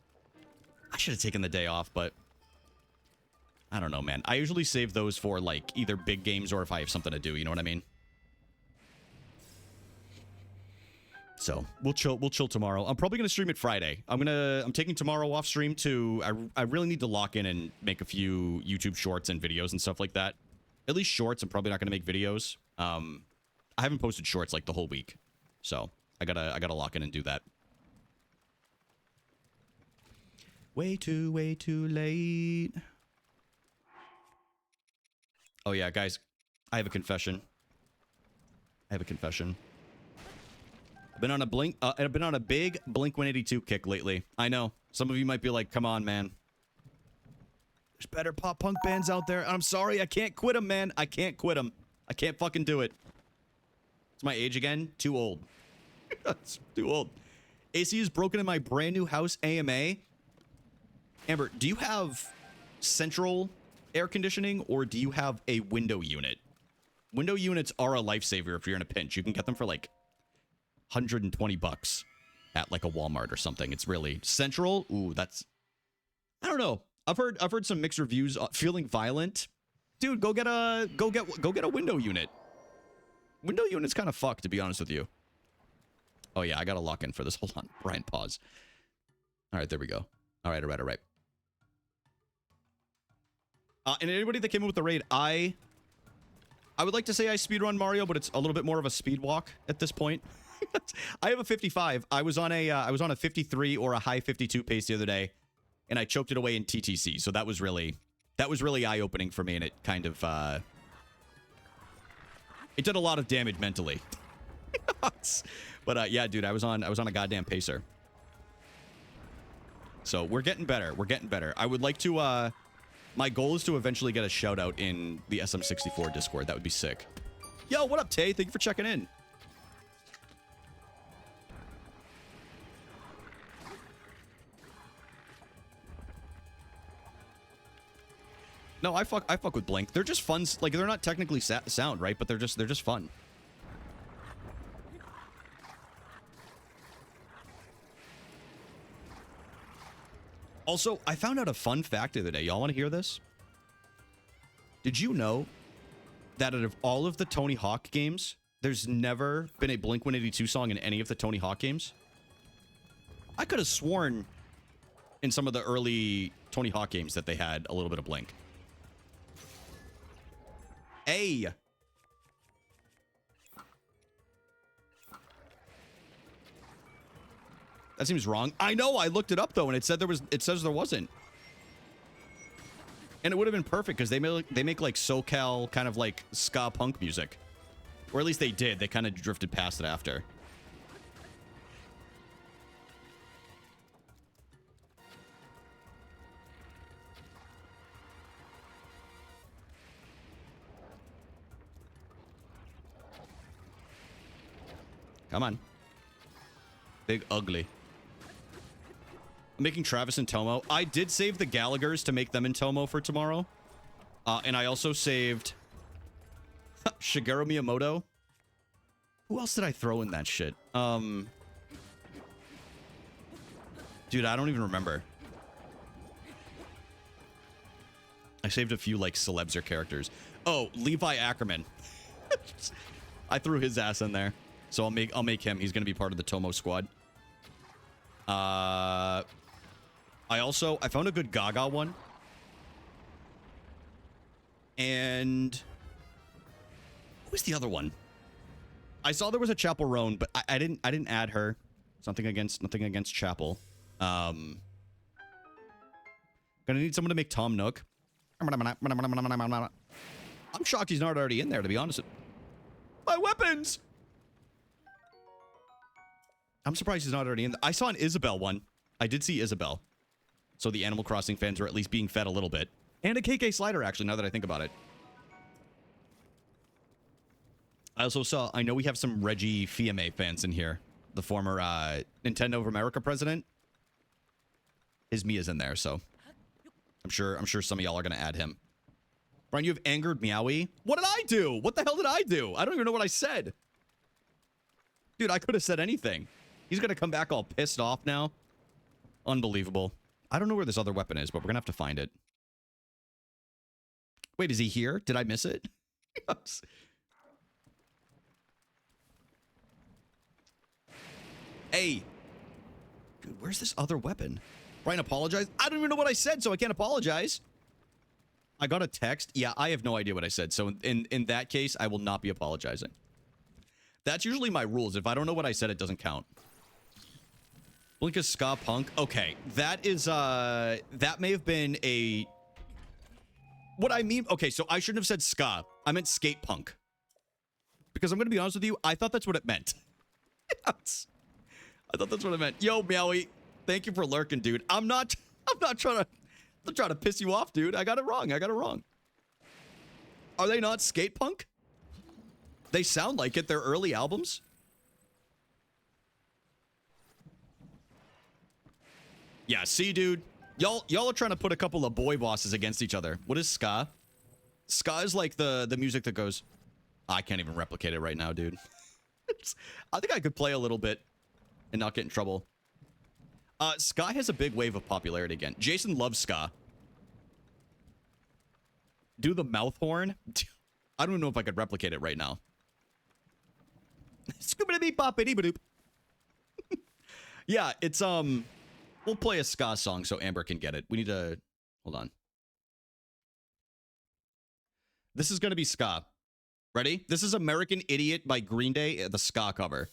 I should have taken the day off, but... I don't know, man. I usually save those for, like, either big games or if I have something to do, you know what I mean? So, we'll chill tomorrow. I'm probably going to stream it Friday. I'm taking tomorrow off stream to... I really need to lock in and make a few YouTube shorts and videos and stuff like that. At least shorts. I'm probably not going to make videos. I haven't posted shorts, like, the whole week. So, I gotta lock in and do that. Way too late. Oh yeah, guys, I have a confession. I've been on a big Blink-182 kick lately. I know. Some of you might be like, "Come on, man. There's better pop punk bands out there." I'm sorry, I can't quit them, man. I can't quit them. I can't fucking do it. It's my age again. Too old. That's too old. AC is broken in my brand new house. AMA. Amber, do you have central air conditioning or do you have a window unit? Window units are a lifesaver if you're in a pinch. You can get them for like $120 at like a Walmart or something. It's really central. Ooh, that's... I don't know. I've heard some mixed reviews. Feeling violent. Dude, go get a window unit. Window unit's kind of fucked, to be honest with you. Oh, yeah, I gotta lock in for this. Hold on. Brian, pause. All right, there we go. All right. And anybody that came in with the raid, I would like to say I speedrun Mario, but it's a little bit more of a speed walk at this point. I have a 55. I was on a 53 or a high 52 pace the other day, and I choked it away in TTC. So that was really eye-opening for me, and it kind of it did a lot of damage mentally. But yeah, dude, I was on a goddamn pacer. So we're getting better. I would like to my goal is to eventually get a shout out in the SM64 Discord. That would be sick. Yo, what up, Tay? Thank you for checking in. No, I fuck with Blink. They're just fun. Like, they're not technically sound, right? But they're just fun. Also, I found out a fun fact the other day. Y'all want to hear this? Did you know that out of all of the Tony Hawk games, there's never been a Blink-182 song in any of the Tony Hawk games? I could have sworn in some of the early Tony Hawk games that they had a little bit of Blink. Hey! That seems wrong. I know, I looked it up though, and it says there wasn't. And it would have been perfect because they make like SoCal kind of like ska punk music. Or at least they did. They kind of drifted past it after. Come on. Big ugly. I'm making Travis and Tomo. I did save the Gallaghers to make them in Tomo for tomorrow. And I also saved Shigeru Miyamoto. Who else did I throw in that shit? Dude, I don't even remember. I saved a few, like, celebs or characters. Oh, Levi Ackerman. I threw his ass in there. So I'll make him. He's going to be part of the Tomo squad. I found a good Gaga one. And what was the other one? I saw there was a Chapel Roan, but I didn't add her. Nothing against Chapel. Gonna need someone to make Tom Nook. I'm shocked he's not already in there, to be honest. My weapons! I'm surprised he's not already in there. I saw an Isabel one. I did see Isabel. So the Animal Crossing fans are at least being fed a little bit. And a KK Slider, actually, now that I think about it. I also saw, I know we have some Reggie Fils-Aimé fans in here. The former Nintendo of America president. His Mia's in there, so I'm sure some of y'all are gonna add him. Brian, you have angered Meowie. What did I do? What the hell did I do? I don't even know what I said. Dude, I could have said anything. He's gonna come back all pissed off now. Unbelievable. I don't know where this other weapon is, but we're gonna have to find it. Wait, is he here? Did I miss it? Hey. Dude, where's this other weapon? Brian, apologize? I don't even know what I said, so I can't apologize. I got a text. Yeah, I have no idea what I said. So in that case, I will not be apologizing. That's usually my rules. If I don't know what I said, it doesn't count. Blink is ska punk. Okay, that is that may have been a what I mean. Okay, so I shouldn't have said ska. I meant skate punk. Because I'm gonna be honest with you, I thought that's what it meant. I thought that's what it meant. Yo, Meowie, thank you for lurking, dude. I'm not trying to piss you off, dude. I got it wrong. Are they not skate punk? They sound like it. They're early albums. Yeah, see, dude. Y'all are trying to put a couple of boy bosses against each other. What is ska? Ska is like the music that goes... I can't even replicate it right now, dude. I think I could play a little bit and not get in trouble. Ska has a big wave of popularity again. Jason loves ska. Do the mouth horn? I don't even know if I could replicate it right now. Scoobity-beep-bop-bitty-ba-doop. Yeah, it's, we'll play a ska song so Amber can get it. We need to... Hold on. This is going to be ska. Ready? This is American Idiot by Green Day, the ska cover.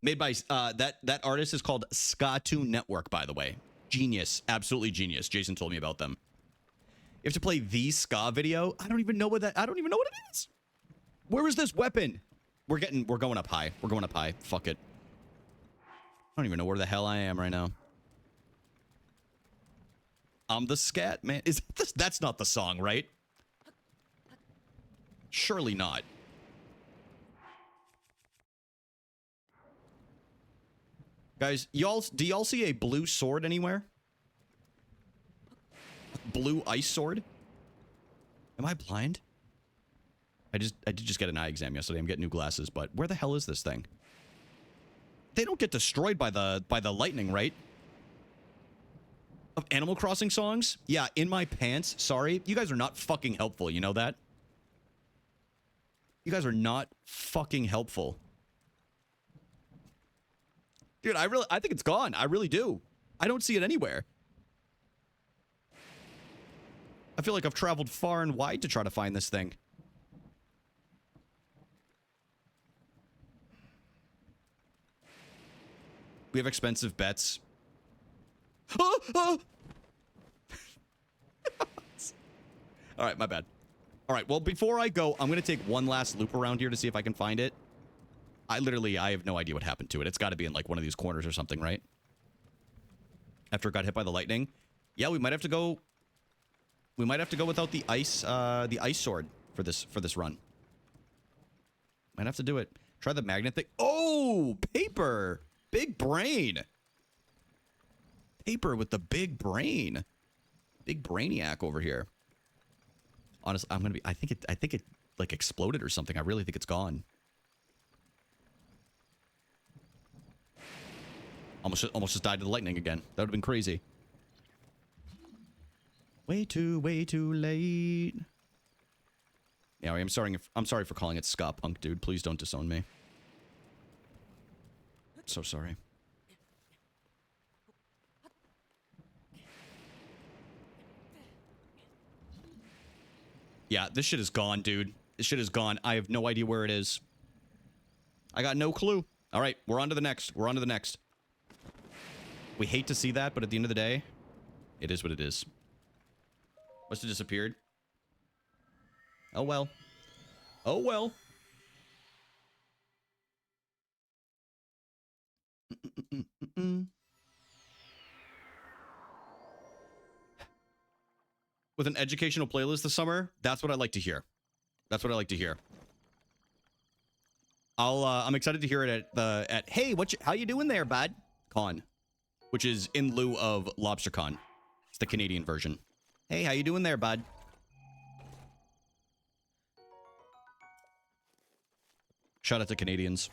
Made by, that artist is called Ska2 Network, by the way. Genius. Absolutely genius. Jason told me about them. You have to play the ska video? I don't even know what it is. Where is this weapon? We're going up high. We're going up high. Fuck it. I don't even know where the hell I am right now. I'm the scat man. Is this, that's not the song, right? Surely not. Guys, do y'all see a blue sword anywhere? Blue ice sword? Am I blind? I did just get an eye exam yesterday. I'm getting new glasses, but where the hell is this thing? They don't get destroyed by the lightning, right? Of Animal Crossing songs? Yeah, in my pants. Sorry. You guys are not fucking helpful, you know that? You guys are not fucking helpful. Dude, I think it's gone. I really do. I don't see it anywhere. I feel like I've traveled far and wide to try to find this thing. We have expensive bets. All right, my bad. All right, well, before I go, I'm going to take one last loop around here to see if I can find it. I have no idea what happened to it. It's got to be in like one of these corners or something, right? After it got hit by the lightning. Yeah, we might have to go. We might have to go without the ice sword for this run. Might have to do it. Try the magnet thing. Oh, paper. Big brain. Paper with the big brain. Big brainiac over here. Honestly, I think it like exploded or something. I really think it's gone. Almost just died to the lightning again. That would have been crazy. Way too late. Yeah, I'm sorry for calling it ska punk, dude. Please don't disown me. So sorry. Yeah, this shit is gone, dude. This shit is gone. I have no idea where it is. I got no clue. All right, we're on to the next. We're on to the next. We hate to see that, but at the end of the day, it is what it is. Must have disappeared. Oh, well. Oh, well. With an educational playlist this summer, that's what I like to hear. That's what I like to hear. I'm excited to hear it at hey, how you doing there, bud? Con, which is in lieu of LobsterCon. It's the Canadian version. Hey, how you doing there, bud? Shout out to Canadians.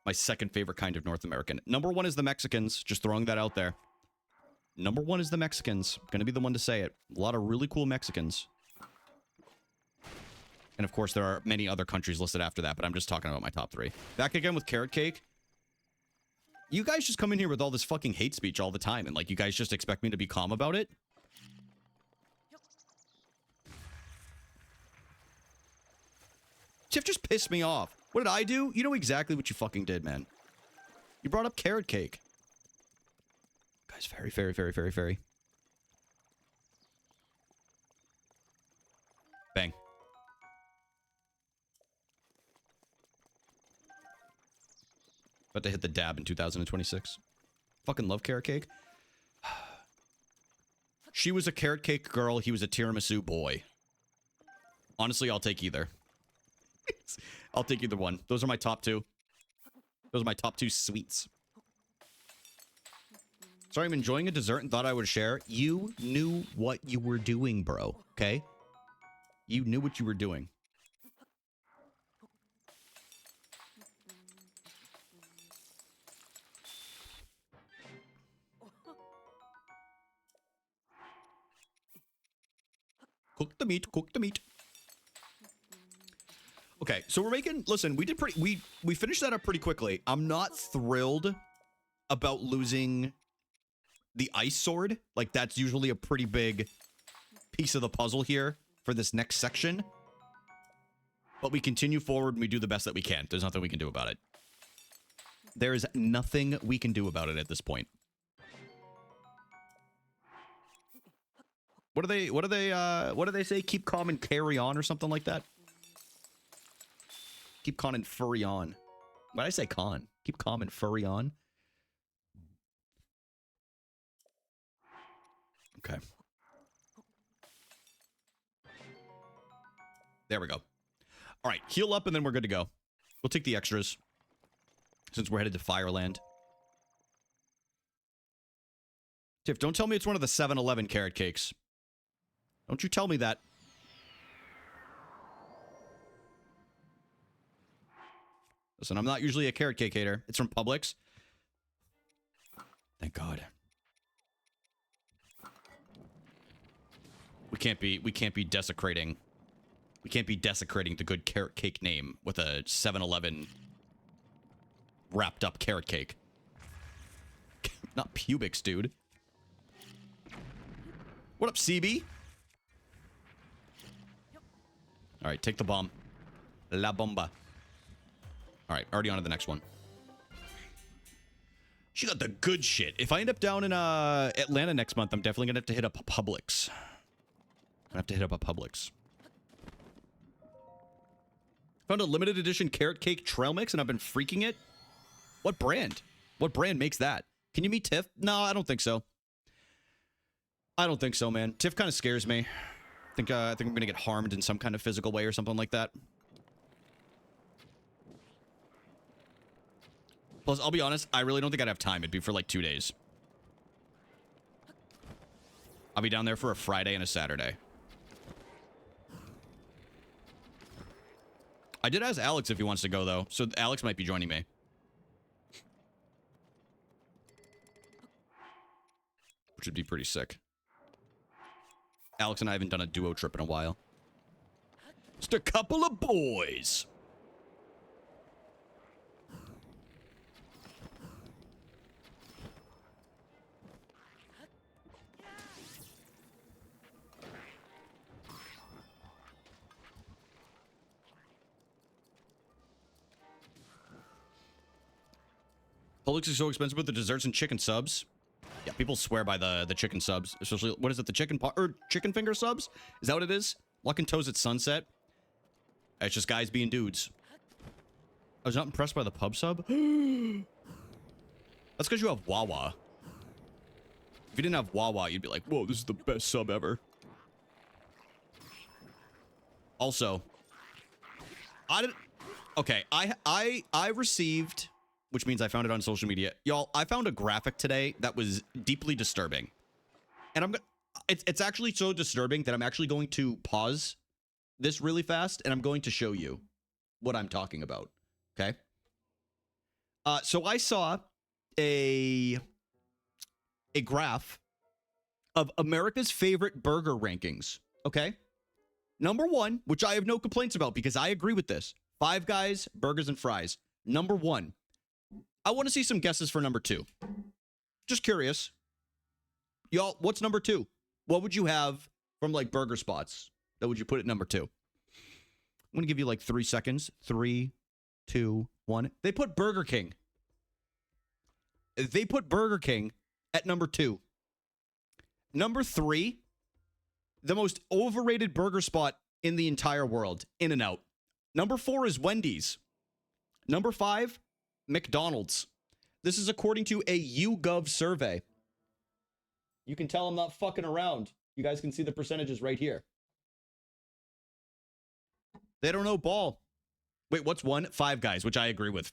My second favorite kind of North American. Number one is the Mexicans. Just throwing that out there. Number one is the Mexicans. Gonna be the one to say it. A lot of really cool Mexicans. And of course, there are many other countries listed after that, but I'm just talking about my top 3. Back again with Carrot Cake. You guys just come in here with all this fucking hate speech all the time, and like, you guys just expect me to be calm about it? Tiff just pissed me off. What did I do? You know exactly what you fucking did, man. You brought up Carrot Cake. Guys, very, very, very, very, very. Bang. About to hit the dab in 2026. Fucking love Carrot Cake. She was a Carrot Cake girl. He was a tiramisu boy. Honestly, I'll take either. I'll take either one. Those are my top 2. Those are my top 2 sweets. Sorry, I'm enjoying a dessert and thought I would share. You knew what you were doing, bro. Okay? You knew what you were doing. Cook the meat, cook the meat. Okay, so we're making, listen, we finished that up pretty quickly. I'm not thrilled about losing the ice sword. Like, that's usually a pretty big piece of the puzzle here for this next section. But we continue forward and we do the best that we can. There's nothing we can do about it. There is nothing we can do about it at this point. What do they say? Keep calm and carry on or something like that? Keep calm and furry on. Why did I say con? Keep calm and furry on. Okay. There we go. All right, heal up and then we're good to go. We'll take the extras since we're headed to Fireland. Tiff, don't tell me it's one of the 7-Eleven carrot cakes. Don't you tell me that. Listen, I'm not usually a carrot cake hater. It's from Publix. Thank God. We can't be desecrating. We can't be desecrating the good carrot cake name with a 7-Eleven wrapped up carrot cake. Not Publix, dude. What up, CB? All right, take the bomb. La bomba. All right, already on to the next one. She got the good shit. If I end up down in Atlanta next month, I'm definitely gonna have to hit up a Publix. I'm gonna have to hit up a Publix. Found a limited edition carrot cake trail mix and I've been freaking it. What brand? What brand makes that? Can you meet Tiff? No, I don't think so. I don't think so, man. Tiff kind of scares me. I think I'm gonna get harmed in some kind of physical way or something like that. Plus, I'll be honest, I really don't think I'd have time. It'd be for like 2 days. I'll be down there for a Friday and a Saturday. I did ask Alex if he wants to go, though. So Alex might be joining me. Which would be pretty sick. Alex and I haven't done a duo trip in a while. Just a couple of boys. Publix is so expensive with the desserts and chicken subs. Yeah, people swear by the chicken subs, especially what is it, the chicken finger subs? Is that what it is? Luck and Toes at Sunset. It's just guys being dudes. I was not impressed by the pub sub. That's because you have Wawa. If you didn't have Wawa, you'd be like, whoa, this is the best sub ever. Also, I received, which means I found it on social media. Y'all, I found a graphic today that was deeply disturbing. And it's actually so disturbing that I'm actually going to pause this really fast and I'm going to show you what I'm talking about. Okay? So I saw a graph of America's favorite burger rankings. Okay? Number 1, which I have no complaints about because I agree with this. Five Guys, burgers and fries. Number 1. I want to see some guesses for number 2. Just curious. Y'all, what's number 2? What would you have from like burger spots that would you put at number 2? I'm going to give you like 3 seconds. 3, 2, 1. They put Burger King. They put Burger King at number 2. Number 3, the most overrated burger spot in the entire world, In-N-Out. Number 4 is Wendy's. Number 5, McDonald's. This is according to a YouGov survey. You can tell I'm not fucking around. You guys can see the percentages right here. They don't know ball. Wait, what's one? Five Guys, which I agree with.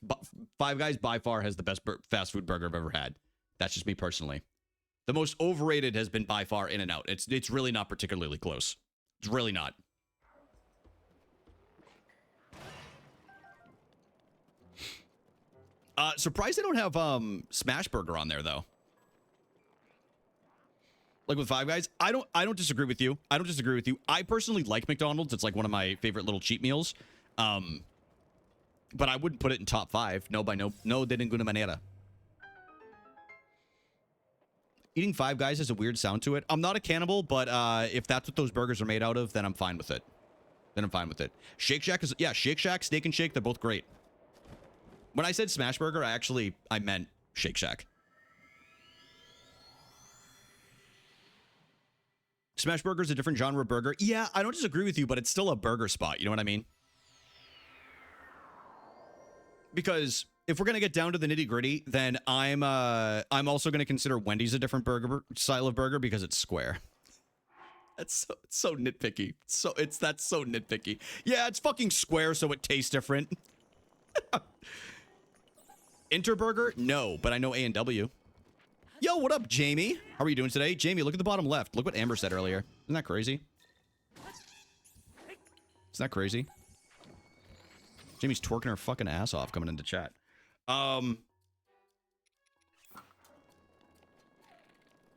Five Guys by far has the best fast food burger I've ever had. That's just me personally. The most overrated has been by far In-N-Out. It's really not particularly close. It's really not. Surprised they don't have Smash Burger on there though. Like with Five Guys, I don't disagree with you. I don't disagree with you. I personally like McDonald's. It's like one of my favorite little cheat meals. But I wouldn't put it in top 5. No de ninguna manera. Eating Five Guys has a weird sound to it. I'm not a cannibal, but if that's what those burgers are made out of, then I'm fine with it. Shake Shack is, yeah, Shake Shack, Steak and Shake, they're both great. When I said Smash Burger, I meant Shake Shack. Smash Burger is a different genre of burger. Yeah, I don't disagree with you, but it's still a burger spot. You know what I mean? Because if we're gonna get down to the nitty gritty, then I'm also gonna consider Wendy's a different burger style of burger because it's square. That's so nitpicky. That's so nitpicky. Yeah, it's fucking square, so it tastes different. Interburger? No, but I know A&W. Yo, what up, Jamie? How are you doing today? Jamie, look at the bottom left. Look what Amber said earlier. Isn't that crazy? Isn't that crazy? Jamie's twerking her fucking ass off coming into chat.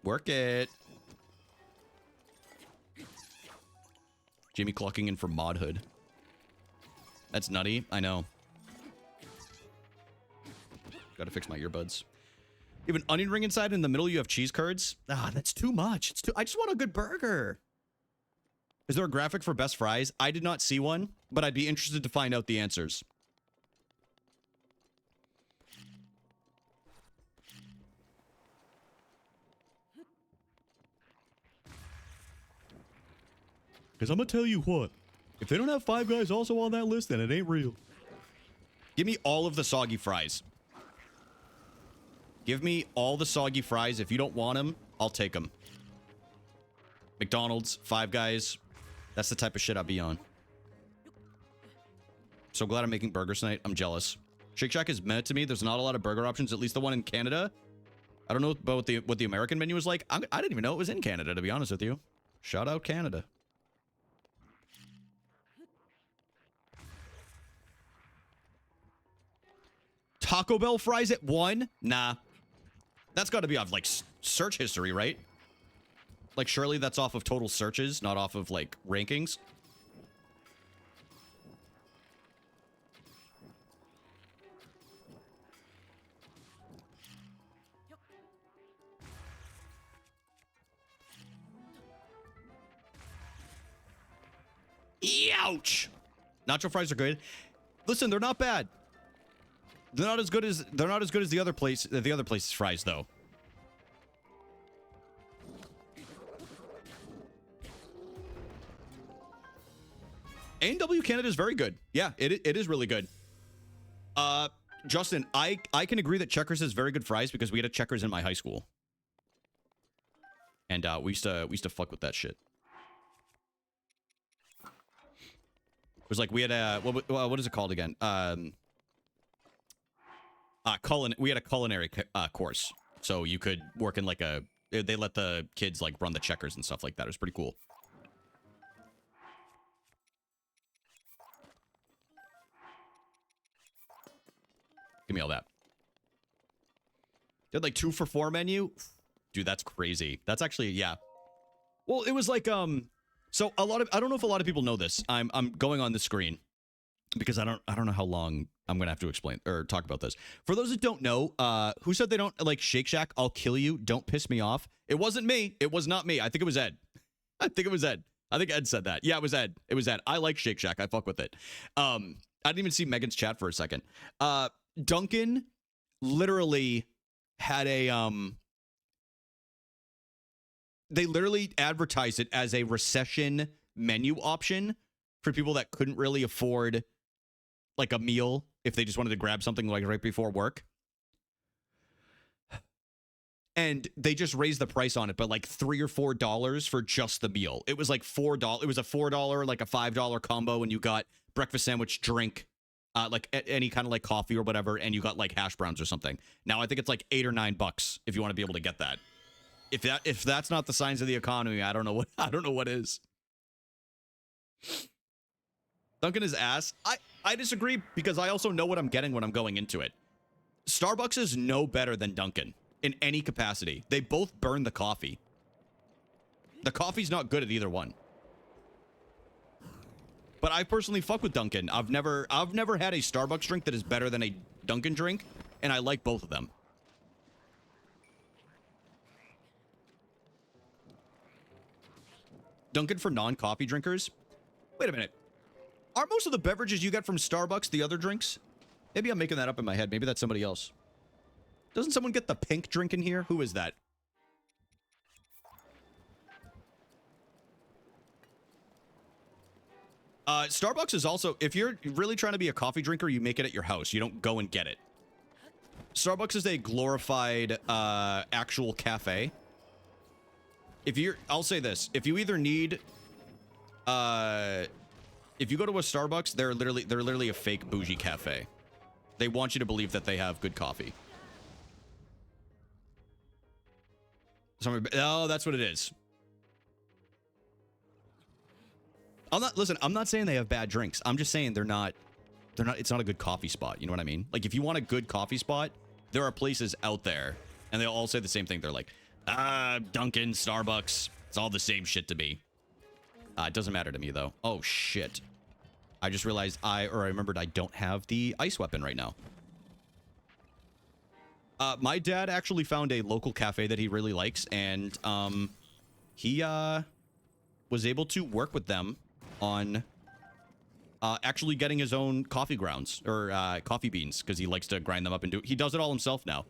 Work it. Jamie clocking in for modhood. That's nutty. I know. Gotta fix my earbuds. You have an onion ring inside, and in the middle you have cheese curds? Ah, that's too much. I just want a good burger. Is there a graphic for best fries? I did not see one, but I'd be interested to find out the answers. Because I'm going to tell you what. If they don't have Five Guys also on that list, then it ain't real. Give me all of the soggy fries. Give me all the soggy fries. If you don't want them, I'll take them. McDonald's, Five Guys. That's the type of shit I'll be on. So glad I'm making burgers tonight. I'm jealous. Shake Shack is meh to me. There's not a lot of burger options, at least the one in Canada. I don't know about what the American menu was like. I didn't even know it was in Canada, to be honest with you. Shout out Canada. Taco Bell fries at 1? Nah. That's got to be off, like, search history, right? Like, surely that's off of total searches, not off of, like, rankings. Ouch! Nacho fries are good. Listen, they're not bad. They're not as good as the other place's fries though. A&W Canada is very good. Yeah, it is really good. Justin, I can agree that Checkers has very good fries because we had a Checkers in my high school. And we used to fuck with that shit. It was like we had a what is it called again? We had a culinary course, so you could work in like they let the kids like run the Checkers and stuff like that. It was pretty cool. Give me all that. They had like 2 for $4 menu. Dude, that's crazy. That's actually, yeah. Well, it was like, so I don't know if a lot of people know this. I'm going on the screen because I don't know how long I'm going to have to explain or talk about this. For those that don't know, who said they don't like Shake Shack? I'll kill you. Don't piss me off. It wasn't me. It was not me. I think it was Ed. I think Ed said that. Yeah, it was Ed. It was Ed. I like Shake Shack. I fuck with it. I didn't even see Megan's chat for a second. Dunkin' literally had a they literally advertised it as a recession menu option for people that couldn't really afford like a meal if they just wanted to grab something like right before work. And they just raised the price on it, but like $3 or $4 for just the meal. It was like $4. It was a $4, like a $5 combo, and you got breakfast sandwich, drink, like any kind of like coffee or whatever, and you got like hash browns or something. Now I think it's like $8 or $9 if you want to be able to get that. If that's not the signs of the economy, I don't know what is. Dunkin' is ass. I disagree because I also know what I'm getting when I'm going into it. Starbucks is no better than Dunkin' in any capacity. They both burn the coffee. The coffee's not good at either one. But I personally fuck with Dunkin'. I've never had a Starbucks drink that is better than a Dunkin' drink, and I like both of them. Dunkin' for non-coffee drinkers? Wait a minute. Aren't most of the beverages you get from Starbucks the other drinks? Maybe I'm making that up in my head. Maybe that's somebody else. Doesn't someone get the pink drink in here? Who is that? Starbucks is also, if you're really trying to be a coffee drinker, you make it at your house. You don't go and get it. Starbucks is a glorified actual cafe. I'll say this, if you either need, if you go to a Starbucks, they're literally a fake bougie cafe. They want you to believe that they have good coffee. Oh, that's what it is. I'm not saying they have bad drinks. I'm just saying it's not a good coffee spot. You know what I mean? Like if you want a good coffee spot, there are places out there and they all say the same thing. They're like, Dunkin', Starbucks, it's all the same shit to me. It doesn't matter to me though. Oh shit. I just realized I remembered I don't have the ice weapon right now. My dad actually found a local cafe that he really likes, and he was able to work with them on actually getting his own coffee grounds or coffee beans, because he likes to grind them up and he does it all himself now.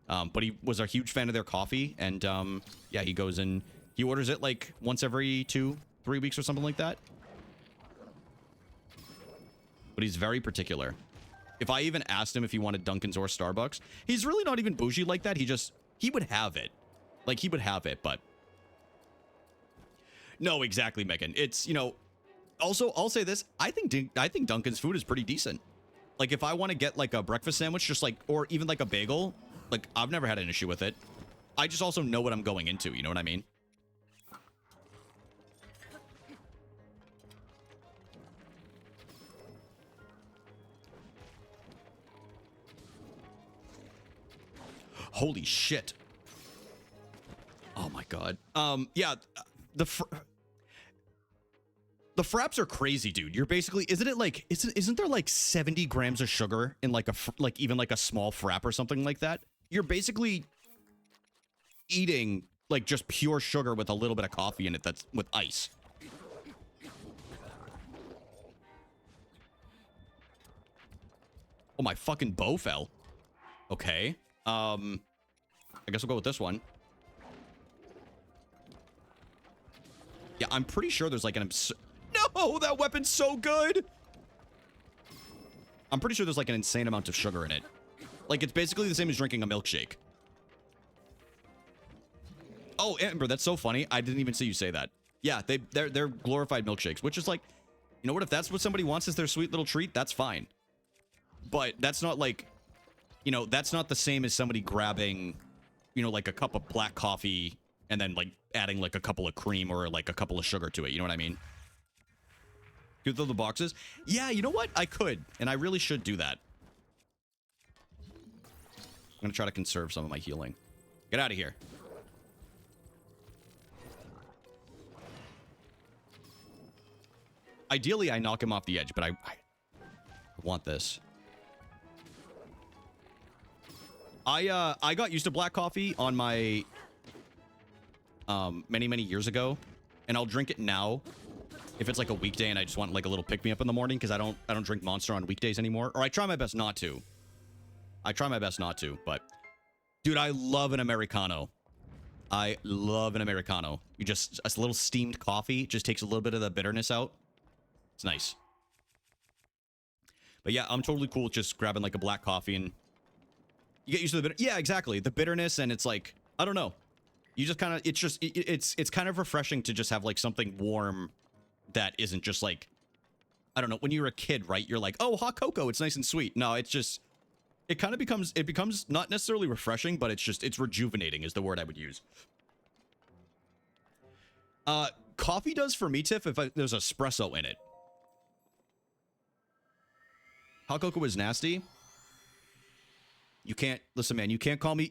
But he was a huge fan of their coffee, and yeah, he goes and he orders it like once every 2-3 weeks or something like that. But he's very particular. If I even asked him if he wanted Dunkin's or Starbucks, he's really not even bougie like that. He would have it. Like, he would have it, but... No, exactly, Megan. It's, you know... Also, I'll say this. I think Dunkin's food is pretty decent. Like, if I want to get, like, a breakfast sandwich, just, like... Or even, like, a bagel, like, I've never had an issue with it. I just also know what I'm going into, you know what I mean? Holy shit. Oh my god. Yeah, the fraps are crazy, dude. You're basically, isn't there like 70 grams of sugar in like even like a small frap or something like that? You're basically eating like just pure sugar with a little bit of coffee in it that's with ice. Oh, my fucking bow fell. Okay. I guess we'll go with this one. Yeah, I'm pretty sure there's like an no, that weapon's so good. I'm pretty sure there's like an insane amount of sugar in it. Like, it's basically the same as drinking a milkshake. Oh, Amber, that's so funny. I didn't even see you say that. Yeah, they're glorified milkshakes, which is like, you know what? If that's what somebody wants as their sweet little treat, that's fine. But that's not like, you know, that's not the same as somebody grabbing, you know, like a cup of black coffee and then like adding like a couple of cream or like a couple of sugar to it. You know what I mean? Could throw the boxes? Yeah, you know what? I could, and I really should do that. I'm gonna try to conserve some of my healing. Get out of here. Ideally, I knock him off the edge, but I want this. I got used to black coffee on my many years ago, and I'll drink it now if it's like a weekday and I just want like a little pick me up in the morning, because I don't drink Monster on weekdays anymore, or I try my best not to. But dude, I love an Americano. I love an Americano. You just a little steamed coffee just takes a little bit of the bitterness out. It's nice. But yeah, I'm totally cool with just grabbing like a black coffee, and you get used to the bitter. Yeah, exactly. The bitterness, and it's like, I don't know. You just kind of, it's kind of refreshing to just have like something warm that isn't just like, I don't know. When you were a kid, right? You're like, oh, hot cocoa, it's nice and sweet. No, it's just, it kind of becomes, it becomes not necessarily refreshing, but it's rejuvenating is the word I would use. Coffee does for me, Tiff, if there's espresso in it. Hot cocoa is nasty. You can't listen, man. You can't call me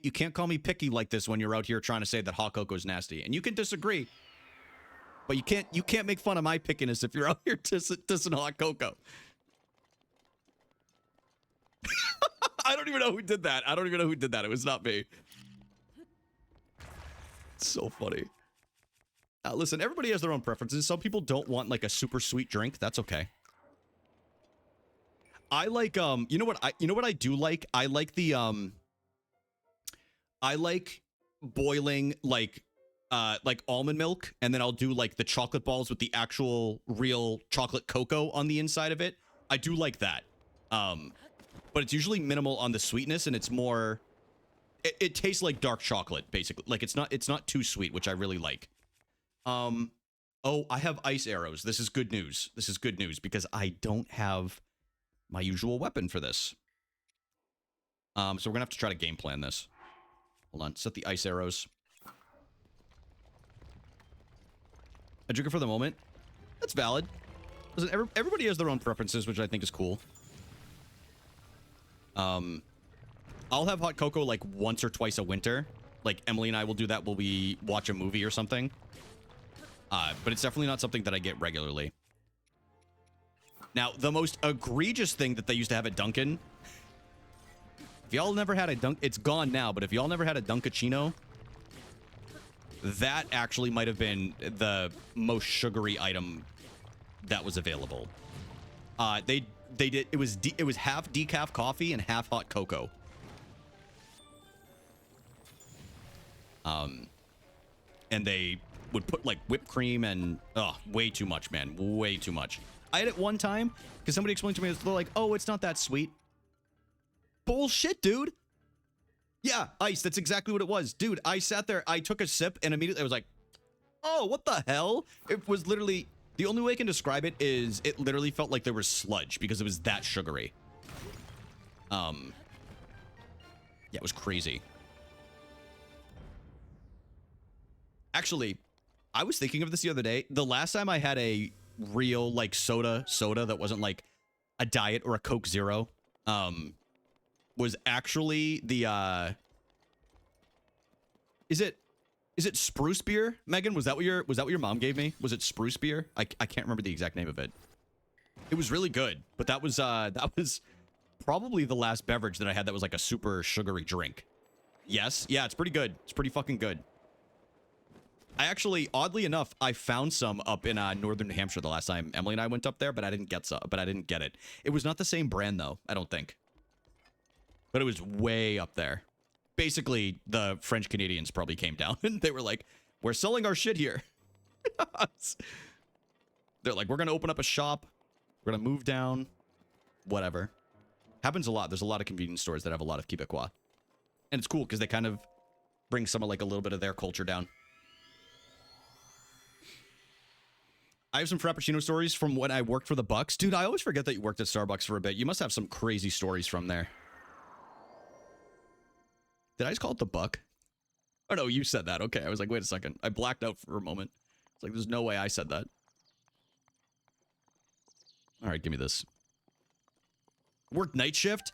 picky like this when you're out here trying to say that hot cocoa is nasty. And you can disagree, but you can't make fun of my pickiness if you're out here dissing hot cocoa. I don't even know who did that. It was not me. It's so funny. Listen, everybody has their own preferences. Some people don't want like a super sweet drink. That's okay. I like you know what I do like? I like the I like boiling like almond milk, and then I'll do like the chocolate balls with the actual real chocolate cocoa on the inside of it. I do like that. But it's usually minimal on the sweetness, and it's more it tastes like dark chocolate basically. Like it's not too sweet, which I really like. Oh, I have ice arrows. This is good news. This is good news because I don't have my usual weapon for this. So we're gonna have to try to game plan this. Hold on, set the ice arrows. I drink it for the moment. That's valid. Listen, everybody has their own preferences, which I think is cool. I'll have hot cocoa like once or twice a winter. Like Emily and I will do that while we watch a movie or something. But it's definitely not something that I get regularly. Now, the most egregious thing that they used to have at Dunkin', if y'all never had a Dunk, it's gone now, but if y'all never had a Dunkachino, that actually might have been the most sugary item that was available. They did, it was half decaf coffee and half hot cocoa. And they would put like whipped cream and, way too much, man, way too much. I had it one time because somebody explained to me, they're like, oh, it's not that sweet. Bullshit, dude. Yeah, ice. That's exactly what it was. Dude, I sat there, I took a sip, and immediately I was like, oh, what the hell? It was literally, the only way I can describe it is it literally felt like there was sludge because it was that sugary. Yeah, it was crazy. Actually, I was thinking of this the other day. The last time I had a real like soda that wasn't like a diet or a Coke Zero was actually the is it spruce beer, Megan? Was that what your mom gave me? Was it spruce beer? I can't remember the exact name of it. It was really good, but that was probably the last beverage that I had that was like a super sugary drink. Yes, yeah, it's pretty good. It's pretty fucking good. I actually, oddly enough, I found some up in northern New Hampshire the last time Emily and I went up there, but I didn't get some. But I didn't get it. It was not the same brand though, I don't think. but it was way up there. Basically, the French Canadians probably came down and they were like, we're selling our shit here. They're like, we're going to open up a shop. We're going to move down. Whatever. Happens a lot. There's a lot of convenience stores that have a lot of Quebecois. And it's cool because they kind of bring some of like a little bit of their culture down. I have some Frappuccino stories from when I worked for the Bucks. Dude, I always forget that you worked at Starbucks for a bit. You must have some crazy stories from there. Did I just call it the Buck? Oh, no, you said that. Okay, I was like, wait a second. I blacked out for a moment. It's like, there's no way I said that. All right, give me this. Worked night shift?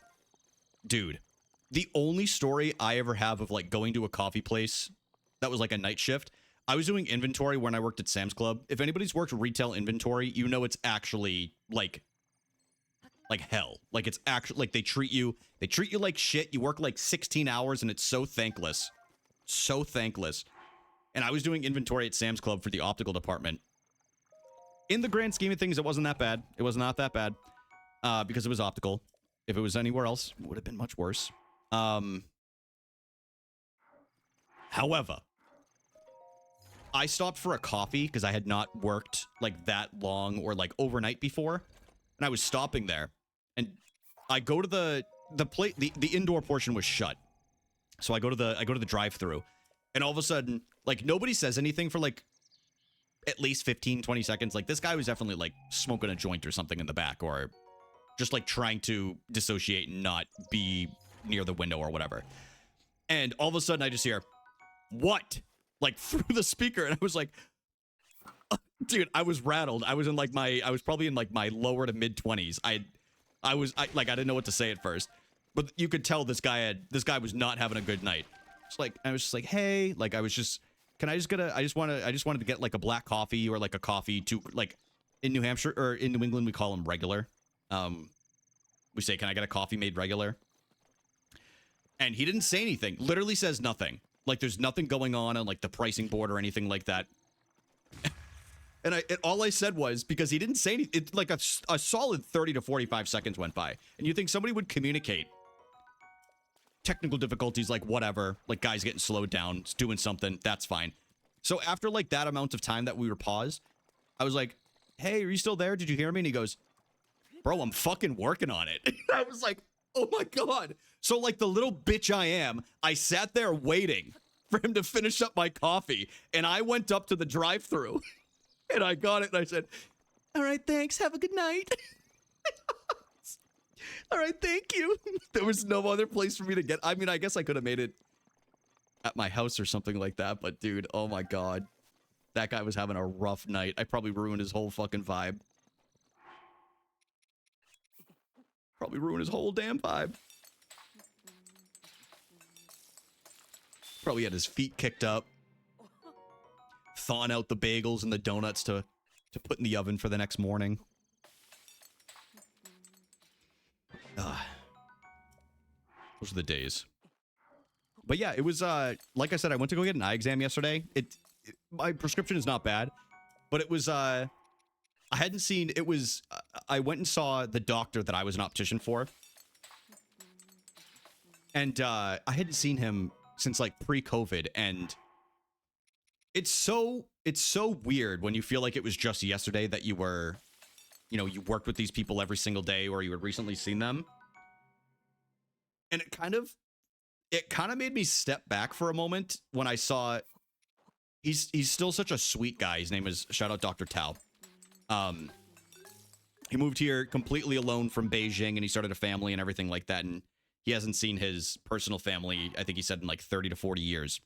Dude, the only story I ever have of, like, going to a coffee place that was, like, a night shift, I was doing inventory when I worked at Sam's Club. If anybody's worked retail inventory, you know it's actually, like hell. Like, it's actually, like, they treat you like shit. You work, like, 16 hours, and it's so thankless. So thankless. And I was doing inventory at Sam's Club for the optical department. In the grand scheme of things, it wasn't that bad. It was not that bad. Because it was optical. If it was anywhere else, it would have been much worse. However, I stopped for a coffee because I had not worked like that long or like overnight before, and I was stopping there, and I go to the indoor portion was shut, so I go to the drive-through, and all of a sudden, like, nobody says anything for like at least 15-20 seconds. Like, this guy was definitely like smoking a joint or something in the back, or just like trying to dissociate and not be near the window or whatever. And all of a sudden, I just hear, "What?" like through the speaker, and I was like, dude, I was rattled. I was probably in like my lower to mid 20s. I didn't know what to say at first, but you could tell this guy was not having a good night. It's like, I was just like, hey, like, I just wanted to get like a black coffee or like a coffee to, like, in New Hampshire or in New England, we call them regular. We say, can I get a coffee made regular? And he didn't say anything, literally says nothing. Like, there's nothing going on like the pricing board or anything like that. And all I said was, because he didn't say anything, it's like a solid 30 to 45 seconds went by. And you think somebody would communicate. Technical difficulties, like whatever, like guys getting slowed down, doing something, that's fine. So after like that amount of time that we were paused, I was like, hey, are you still there? Did you hear me? And he goes, bro, I'm fucking working on it. I was like, oh my God. So like the little bitch I am, I sat there waiting for him to finish up my coffee. And I went up to the drive-thru and I got it and I said, all right, thanks. Have a good night. All right, thank you. There was no other place for me to get. I mean, I guess I could have made it at my house or something like that. But dude, oh my God. That guy was having a rough night. I probably ruined his whole fucking vibe. Probably ruined his whole damn vibe. Probably had his feet kicked up. Thawing out the bagels and the donuts to put in the oven for the next morning. Those are the days. But yeah, it was, like I said, I went to go get an eye exam yesterday. My prescription is not bad, but it was, I hadn't seen, it was, I went and saw the doctor that I was an optician for. And, I hadn't seen him since like pre-COVID, and it's so weird when you feel like it was just yesterday that you were, you know, you worked with these people every single day, or you had recently seen them. And it kind of made me step back for a moment when I saw he's still such a sweet guy. His name is, shout out Dr. Tao. He moved here completely alone from Beijing, and he started a family and everything like that. And he hasn't seen his personal family, I think he said, in like 30 to 40 years.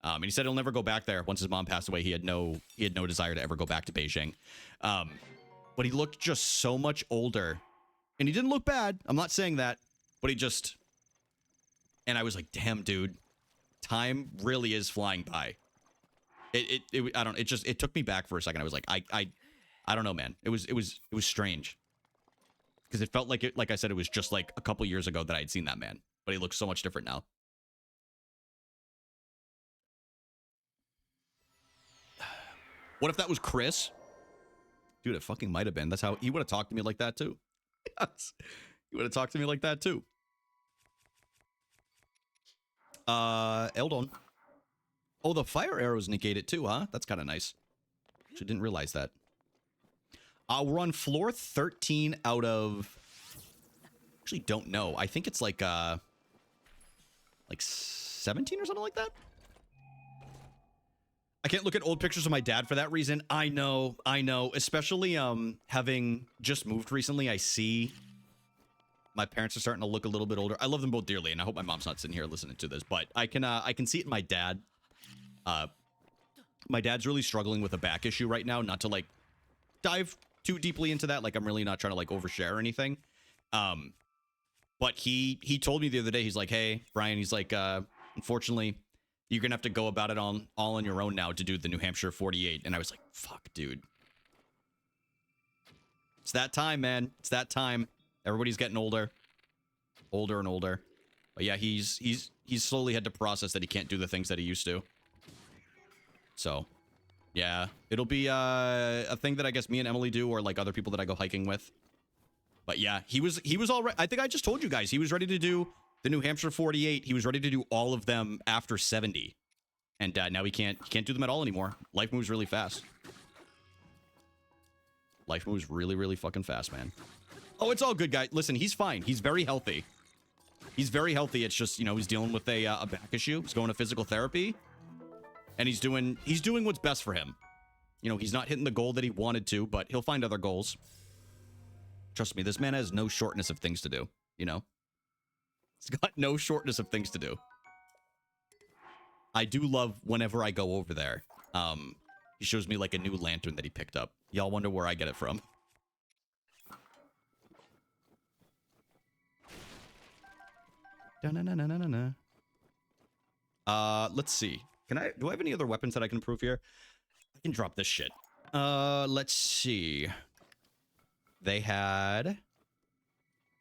And he said he'll never go back there. Once his mom passed away, he had no desire to ever go back to Beijing. But he looked just so much older, and he didn't look bad. I'm not saying that, but he just, and I was like, damn, dude, time really is flying by. It took me back for a second. I was like, I don't know, man. It was strange. Because it felt like it, like I said, it was just like a couple years ago that I had seen that man, but he looks so much different now. What if that was Chris? Dude, it fucking might have been. That's how he would have talked to me like that too. Yes. He would have talked to me like that too. Eldon. Oh, the fire arrows negate it too, huh? That's kind of nice. Actually, didn't realize that. We're on floor 13 out of... Actually, don't know. I think it's like 17 or something like that. I can't look at old pictures of my dad for that reason. I know. Especially having just moved recently, I see my parents are starting to look a little bit older. I love them both dearly, and I hope my mom's not sitting here listening to this, but I can see it in my dad. My dad's really struggling with a back issue right now. Not to like dive too deeply into that. Like I'm really not trying to like overshare or anything. But he told me the other day, he's like, hey, Brian, he's like, unfortunately, you're going to have to go about it all on your own now to do the New Hampshire 48. And I was like, fuck, dude. It's that time, man. It's that time. Everybody's getting older. Older and older. But yeah, he's slowly had to process that he can't do the things that he used to. So, yeah. It'll be a thing that I guess me and Emily do, or like other people that I go hiking with. But yeah, he was all right. I think I just told you guys, he was ready to do the New Hampshire 48. He was ready to do all of them after 70. And now he can't do them at all anymore. Life moves really fast. Life moves really, really fucking fast, man. Oh, it's all good, guys. Listen, he's fine. He's very healthy. He's very healthy. It's just, you know, he's dealing with a back issue. He's going to physical therapy. And he's doing what's best for him. You know, he's not hitting the goal that he wanted to, but he'll find other goals. Trust me, this man has no shortness of things to do, you know? He's got no shortness of things to do. I do love whenever I go over there. He shows me like a new lantern that he picked up. Y'all wonder where I get it from. Let's see. Do I have any other weapons that I can improve here? I can drop this shit. Let's see. They had...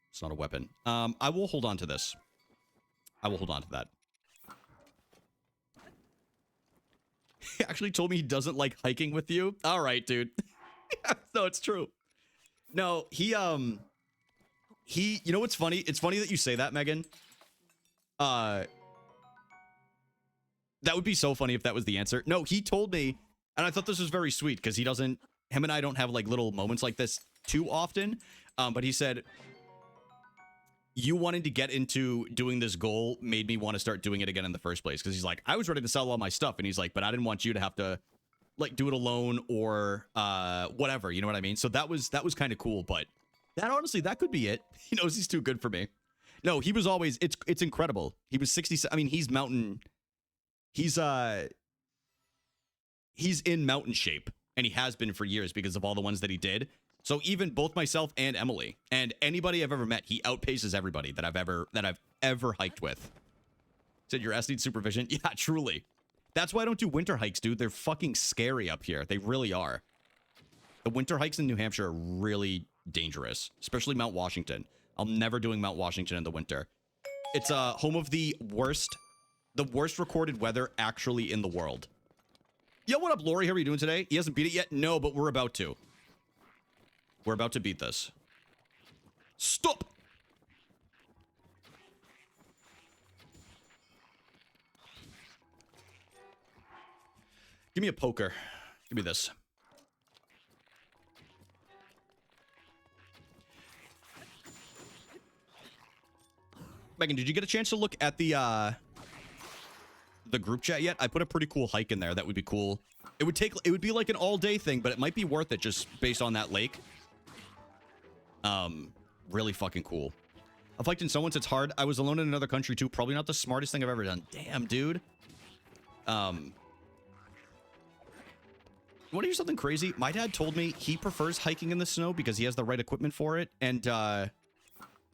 It's not a weapon. I will hold on to this. I will hold on to that. He actually told me he doesn't like hiking with you. All right, dude. No, it's true. No, he, you know what's funny? It's funny that you say that, Megan. That would be so funny if that was the answer. No, he told me, and I thought this was very sweet because him and I don't have like little moments like this too often. But he said, you wanting to get into doing this goal made me want to start doing it again in the first place. Because he's like, I was ready to sell all my stuff. And he's like, but I didn't want you to have to like do it alone or whatever. You know what I mean? So that was kind of cool. But that honestly, that could be it. He knows he's too good for me. No, he was always, it's incredible. He was 60. I mean, he's mountain. He's in mountain shape, and he has been for years because of all the ones that he did. So even both myself and Emily and anybody I've ever met, he outpaces everybody that I've ever hiked with. Said your ass needs supervision. Yeah, truly. That's why I don't do winter hikes, dude. They're fucking scary up here. They really are. The winter hikes in New Hampshire are really dangerous, especially Mount Washington. I'm never doing Mount Washington in the winter. It's home of the worst recorded weather actually in the world. Yo, what up, Lori? How are you doing today? He hasn't beat it yet? No, but we're about to. We're about to beat this. Stop! Give me a poker. Give me this. Megan, did you get a chance to look at the group chat yet? I put a pretty cool hike in there. That would be cool. It would be like an all-day thing, but it might be worth it just based on that lake. Really fucking cool. I've hiked in so once, it's hard. I was alone in another country too. Probably not the smartest thing I've ever done. Damn, dude. Want to hear something crazy? My dad told me he prefers hiking in the snow because he has the right equipment for it. And,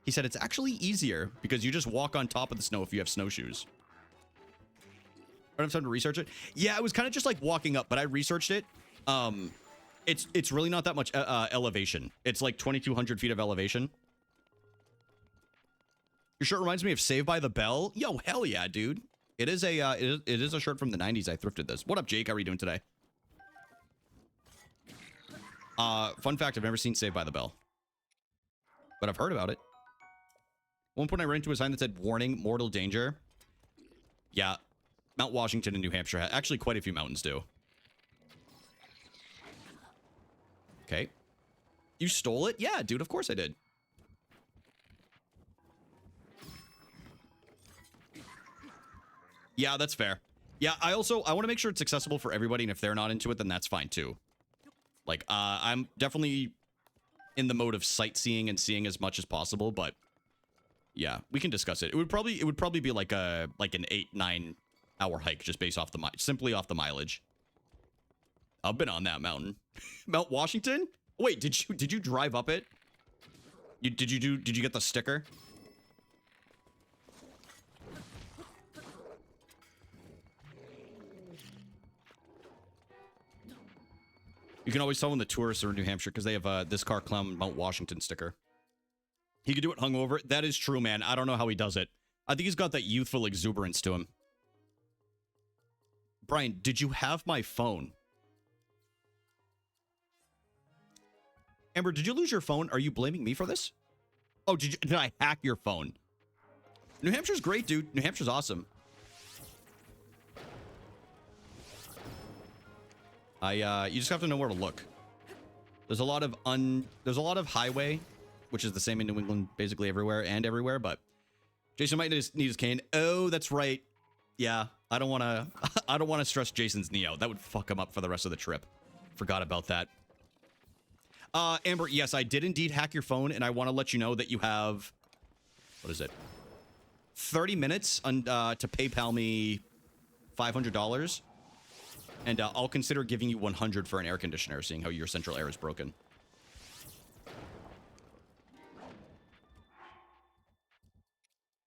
he said it's actually easier because you just walk on top of the snow if you have snowshoes. I don't have time to research it. Yeah, it was kind of just like walking up, but I researched it. It's really not that much elevation. It's like 2,200 feet of elevation. Your shirt reminds me of Saved by the Bell. Yo, hell yeah, dude. It is a shirt from the 90s. I thrifted this. What up, Jake? How are you doing today? Fun fact, I've never seen Saved by the Bell, but I've heard about it. One point I ran into a sign that said, warning, mortal danger. Yeah, Mount Washington in New Hampshire. Actually, quite a few mountains do. Okay. You stole it? Yeah, dude, of course I did. Yeah, that's fair. Yeah, I want to make sure it's accessible for everybody, and if they're not into it, then that's fine too. Like, I'm definitely in the mode of sightseeing and seeing as much as possible, but yeah, we can discuss it. It would probably be like an 8-9 hour hike just based off simply off the mileage. I've been on that mountain. Mount Washington? Wait, did you drive up it? Did you get the sticker? You can always tell when the tourists are in New Hampshire because they have this car clown Mount Washington sticker. He could do it hungover. That is true, man. I don't know how he does it. I think he's got that youthful exuberance to him. Brian, did you have my phone? Amber, did you lose your phone? Are you blaming me for this? Oh, did I hack your phone? New Hampshire's great, dude. New Hampshire's awesome. You just have to know where to look. There's a lot of highway, which is the same in New England basically everywhere, but Jason might just need his cane. Oh, that's right. Yeah, I don't want to stress Jason's knee out. That would fuck him up for the rest of the trip. Forgot about that. Amber, yes, I did indeed hack your phone, and I want to let you know that you have, what is it? 30 minutes to PayPal me $500. And I'll consider giving you 100 for an air conditioner, seeing how your central air is broken.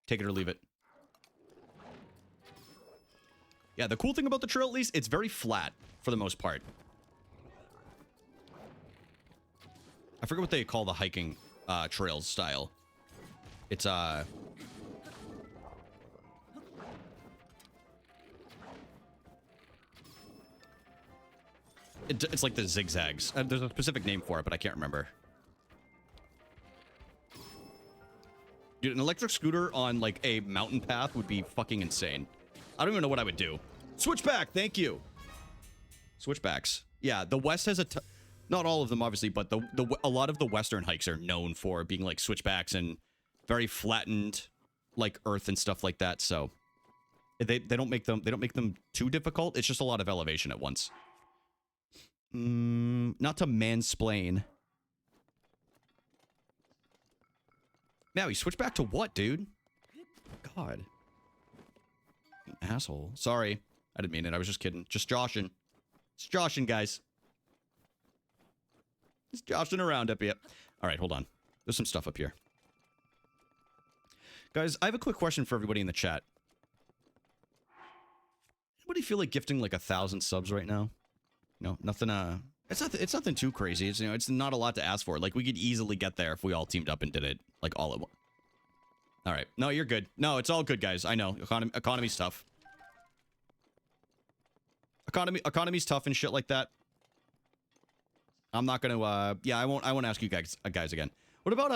Take it or leave it. Yeah, the cool thing about the trail, at least, it's very flat for the most part. I forget what they call the hiking trails style. It's it's like the zigzags. There's a specific name for it, but I can't remember. Dude, an electric scooter on like a mountain path would be fucking insane. I don't even know what I would do. Switchback, thank you. Switchbacks. Yeah, the West has not all of them obviously, but a lot of the Western hikes are known for being like switchbacks and very flattened like earth and stuff like that. So they don't make them too difficult. It's just a lot of elevation at once. Not to mansplain. Now he switched back to what, dude? God. Asshole. Sorry. I didn't mean it. I was just kidding. Just joshing. It's joshing, guys. Just joshing around up here. All right, hold on. There's some stuff up here. Guys, I have a quick question for everybody in the chat. Anybody feel like gifting like 1,000 subs right now? No, nothing, it's nothing too crazy. It's, you know, it's not a lot to ask for. Like, we could easily get there if we all teamed up and did it, like, all at once. All right. No, you're good. No, it's all good, guys. I know. Economy's tough. Economy's tough and shit like that. I'm not gonna, yeah, I won't ask you guys again. What about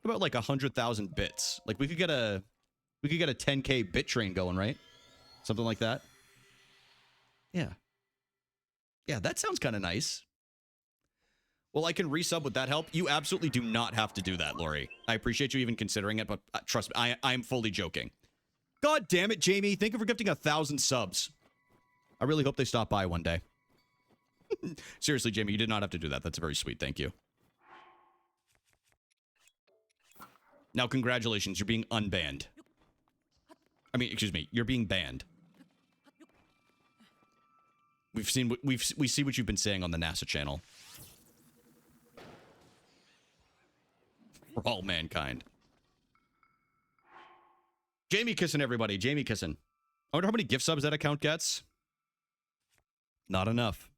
like 100,000 bits? Like, we could get a 10K bit train going, right? Something like that. Yeah. Yeah, that sounds kind of nice. Well, I can resub with that help. You absolutely do not have to do that, Lori. I appreciate you even considering it, but trust me, I'm fully joking. God damn it, Jamie. Thank you for gifting 1,000 subs. I really hope they stop by one day. Seriously, Jamie, you did not have to do that. That's very sweet. Thank you. Now, congratulations. You're being unbanned. I mean, excuse me. You're being banned. We see what you've been saying on the NASA channel. For all mankind. Jamie kissing, everybody. Jamie kissing. I wonder how many gift subs that account gets. Not enough.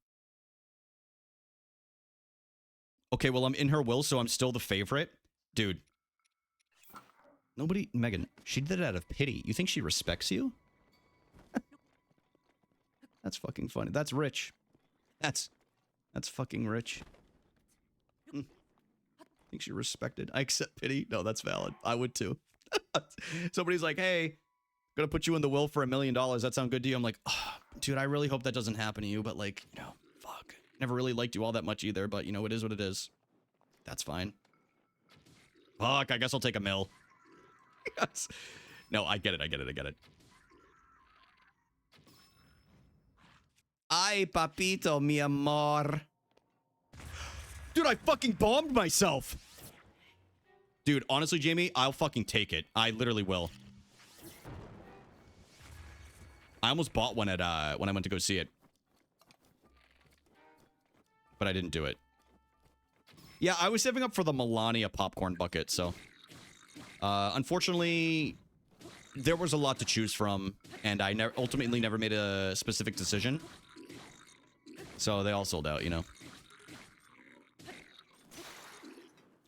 Okay, well, I'm in her will, so I'm still the favorite. Dude. Nobody... Megan, she did it out of pity. You think she respects you? That's fucking funny. That's rich. That's fucking rich. Think she respected. I accept pity. No, that's valid. I would too. Somebody's like, hey, Gonna put you in the will for $1 million. That sound good to you? I'm like, oh, dude, I really hope that doesn't happen to you. But like, you know, fuck. Never really liked you all that much either. But you know, it is what it is. That's fine. Fuck, I guess I'll take $1 mil. Yes. No, I get it. I get it. I get it. Ay, papito, mi amor. Dude, I fucking bombed myself. Dude, honestly, Jamie, I'll fucking take it. I literally will. I almost bought one at when I went to go see it. But I didn't do it. Yeah, I was saving up for the Melania popcorn bucket, so unfortunately there was a lot to choose from, and I ultimately never made a specific decision. So they all sold out, you know.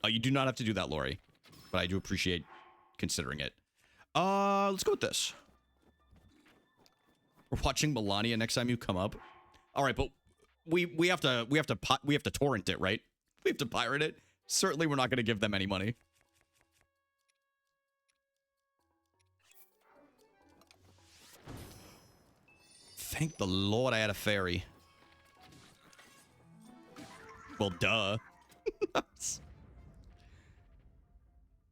You do not have to do that, Lori, but I do appreciate considering it. Let's go with this. We're watching Melania next time you come up. All right, but we have to torrent it, right? We have to pirate it. Certainly, we're not going to give them any money. Thank the Lord I had a fairy. Well, duh.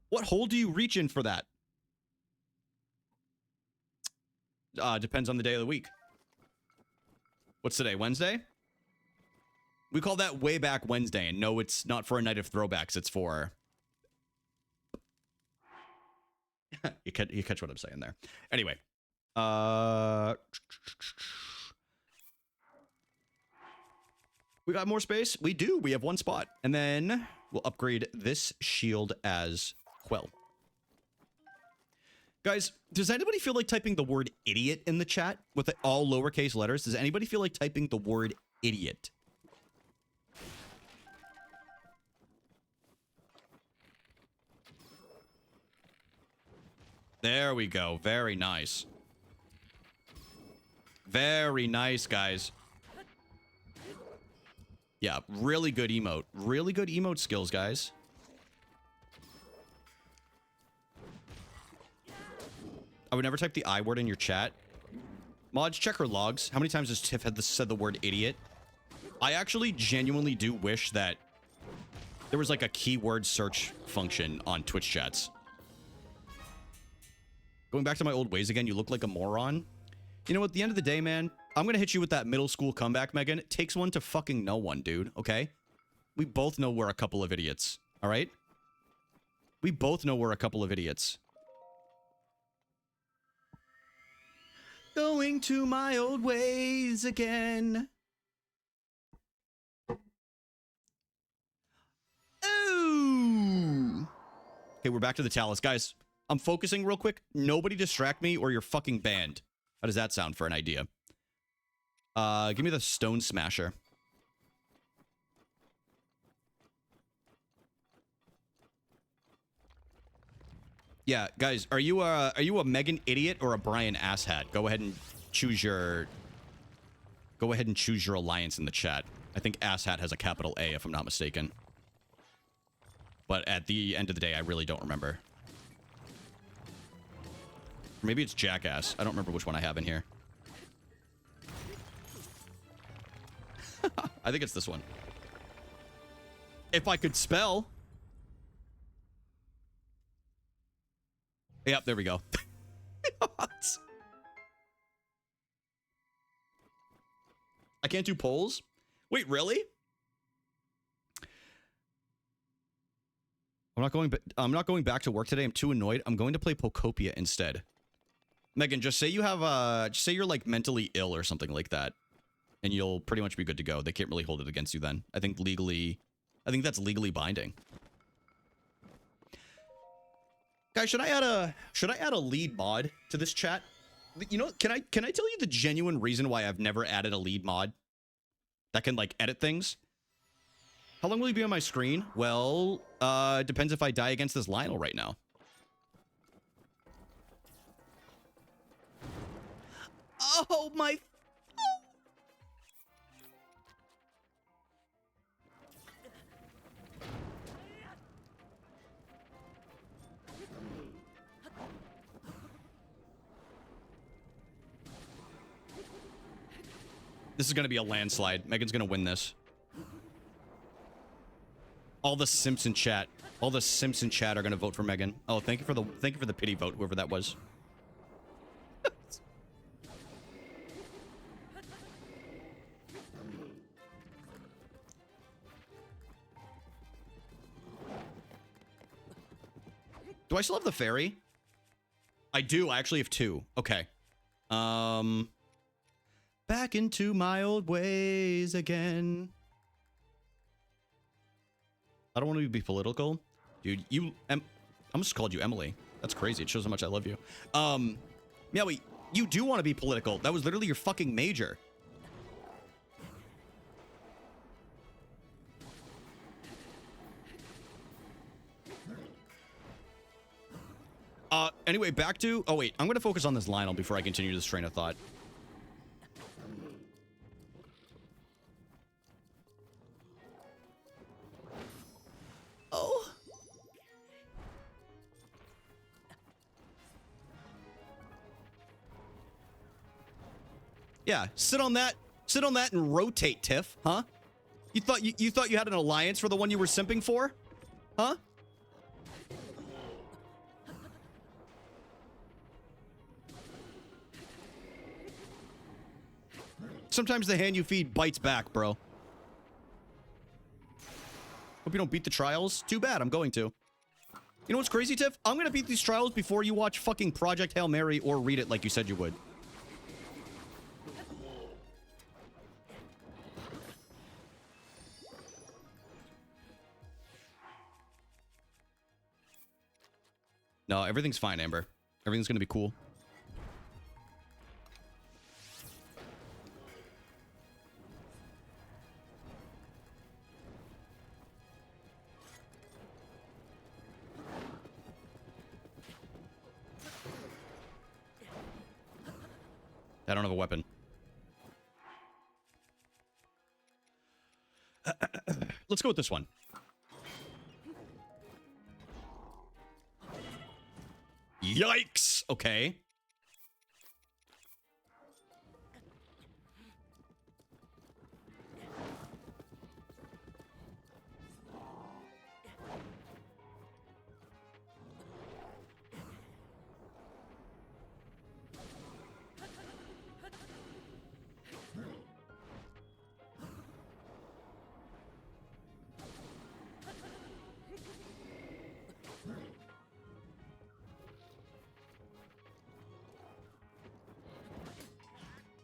What hole do you reach in for that? Depends on the day of the week. What's today? Wednesday? We call that way back Wednesday, and no, it's not for a night of throwbacks. It's for... you catch what I'm saying there. Anyway. We got more space? We do. We have one spot. And then we'll upgrade this shield as well. Guys, does anybody feel like typing the word idiot in the chat with all lowercase letters? Does anybody feel like typing the word idiot? There we go. Very nice. Very nice, guys. Yeah, really good emote. Really good emote skills, guys. I would never type the I word in your chat. Mods, check her logs. How many times has Tiff said the word idiot? I actually genuinely do wish that there was like a keyword search function on Twitch chats. Going back to my old ways again, you look like a moron. You know, at the end of the day, man, I'm going to hit you with that middle school comeback, Megan. It takes one to fucking know one, dude, okay? We both know we're a couple of idiots, all right? We both know we're a couple of idiots. Going to my old ways again. Ooh. Okay, we're back to the Talus. Guys, I'm focusing real quick. Nobody distract me or you're fucking banned. How does that sound for an idea? Give me the Stone Smasher. Yeah, guys, are you a Megan idiot or a Brian asshat? Go ahead and choose your alliance in the chat. I think asshat has a capital A if I'm not mistaken. But at the end of the day, I really don't remember. Maybe it's Jackass. I don't remember which one I have in here. I think it's this one. If I could spell. Yep, there we go. I can't do polls? Wait, really? I'm not going back to work today. I'm too annoyed. I'm going to play Pocopia instead. Megan, just say you have just say you're like mentally ill or something like that. And you'll pretty much be good to go. They can't really hold it against you then. I think that's legally binding. Guys, should I add a lead mod to this chat? You know, can I tell you the genuine reason why I've never added a lead mod that can like edit things? How long will he be on my screen? Well, depends if I die against this Lionel right now. Oh my. This is going to be a landslide. Megan's going to win this. All the Simpson chat. All the Simpson chat are going to vote for Megan. Oh, thank you for the pity vote, whoever that was. Do I still have the fairy? I do. I actually have 2. Okay. Back into my old ways again. I don't want to be political. Dude, I'm just called you Emily. That's crazy. It shows how much I love you. Meowie, you do want to be political. That was literally your fucking major. Anyway, back to... Oh, wait. I'm going to focus on this Lionel before I continue this train of thought. Oh. Yeah, sit on that. Sit on that and rotate, Tiff, huh? You thought you had an alliance for the one you were simping for? Huh? Sometimes the hand you feed bites back, bro. Hope you don't beat the trials. Too bad, I'm going to. You know what's crazy, Tiff? I'm gonna beat these trials before you watch fucking Project Hail Mary or read it like you said you would. No, everything's fine, Amber. Everything's gonna be cool. I don't have a weapon. Let's go with this one. Yikes! Okay.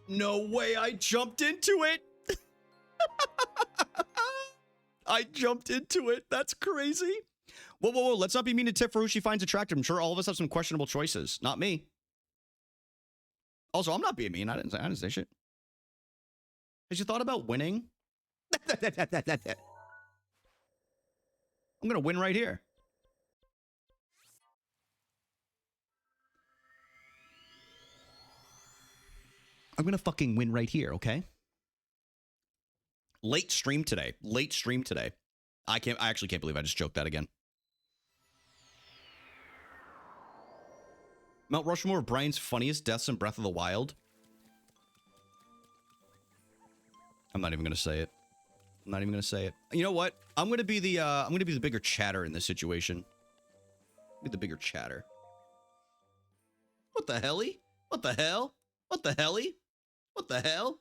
No way I jumped into it. I jumped into it. That's crazy. Whoa, whoa, whoa. Let's not be mean to Tiff for who she finds attractive. I'm sure all of us have some questionable choices. Not me. Also, I'm not being mean. I didn't say shit. Has you thought about winning? I'm going to win right here. I'm gonna fucking win right here, okay? Late stream today. Late stream today. I actually can't believe I just joked that again. Mount Rushmore of Brian's funniest deaths in Breath of the Wild. I'm not even gonna say it. I'm not even gonna say it. You know what? I'm gonna be the bigger chatter in this situation. Be the bigger chatter. What the helly? What the hell? What the helly? What the hell?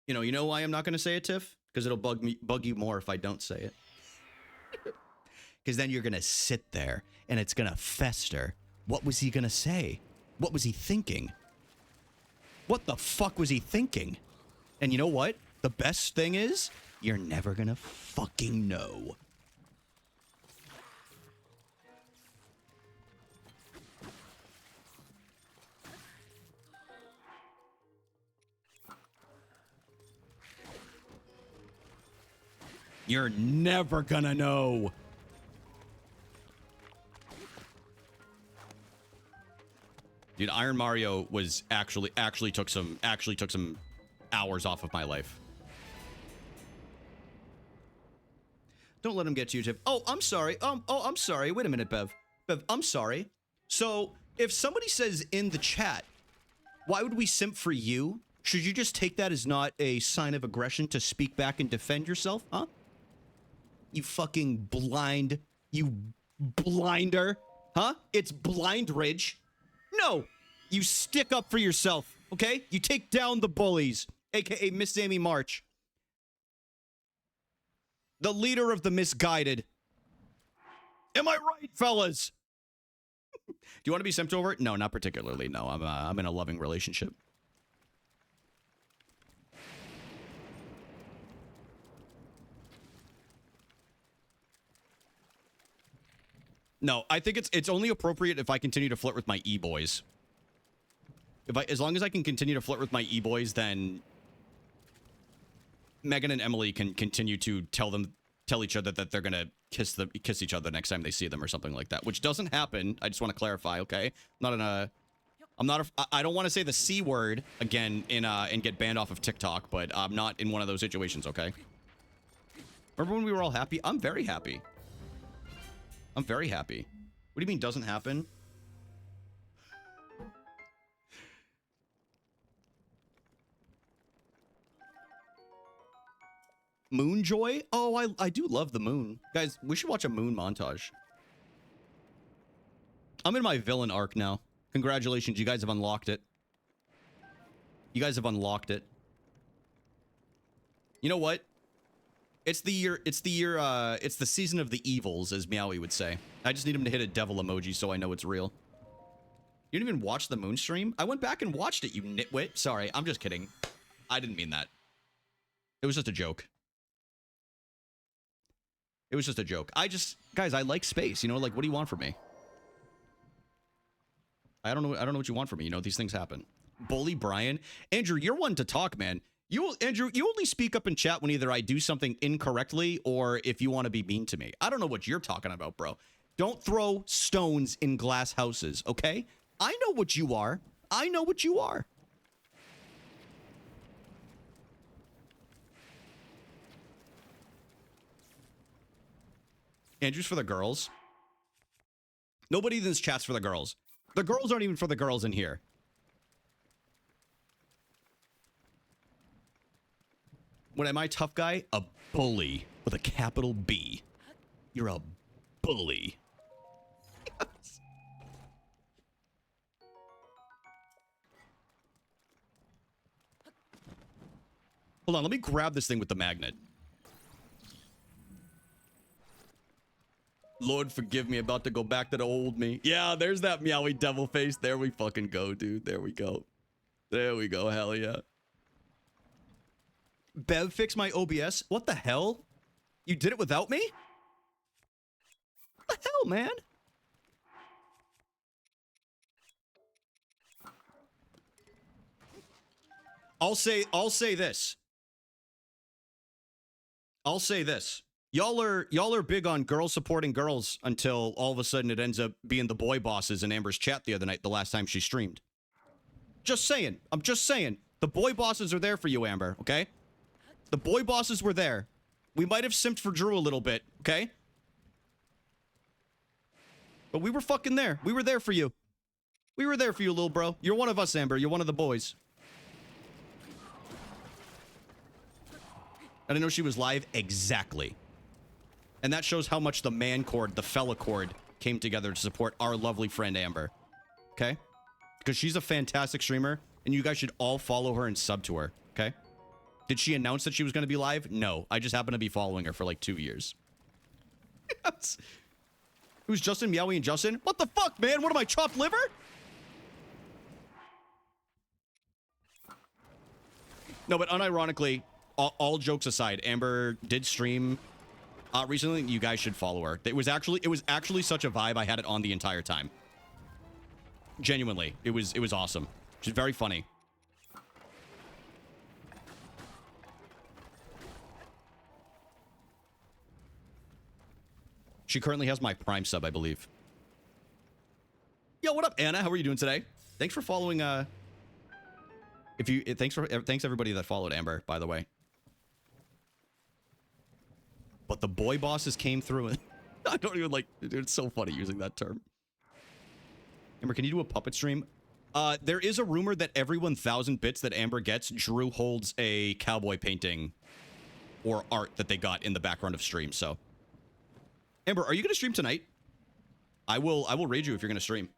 You know why I'm not going to say it, Tiff? Because it'll bug you more if I don't say it. Because then you're going to sit there and it's going to fester. What was he going to say? What was he thinking? What the fuck was he thinking? And you know what? The best thing is, you're never going to fucking know. You're never gonna know. Dude, Iron Mario was actually took some hours off of my life. Don't let him get to you, Tiff. Oh, I'm sorry. I'm sorry. Wait a minute, Bev. Bev, I'm sorry. So, if somebody says in the chat, why would we simp for you? Should you just take that as not a sign of aggression to speak back and defend yourself, huh? You fucking blind, you blinder, huh? It's Blind Ridge. No, you stick up for yourself, okay? You take down the bullies, aka Miss Amy March. The leader of the misguided. Am I right, fellas? Do you want to be simped over? No, not particularly. No, I'm in a loving relationship. No, I think it's only appropriate if I continue to flirt with my e-boys. As long as I can continue to flirt with my e-boys, then Megan and Emily can continue to tell each other that they're gonna kiss each other next time they see them or something like that, which doesn't happen. I just want to clarify, okay? I don't want to say the C word again and get banned off of TikTok, but I'm not in one of those situations, okay? Remember when we were all happy? I'm very happy. I'm very happy. What do you mean doesn't happen? Moonjoy? Oh, I do love the moon. Guys, we should watch a moon montage. I'm in my villain arc now. Congratulations, you guys have unlocked it. You guys have unlocked it. You know what? It's the season of the evils, as Meowie would say. I just need him to hit a devil emoji so I know it's real. You didn't even watch the moon stream? I went back and watched it, you nitwit. Sorry, I'm just kidding. I didn't mean that. It was just a joke. It was just a joke. Guys, I like space. You know, like, what do you want from me? I don't know what you want from me. You know, these things happen. Bully Brian. Andrew, you're one to talk, man. Andrew, you only speak up in chat when either I do something incorrectly or if you want to be mean to me. I don't know what you're talking about, bro. Don't throw stones in glass houses, okay? I know what you are. I know what you are. Andrew's for the girls. Nobody in this chat's for the girls. The girls aren't even for the girls in here. What am I, tough guy? A bully with a capital B. You're a bully. Yes. Hold on, let me grab this thing with the magnet. Lord, forgive me, about to go back to the old me. Yeah, there's that meowy devil face. There we fucking go, dude. There we go. There we go. Hell yeah. Bev, fix my OBS. What the hell? You did it without me? What the hell, man? I'll say this. I'll say this. Y'all are big on girls supporting girls until all of a sudden it ends up being the boy bosses in Amber's chat the other night, the last time she streamed. Just saying. I'm just saying. The boy bosses are there for you, Amber, okay? The boy bosses were there. We might have simped for Drew a little bit, okay? But we were fucking there. We were there for you. We were there for you, little bro. You're one of us, Amber. You're one of the boys. I didn't know she was live. Exactly. And that shows how much the man cord, the fella cord, came together to support our lovely friend Amber. Okay? Because she's a fantastic streamer, and you guys should all follow her and sub to her. Okay? Did she announce that she was going to be live? No. I just happen to be following her for like 2 years. Yes. Who's Justin, Meowie, and Justin? What the fuck, man? What am I, chopped liver? No, but unironically, all jokes aside, Amber did stream recently. You guys should follow her. It was actually such a vibe. I had it on the entire time. Genuinely, it was awesome. She's very funny. She currently has my Prime sub, I believe. Yo, what up, Anna? How are you doing today? Thanks for following. Thanks everybody that followed Amber, by the way. But the boy bosses came through and I don't even like, dude, it's so funny using that term. Amber, can you do a puppet stream? There is a rumor that every 1,000 bits that Amber gets, Drew holds a cowboy painting or art that they got in the background of stream. So, Amber, are you going to stream tonight? I will raid you if you're going to stream.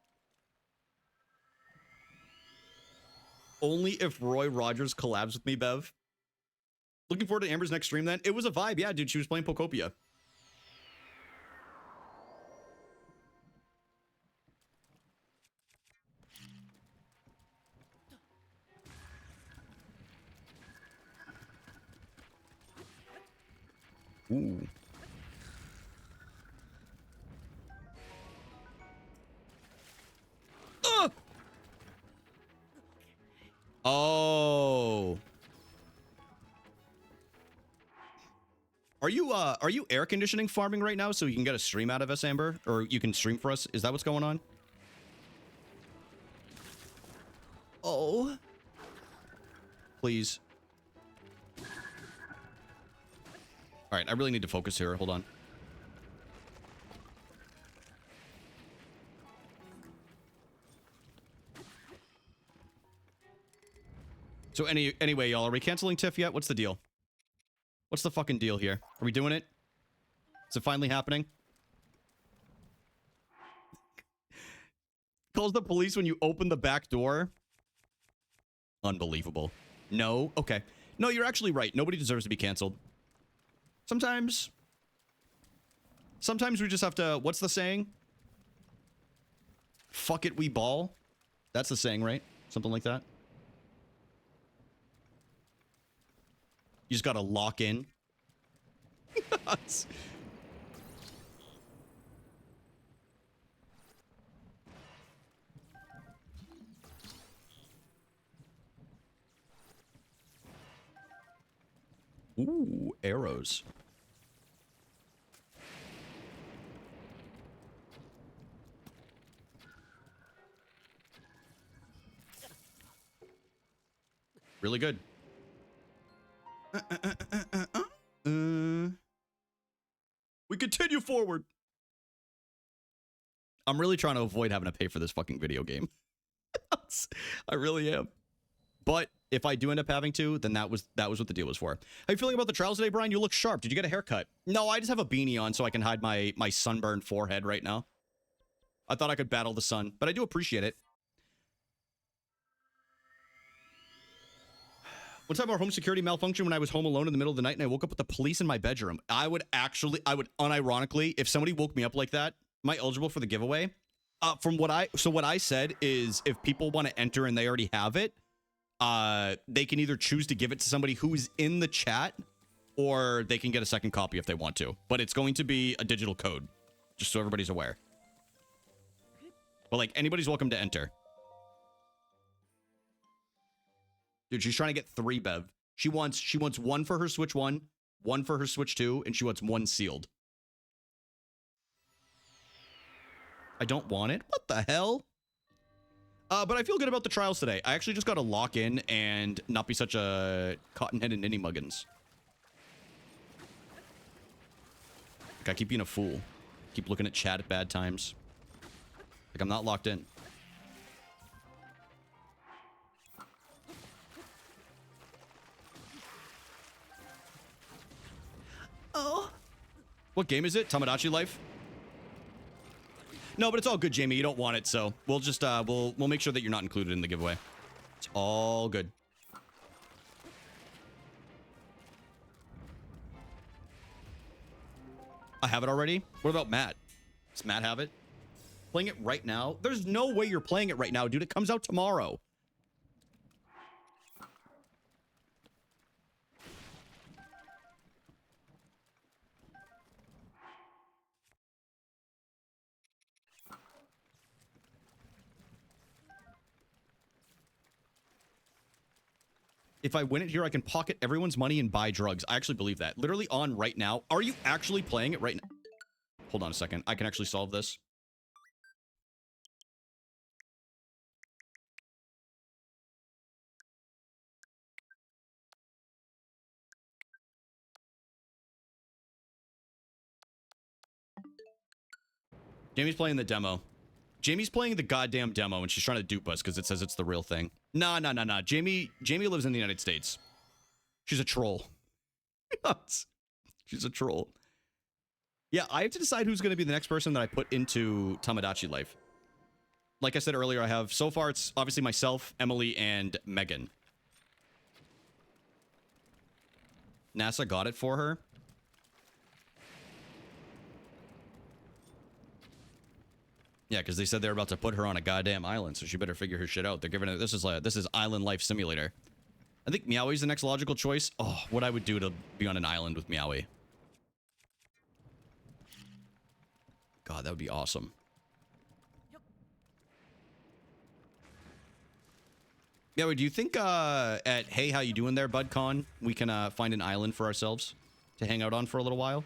Only if Roy Rogers collabs with me, Bev. Looking forward to Amber's next stream then. It was a vibe. Yeah, dude, she was playing Pokopia. Ooh. Oh. Are you air conditioning farming right now so you can get a stream out of us, Amber? Or you can stream for us? Is that what's going on? Oh. Please. All right, I really need to focus here. Hold on. So anyway, y'all, are we canceling TIFF yet? What's the deal? What's the fucking deal here? Are we doing it? Is it finally happening? Calls the police when you open the back door. Unbelievable. No? Okay. No, you're actually right. Nobody deserves to be canceled. Sometimes we just have to... What's the saying? Fuck it, we ball. That's the saying, right? Something like that. You just gotta lock in. Ooh, arrows. Really good. We continue forward. I'm really trying to avoid having to pay for this fucking video game. I really am. But if I do end up having to, then that was what the deal was for. How you feeling about the trials today, Brian? You look sharp. Did you get a haircut? No, I just have a beanie on so I can hide my sunburned forehead right now. I thought I could battle the sun, but I do appreciate it. One time our home security malfunctioned when I was home alone in the middle of the night and I woke up with the police in my bedroom. I would unironically, if somebody woke me up like that, am I eligible for the giveaway? What I said is if people want to enter and they already have it, they can either choose to give it to somebody who's in the chat or they can get a second copy if they want to. But it's going to be a digital code, just so everybody's aware. But like anybody's welcome to enter. Dude, she's trying to get 3, Bev. She wants 1 for her Switch 1, 1 for her Switch 2, and she wants 1 sealed. I don't want it? What the hell? But I feel good about the trials today. I actually just got to lock in and not be such a cotton-headed ninny muggins. Like, I keep being a fool. Keep looking at chat at bad times. Like, I'm not locked in. Oh. What game is it? Tamagotchi Life? No, but it's all good, Jamie. You don't want it, so we'll just we'll make sure that you're not included in the giveaway. It's all good. I have it already. What about Matt? Does Matt have it? Playing it right now? There's no way you're playing it right now, dude. It comes out tomorrow. If I win it here, I can pocket everyone's money and buy drugs. I actually believe that. Literally on right now. Are you actually playing it right now? Hold on a second. I can actually solve this. Jamie's playing the demo. Jamie's playing the goddamn demo and she's trying to dupe us because it says it's the real thing. Nah. Jamie lives in the United States. She's a troll. She's a troll. Yeah, I have to decide who's going to be the next person that I put into Tomodachi Life. Like I said earlier, I have, so far it's obviously myself, Emily, and Megan. NASA got it for her. Yeah, because they said they're about to put her on a goddamn island, so she better figure her shit out. They're giving her, this is Island Life Simulator. I think Meowie's the next logical choice. Oh, what I would do to be on an island with Meowie. God, that would be awesome. Meowie, do you think at Hey How You Doing There, BudCon, we can find an island for ourselves to hang out on for a little while?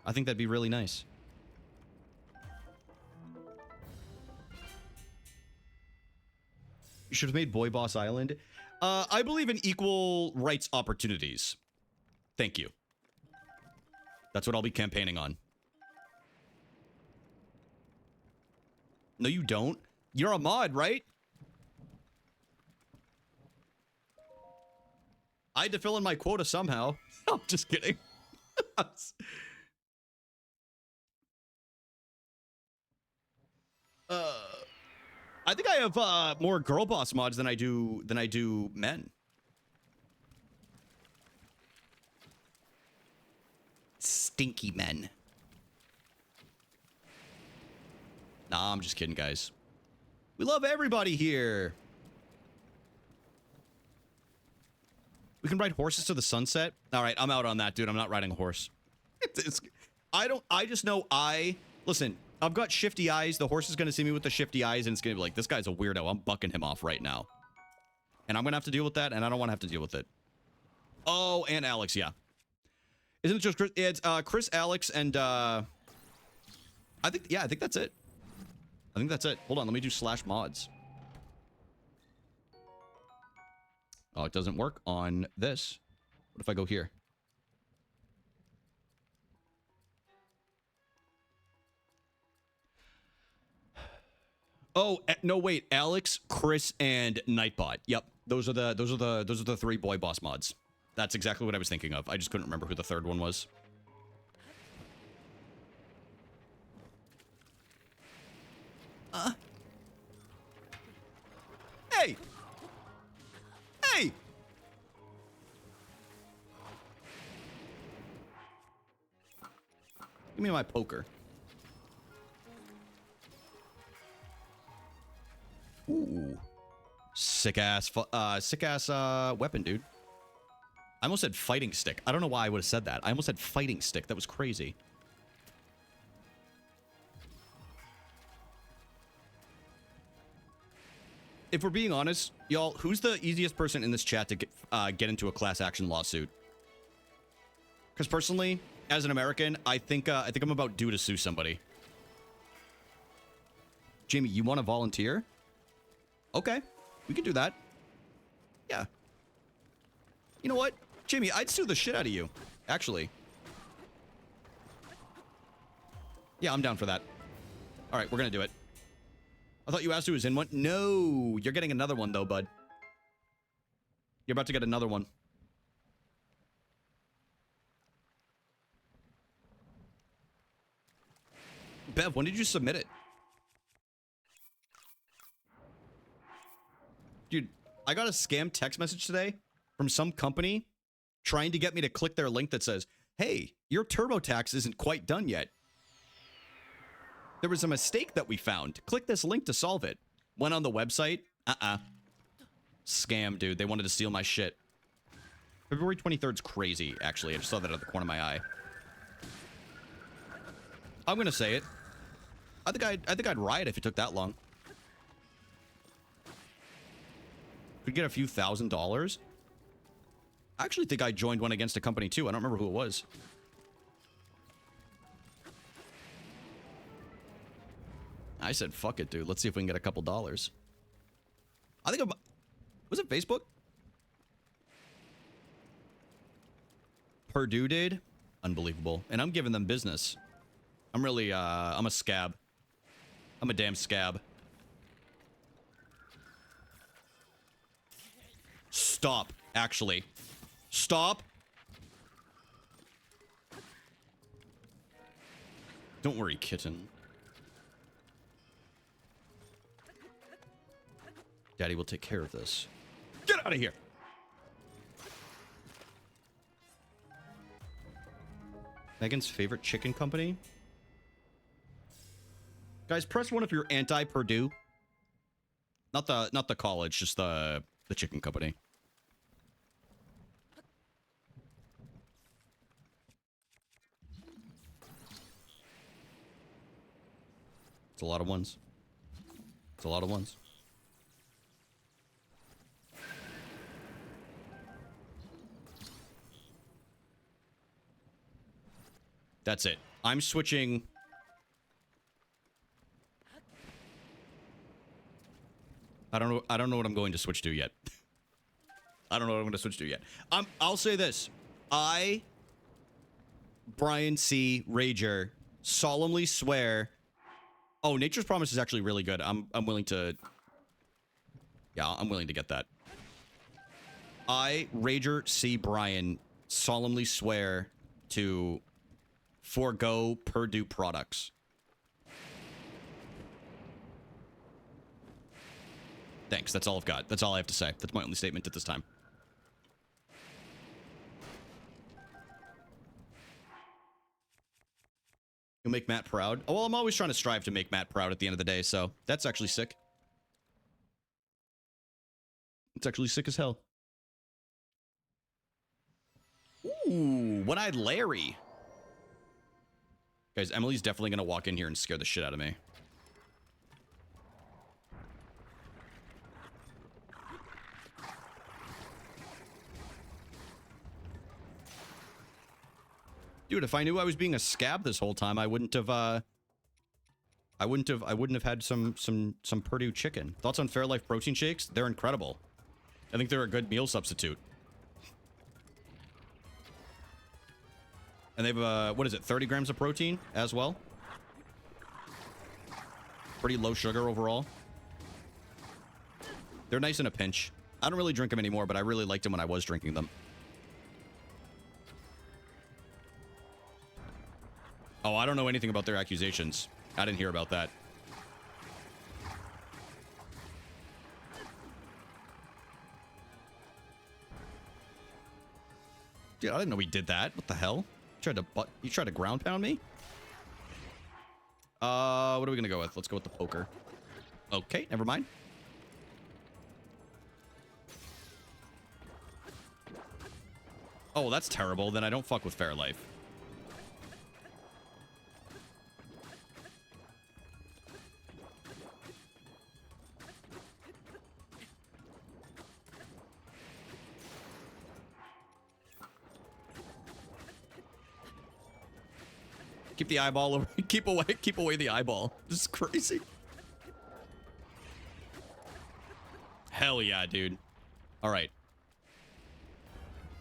I think that'd be really nice. You should have made Boy Boss Island. I believe in equal rights opportunities. Thank you. That's what I'll be campaigning on. No, you don't. You're a mod, right? I had to fill in my quota somehow. I'm just kidding. I think I have more girl boss mods than I do men. Stinky men. Nah, I'm just kidding, guys. We love everybody here. We can ride horses to the sunset. All right, I'm out on that, dude. I'm not riding a horse. I just know listen, I've got shifty eyes. The horse is going to see me with the shifty eyes, and it's going to be like, this guy's a weirdo. I'm bucking him off right now. And I'm going to have to deal with that, and I don't want to have to deal with it. Oh, and Alex, yeah. Isn't it just Chris? It's Chris, Alex, and I think that's it. I think that's it. Hold on, let me do /mods. Oh, it doesn't work on this. What if I go here? Oh, no, wait. Alex, Chris, and Nightbot. Yep. Those are the 3 boy boss mods. That's exactly what I was thinking of. I just couldn't remember who the third one was. Hey! Hey! Give me my poker. Ooh. Sick ass weapon, dude. I almost said fighting stick. I don't know why I would have said that. I almost said fighting stick. That was crazy. If we're being honest, y'all, who's the easiest person in this chat to get into a class action lawsuit? Because personally, as an American, I think I'm about due to sue somebody. Jamie, you want to volunteer? Okay, we can do that. Yeah. You know what? Jamie, I'd sue the shit out of you, actually. Yeah, I'm down for that. All right, we're going to do it. I thought you asked who was in one. No, you're getting another one, though, bud. You're about to get another one. Bev, when did you submit it? Dude, I got a scam text message today from some company trying to get me to click their link that says, hey, your TurboTax isn't quite done yet. There was a mistake that we found. Click this link to solve it. Went on the website. Scam, dude. They wanted to steal my shit. February 23rd's crazy, actually. I just saw that out of the corner of my eye. I'm gonna say it. I think I'd riot if it took that long. Could get a few $1,000s. I actually think I joined one against a company too. I don't remember who it was. I said, fuck it, dude. Let's see if we can get a couple dollars. I think was it Facebook? Purdue did. Unbelievable. And I'm giving them business. I'm really, I'm a scab. I'm a damn scab. Stop, actually. Stop. Don't worry, kitten. Daddy will take care of this. Get out of here! Megan's favorite chicken company? Guys, press 1 if you're anti-Purdue. Not the college, just the chicken company. It's a lot of ones. It's a lot of ones. That's it. I'm switching. I don't know what I'm going to switch to yet. I don't know what I'm going to switch to yet. I'll say this. Brian C. Rager, solemnly swear. Oh, Nature's Promise is actually really good. I'm willing to. Yeah, I'm willing to get that. Rager C. Brian, solemnly swear to forego Purdue products. Thanks. That's all I've got. That's all I have to say. That's my only statement at this time. You'll make Matt proud. Oh, well, I'm always trying to strive to make Matt proud at the end of the day, so that's actually sick. It's actually sick as hell. Ooh, One-Eyed Larry. Guys, Emily's definitely going to walk in here and scare the shit out of me. Dude, if I knew I was being a scab this whole time, I wouldn't have I wouldn't have had some Purdue chicken. Thoughts on Fairlife protein shakes? They're incredible. I think they're a good meal substitute. And they have, what is it, 30 grams of protein as well? Pretty low sugar overall. They're nice in a pinch. I don't really drink them anymore, but I really liked them when I was drinking them. Oh, I don't know anything about their accusations. I didn't hear about that. Dude, I didn't know he did that. What the hell? You tried to ground pound me? What are we gonna go with? Let's go with the poker. Okay, never mind. Oh, that's terrible. Then I don't fuck with Fairlife. Keep the eyeball over. Keep away the eyeball. This is crazy. Hell yeah, dude. All right.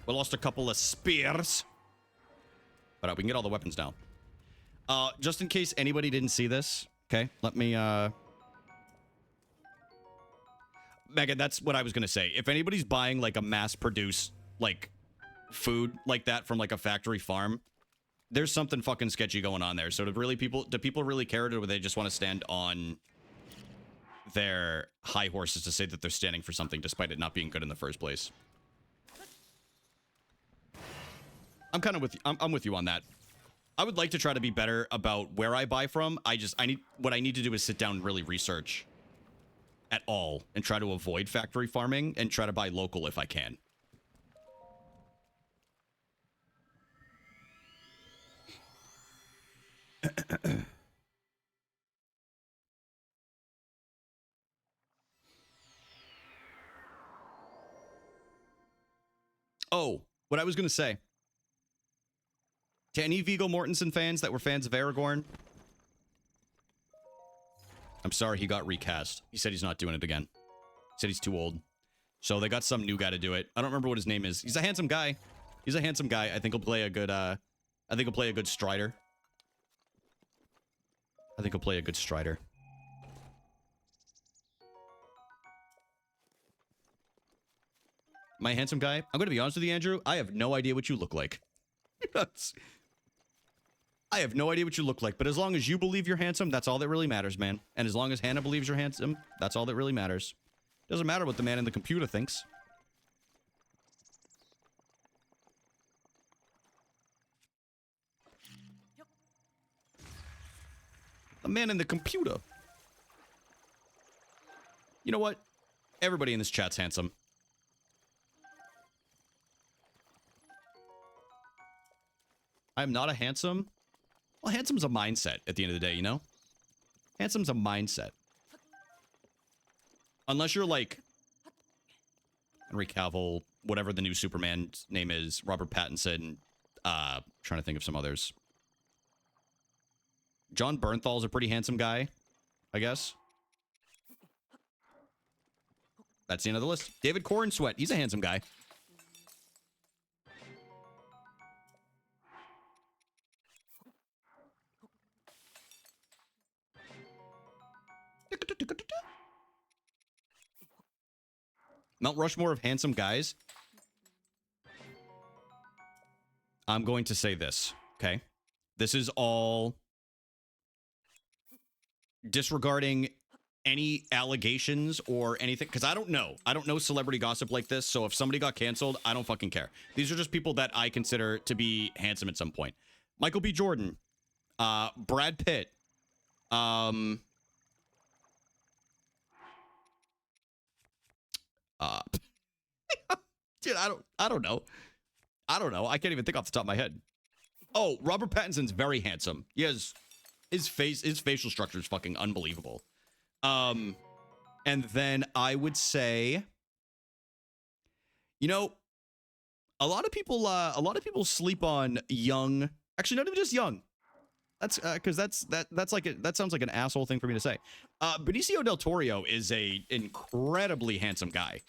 We lost a couple of spears. But we can get all the weapons now. Just in case anybody didn't see this. Okay, let me, Megan, that's what I was gonna say. If anybody's buying, like, a mass-produced, like, food like that from, like, a factory farm, there's something fucking sketchy going on there. So do people really care, or do they just want to stand on their high horses to say that they're standing for something despite it not being good in the first place? I'm kind of with you. I'm with you on that. I would like to try to be better about where I buy from. What I need to do is sit down and really research at all and try to avoid factory farming and try to buy local if I can. Oh, what I was going to say. To any Viggo Mortensen fans that were fans of Aragorn, I'm sorry he got recast. He said he's not doing it again. He said he's too old. So they got some new guy to do it. I don't remember what his name is. He's a handsome guy. He's a handsome guy. I think he'll play a good, Strider. I think he'll play a good Strider. My handsome guy, I'm going to be honest with you, Andrew. I have no idea what you look like. I have no idea what you look like, but as long as you believe you're handsome, that's all that really matters, man. And as long as Hannah believes you're handsome, that's all that really matters. Doesn't matter what the man in the computer thinks. The man in the computer. You know what? Everybody in this chat's handsome. I'm not a handsome. Well, handsome's a mindset at the end of the day, you know? Handsome's a mindset. Unless you're like Henry Cavill, whatever the new Superman's name is, Robert Pattinson, trying to think of some others. John Bernthal's a pretty handsome guy, I guess. That's the end of the list. David Cornsweat, he's a handsome guy. Mount Rushmore of handsome guys. I'm going to say this, okay? This is all disregarding any allegations or anything, because I don't know. I don't know celebrity gossip like this, so if somebody got canceled, I don't fucking care. These are just people that I consider to be handsome at some point. Michael B. Jordan, Brad Pitt, dude, I don't know. I don't know. I can't even think off the top of my head. Oh, Robert Pattinson's very handsome. He has his facial structure is fucking unbelievable. And then I would say, you know, a lot of people sleep on young. Actually, not even just young. That's because that sounds like an asshole thing for me to say. Benicio del Toro is a incredibly handsome guy.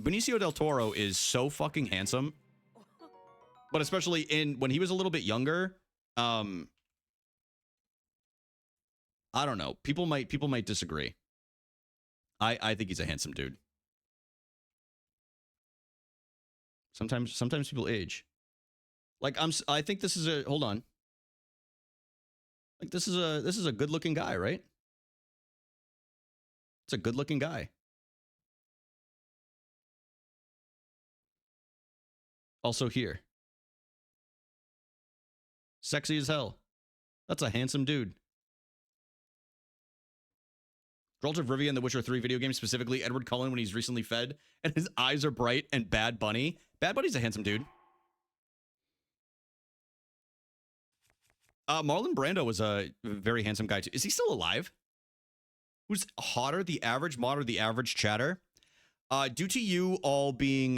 Benicio del Toro is so fucking handsome, but especially when he was a little bit younger. I don't know. People might disagree. I think he's a handsome dude. Sometimes people age. Like I think this is a hold on. Like this is a good looking guy, right? It's a good looking guy. Also here. Sexy as hell. That's a handsome dude. Geralt of Rivia in the Witcher 3 video game, specifically Edward Cullen when he's recently fed and his eyes are bright, and Bad Bunny. Bad Bunny's a handsome dude. Marlon Brando was a very handsome guy too. Is he still alive? Who's hotter, the average mod or the average chatter? Due to you all being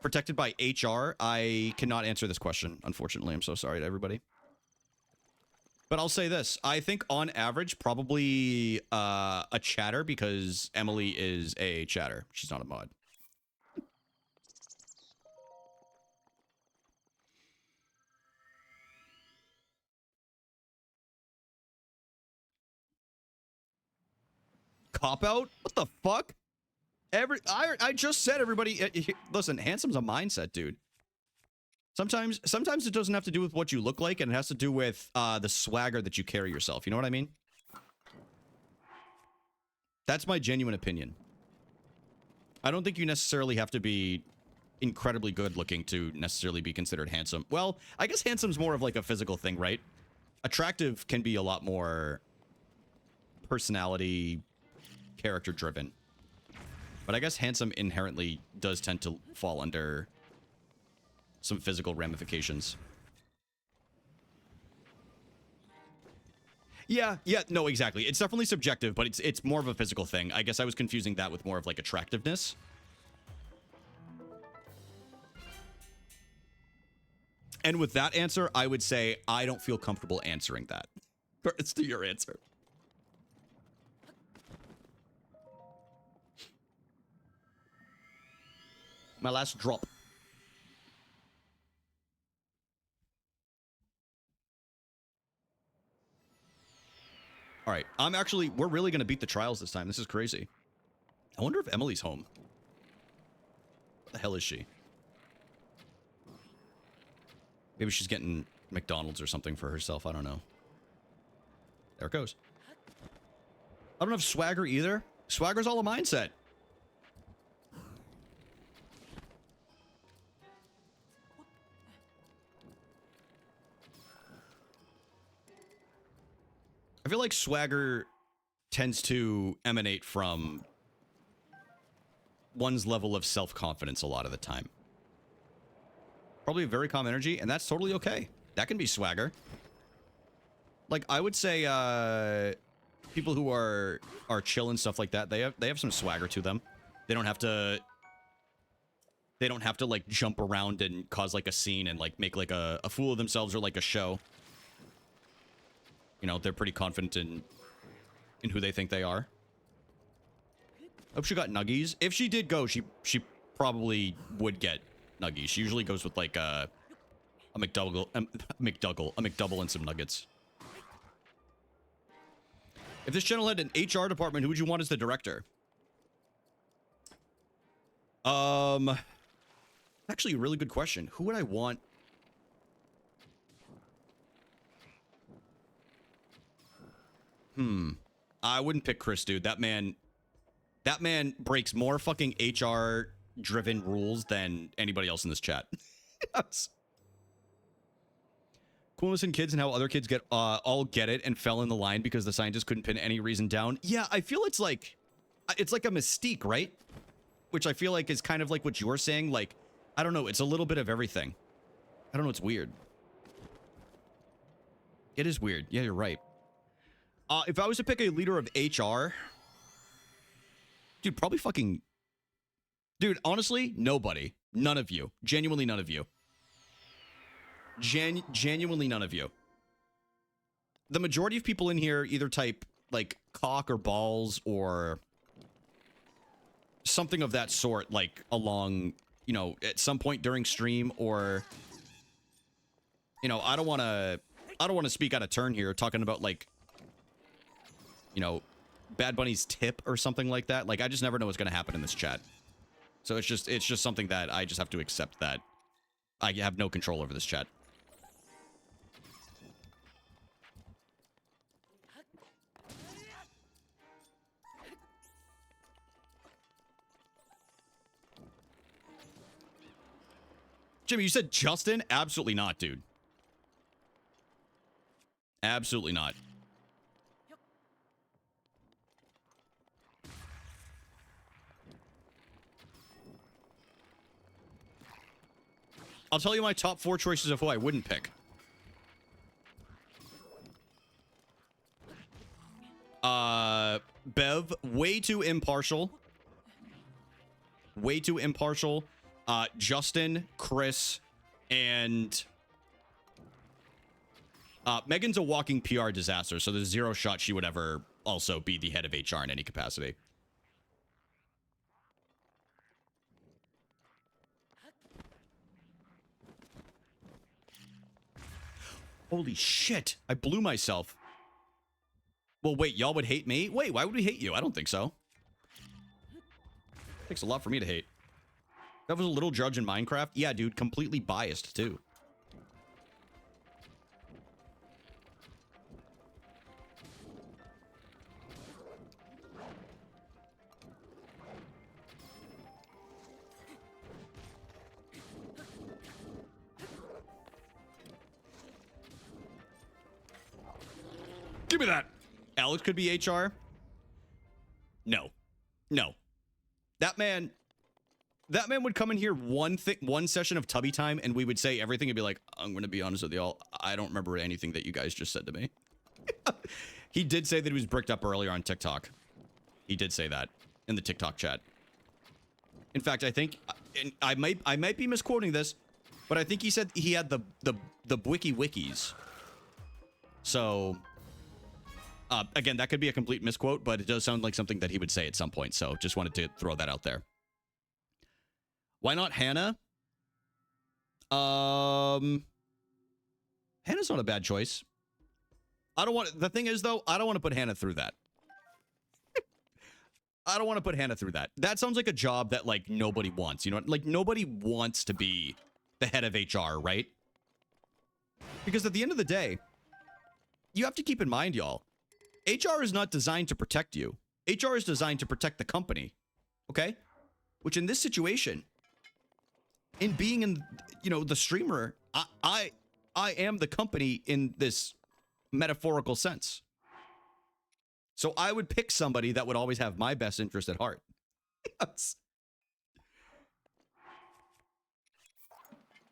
protected by HR, I cannot answer this question, unfortunately. I'm so sorry to everybody. But I'll say this. I think on average, probably a chatter, because Emily is a chatter. She's not a mod. Cop out? What the fuck? I just said, everybody, listen, handsome's a mindset, dude. Sometimes it doesn't have to do with what you look like, and it has to do with the swagger that you carry yourself. You know what I mean? That's my genuine opinion. I don't think you necessarily have to be incredibly good looking to necessarily be considered handsome. Well, I guess handsome's more of like a physical thing, right? Attractive can be a lot more personality, character driven. But I guess handsome inherently does tend to fall under some physical ramifications. Yeah, no, exactly. It's definitely subjective, but it's more of a physical thing. I guess I was confusing that with more of like attractiveness. And with that answer, I would say I don't feel comfortable answering that. It's to your answer. My last drop. All right, we're really going to beat the trials this time. This is crazy. I wonder if Emily's home. The hell is she? Maybe she's getting McDonald's or something for herself. I don't know. There it goes. I don't have swagger either. Swagger's all a mindset. I feel like swagger tends to emanate from one's level of self-confidence a lot of the time. Probably a very calm energy, and that's totally okay. That can be swagger. Like, I would say, people who are chill and stuff like that, they have some swagger to them. They don't have to like jump around and cause like a scene and like make like a fool of themselves or like a show. You know, they're pretty confident in who they think they are. Hope she got nuggies. If she did go, she probably would get nuggies. She usually goes with like a McDouble and some nuggets. If this channel had an HR department, who would you want as the director? Actually a really good question. Who would I want? I wouldn't pick Chris, dude. That man breaks more fucking HR driven rules than anybody else in this chat. Yes. Coolness in kids and how other kids all get it and fell in the line because the scientists couldn't pin any reason down. Yeah, I feel it's like a mystique, right? Which I feel like is kind of like what you're saying. Like, I don't know. It's a little bit of everything. I don't know. It's weird. It is weird. Yeah, you're right. If I was to pick a leader of HR, dude, probably fucking... Dude, honestly, nobody. None of you. Genuinely none of you. Genuinely none of you. The majority of people in here either type, like, cock or balls or something of that sort, like, along, you know, at some point during stream or... You know, I don't want to speak out of turn here talking about, like... You know, Bad Bunny's tip or something like that. Like, I just never know what's going to happen in this chat. So it's just something that I just have to accept that I have no control over this chat. Jimmy, you said Justin? Absolutely not, dude. Absolutely not. I'll tell you my top 4 choices of who I wouldn't pick. Bev, way too impartial. Way too impartial. Justin, Chris, and... Megan's a walking PR disaster, so there's zero shot she would ever also be the head of HR in any capacity. Holy shit, I blew myself. Well, wait, y'all would hate me? Wait, why would we hate you? I don't think so. Takes a lot for me to hate. That was a little judge in Minecraft? Yeah, dude, completely biased, too. Give me that. Alex could be HR. No. No. That man would come in here one session of Tubby Time and we would say everything and be like, I'm going to be honest with y'all. I don't remember anything that you guys just said to me. He did say that he was bricked up earlier on TikTok. He did say that in the TikTok chat. In fact, I think, and I might be misquoting this, but I think he said he had the wikis. So... again, that could be a complete misquote, but it does sound like something that he would say at some point. So just wanted to throw that out there. Why not Hannah? Hannah's not a bad choice. The thing is though, I don't want to put Hannah through that. I don't want to put Hannah through that. That sounds like a job that like nobody wants. You know, like nobody wants to be the head of HR, right? Because at the end of the day, you have to keep in mind, y'all, HR is not designed to protect you. HR is designed to protect the company. Okay? Which in this situation, in being in, you know, the streamer, I am the company in this metaphorical sense. So I would pick somebody that would always have my best interest at heart. Yes.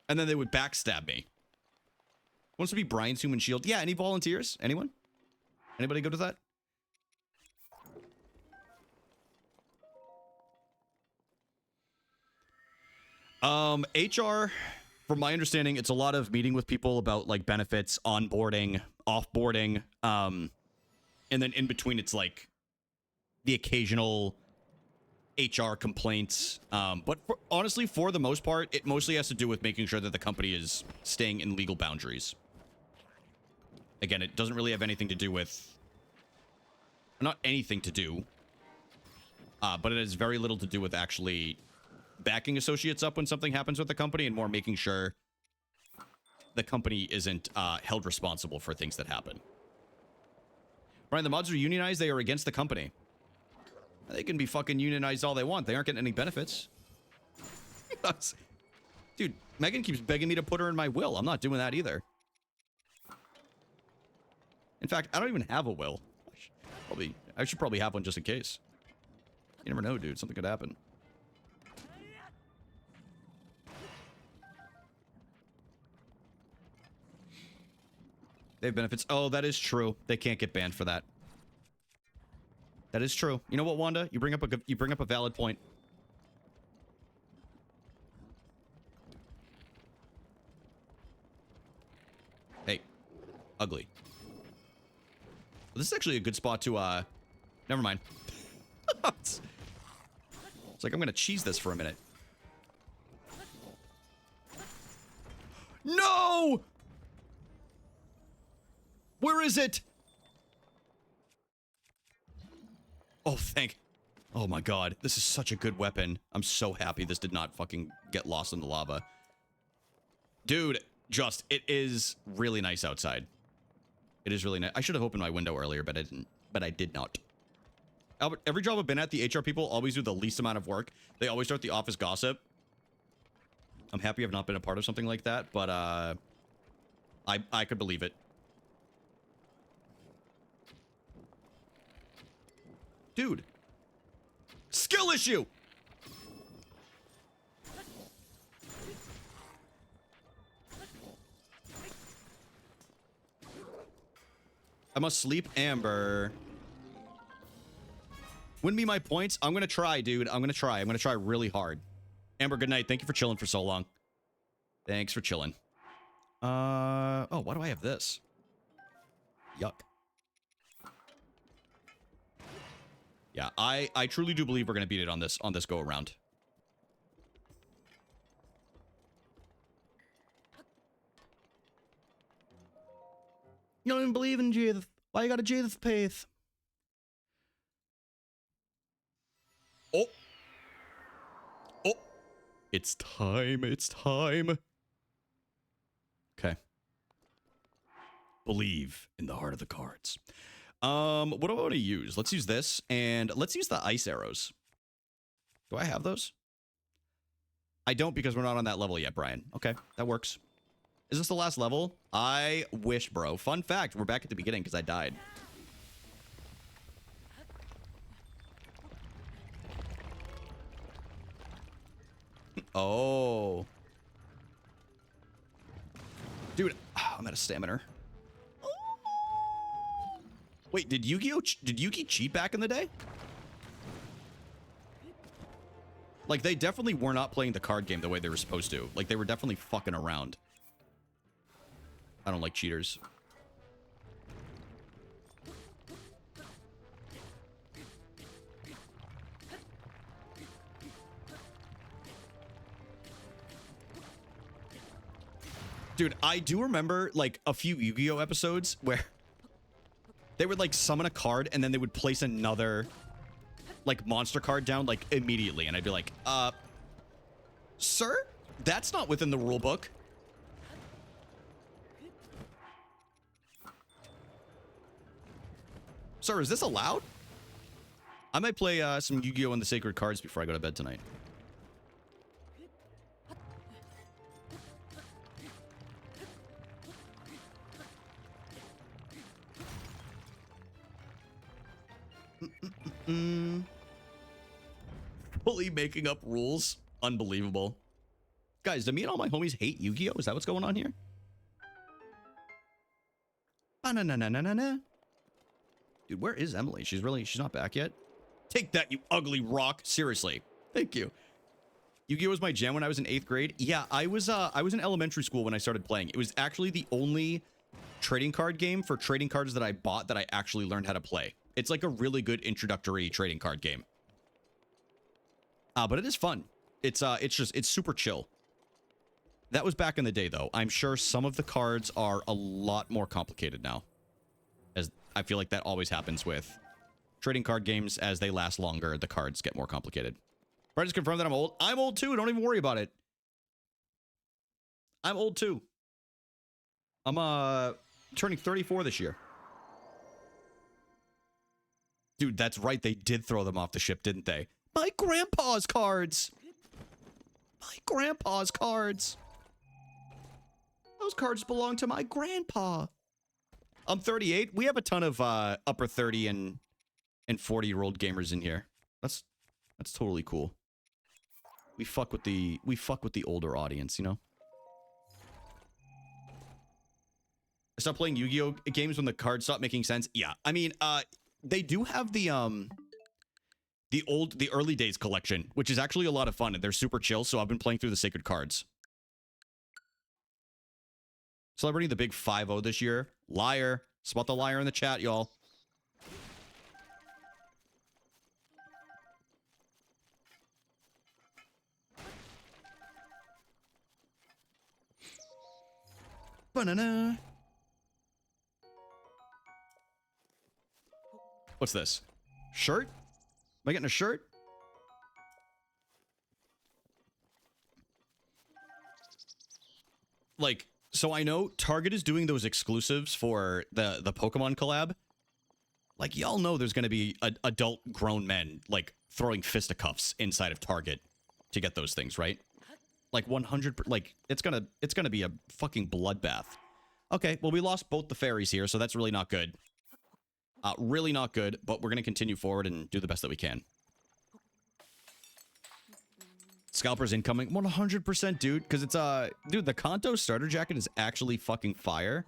And then they would backstab me. Wants to be Brian's human shield? Yeah, any volunteers? Anyone? Anybody go to that? HR, from my understanding, it's a lot of meeting with people about like benefits, onboarding, offboarding, and then in between it's like the occasional HR complaints. But honestly, for the most part, it mostly has to do with making sure that the company is staying in legal boundaries. Again, it doesn't really have anything to do with, not anything to do, but it has very little to do with actually backing associates up when something happens with the company, and more making sure the company isn't held responsible for things that happen. Brian, the mods are unionized. They are against the company. They can be fucking unionized all they want. They aren't getting any benefits. Dude, Megan keeps begging me to put her in my will. I'm not doing that either. In fact, I don't even have a will. I should probably have one just in case. You never know, dude. Something could happen. They have benefits. Oh, that is true. They can't get banned for that. That is true. You know what, Wanda? You bring up a valid point. Hey, ugly. Well, this is actually a good spot to never mind. It's like I'm gonna cheese this for a minute. No! Where is it? Oh, oh my god. This is such a good weapon. I'm so happy this did not fucking get lost in the lava. Dude, it is really nice outside. It is really nice. I should have opened my window earlier, but I didn't. But I did not. Albert, every job I've been at, the HR people always do the least amount of work. They always start the office gossip. I'm happy I've not been a part of something like that, but I could believe it. Dude. Skill issue! I must sleep, Amber. Win me my points. I'm gonna try, dude. I'm gonna try really hard. Amber, good night. Thank you for chilling for so long. Thanks for chilling. Oh, why do I have this? Yuck. Yeah, I truly do believe we're gonna beat it on this go around. You don't even believe in Jadith. Why you got a Jadith Path? Oh. Oh. It's time. It's time. Okay. Believe in the heart of the cards. What do I want to use? Let's use this, and let's use the ice arrows. Do I have those? I don't, because we're not on that level yet, Brian. Okay, that works. Is this the last level? I wish, bro. Fun fact, we're back at the beginning because I died. Oh. Dude, I'm out of stamina. Wait, did Yugi cheat back in the day? Like, they definitely were not playing the card game the way they were supposed to. Like, they were definitely fucking around. I don't like cheaters. Dude, I do remember, like, a few Yu-Gi-Oh episodes where they would, like, summon a card and then they would place another like monster card down like immediately, and I'd be like, sir, that's not within the rule book. Sir, is this allowed? I might play some Yu-Gi-Oh! On the Sacred Cards before I go to bed tonight. Fully making up rules. Unbelievable. Guys, do me and all my homies hate Yu-Gi-Oh? Is that what's going on here? Ba-na-na-na-na-na-na. Dude, where is Emily? She's not back yet. Take that, you ugly rock. Seriously. Thank you. Yu-Gi-Oh was my jam when I was in 8th grade. Yeah, I was in elementary school when I started playing. It was actually the only trading card game for trading cards that I bought that I actually learned how to play. It's like a really good introductory trading card game. But it is fun. It's super chill. That was back in the day, though. I'm sure some of the cards are a lot more complicated now, as I feel like that always happens with trading card games. As they last longer, the cards get more complicated. Brett just confirmed that I'm old. I'm old too. Don't even worry about it. I'm old too. I'm turning 34 this year. Dude, that's right. They did throw them off the ship, didn't they? My grandpa's cards. My grandpa's cards. Those cards belong to my grandpa. I'm 38. We have a ton of upper 30 and 40-year-old gamers in here. That's totally cool. We fuck with the older audience, you know? I stopped playing Yu-Gi-Oh games when the cards stopped making sense. Yeah, I mean, they do have the early days collection, which is actually a lot of fun, and they're super chill. So I've been playing through the Sacred Cards. Celebrating the big 5-0 this year. Liar. Spot the liar in the chat, y'all. Banana. What's this? Shirt? Am I getting a shirt? Like, so I know Target is doing those exclusives for the Pokemon collab. Like, y'all know there's going to be adult grown men, like, throwing fisticuffs inside of Target to get those things, right? Like, 100, like, it's gonna be a fucking bloodbath. Okay, well, we lost both the fairies here, so that's really not good. Really not good, but we're going to continue forward and do the best that we can. Scalper's incoming. 100%, dude, because it's, dude, the Kanto starter jacket is actually fucking fire.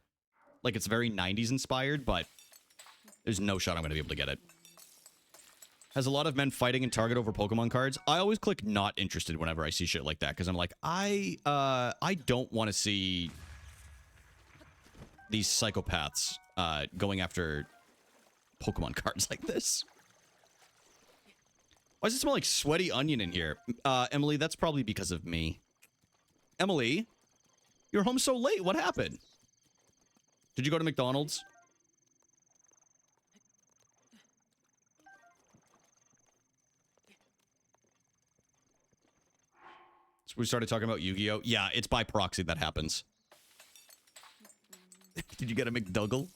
Like, it's very 90s inspired, but there's no shot I'm going to be able to get it. Has a lot of men fighting in Target over Pokemon cards. I always click not interested whenever I see shit like that, because I'm like, I don't want to see these psychopaths going after Pokemon cards like this. Why does it smell like sweaty onion in here? Emily, that's probably because of me. Emily, you're home so late. What happened? Did you go to McDonald's? So we started talking about Yu-Gi-Oh. Yeah, it's by proxy that happens. Did you get a McDougal?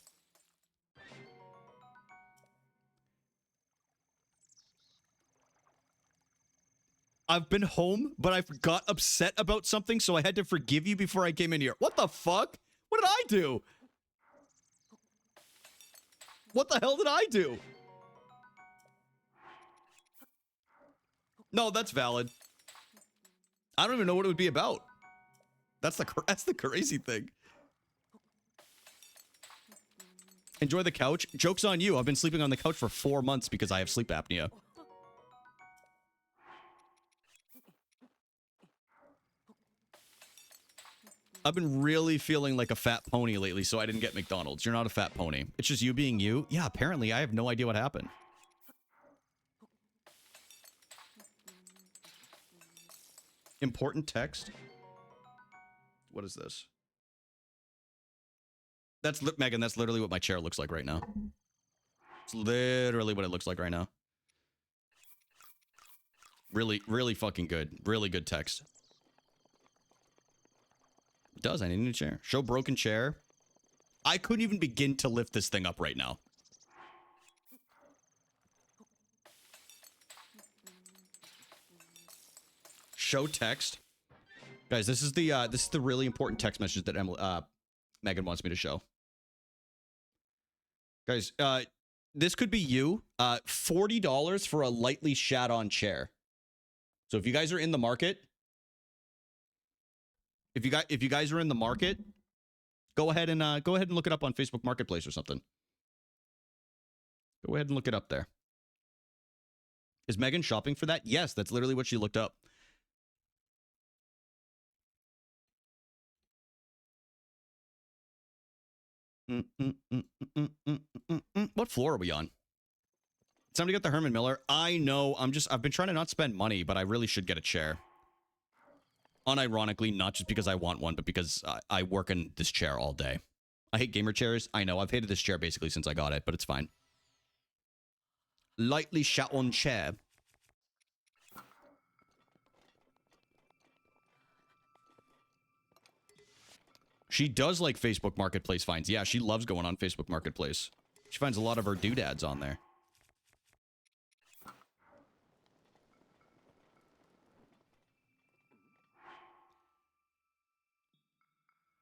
I've been home, but I got upset about something, so I had to forgive you before I came in here. What the fuck? What did I do? What the hell did I do? No, that's valid. I don't even know what it would be about. That's the crazy thing. Enjoy the couch. Joke's on you. I've been sleeping on the couch for 4 months because I have sleep apnea. I've been really feeling like a fat pony lately, so I didn't get McDonald's. You're not a fat pony. It's just you being you. Yeah, apparently I have no idea what happened. Important text. What is this? That's Megan. That's literally what my chair looks like right now. It's literally what it looks like right now. Really, really fucking good. Really good text. It does. I need a new chair. Show broken chair. I couldn't even begin to lift this thing up right now. Show text. Guys, this is the really important text message that Megan wants me to show. Guys, this could be you. $40 for a lightly shat on chair. So if you guys are in the market, if you guys are in the market, go ahead and look it up on Facebook Marketplace or something. Go ahead and look it up there. Is Megan shopping for that? Yes, that's literally what she looked up. What floor are we on? Somebody got the Herman Miller. I know. I've been trying to not spend money, but I really should get a chair. Unironically, not just because I want one, but because I work in this chair all day. I hate gamer chairs. I know. I've hated this chair basically since I got it, but it's fine. Lightly shat on chair. She does like Facebook Marketplace finds. Yeah, she loves going on Facebook Marketplace. She finds a lot of her doodads on there.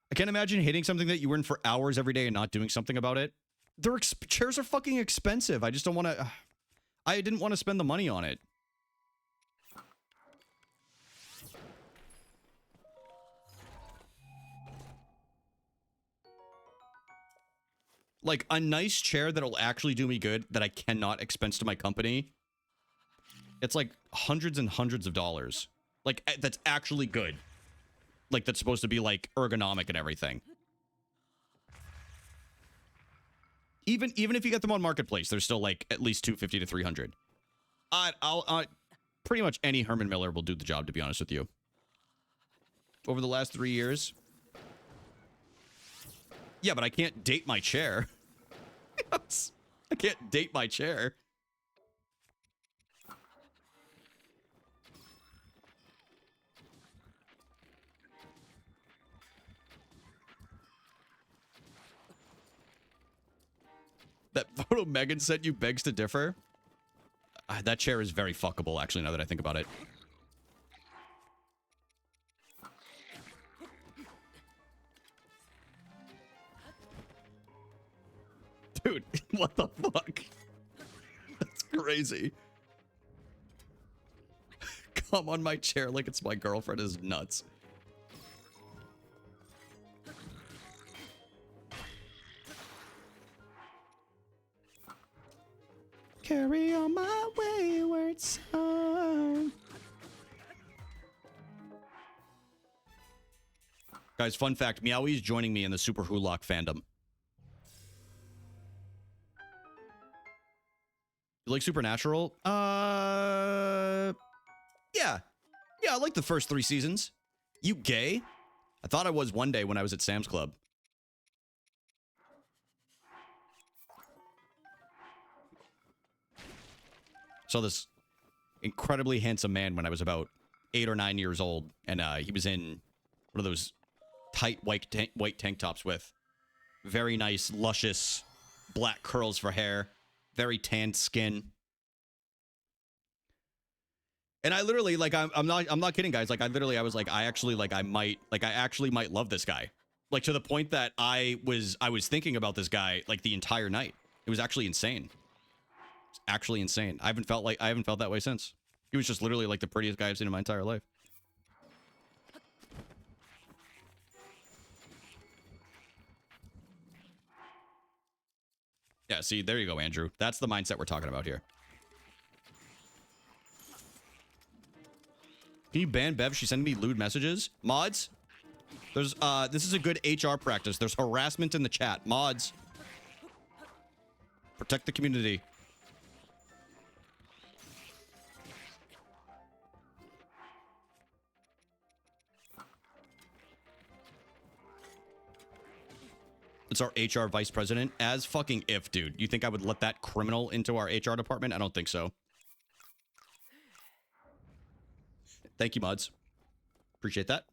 I can't imagine hitting something that you were in for hours every day and not doing something about it. Chairs are fucking expensive. I just don't want to... I didn't want to spend the money on it. Like, a nice chair that'll actually do me good that I cannot expense to my company. It's like hundreds and hundreds of dollars. Like, that's actually good. Like, that's supposed to be, like, ergonomic and everything. Even if you get them on Marketplace, they're still, like, at least $250 to $300. Pretty much any Herman Miller will do the job, to be honest with you. Over the last 3 years. Yeah, but I can't date my chair. I can't date my chair. That photo Megan sent you begs to differ. That chair is very fuckable, actually, now that I think about it. Dude, what the fuck? That's crazy. Come on my chair like it's my girlfriend is nuts. Carry on my wayward son. Guys, fun fact, Meowie is joining me in the Super Hulock fandom. You like Supernatural? Yeah. Yeah, I like the first 3 seasons. You gay? I thought I was one day when I was at Sam's Club. Saw this incredibly handsome man when I was about 8 or 9 years old, and he was in one of those tight white tank tops with very nice, luscious black curls for hair, very tanned skin. And I literally, like, I'm not kidding, guys. Like, I was like, I actually might love this guy. Like, to the point that I was thinking about this guy like the entire night. It was actually insane. It's actually insane. I haven't felt that way since. He was just literally like the prettiest guy I've seen in my entire life. Yeah, see, there you go, Andrew. That's the mindset we're talking about here. Can you ban Bev? She's sending me lewd messages. Mods? There's this is a good HR practice. There's harassment in the chat. Mods. Protect the community. It's our HR vice president. As fucking if, dude. You think I would let that criminal into our HR department? I don't think so. Thank you, mods. Appreciate that.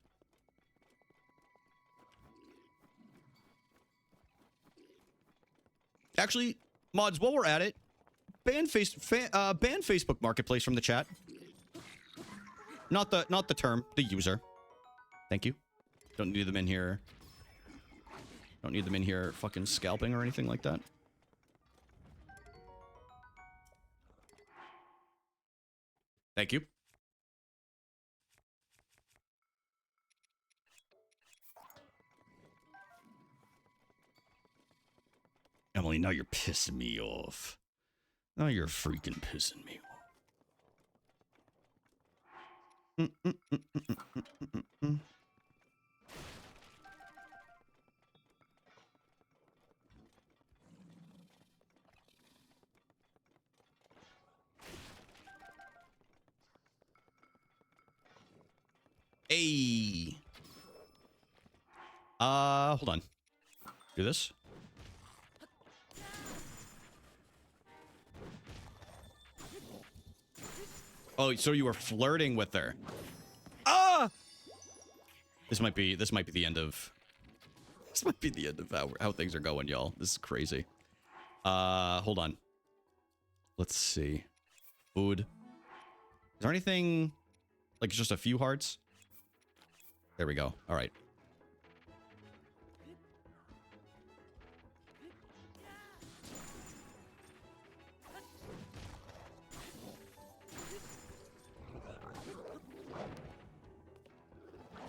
Actually, mods, while we're at it, ban Facebook Marketplace from the chat. Not the term, the user. Thank you. Don't need them in here. Don't need them in here fucking scalping or anything like that. Thank you. Emily, now you're pissing me off. Now you're freaking pissing me off. Hey. Hold on. Do this. Oh, so you were flirting with her. Ah! This might be the end of how things are going, y'all. This is crazy. Hold on. Let's see. Food. Is there anything like just a few hearts? There we go. All right.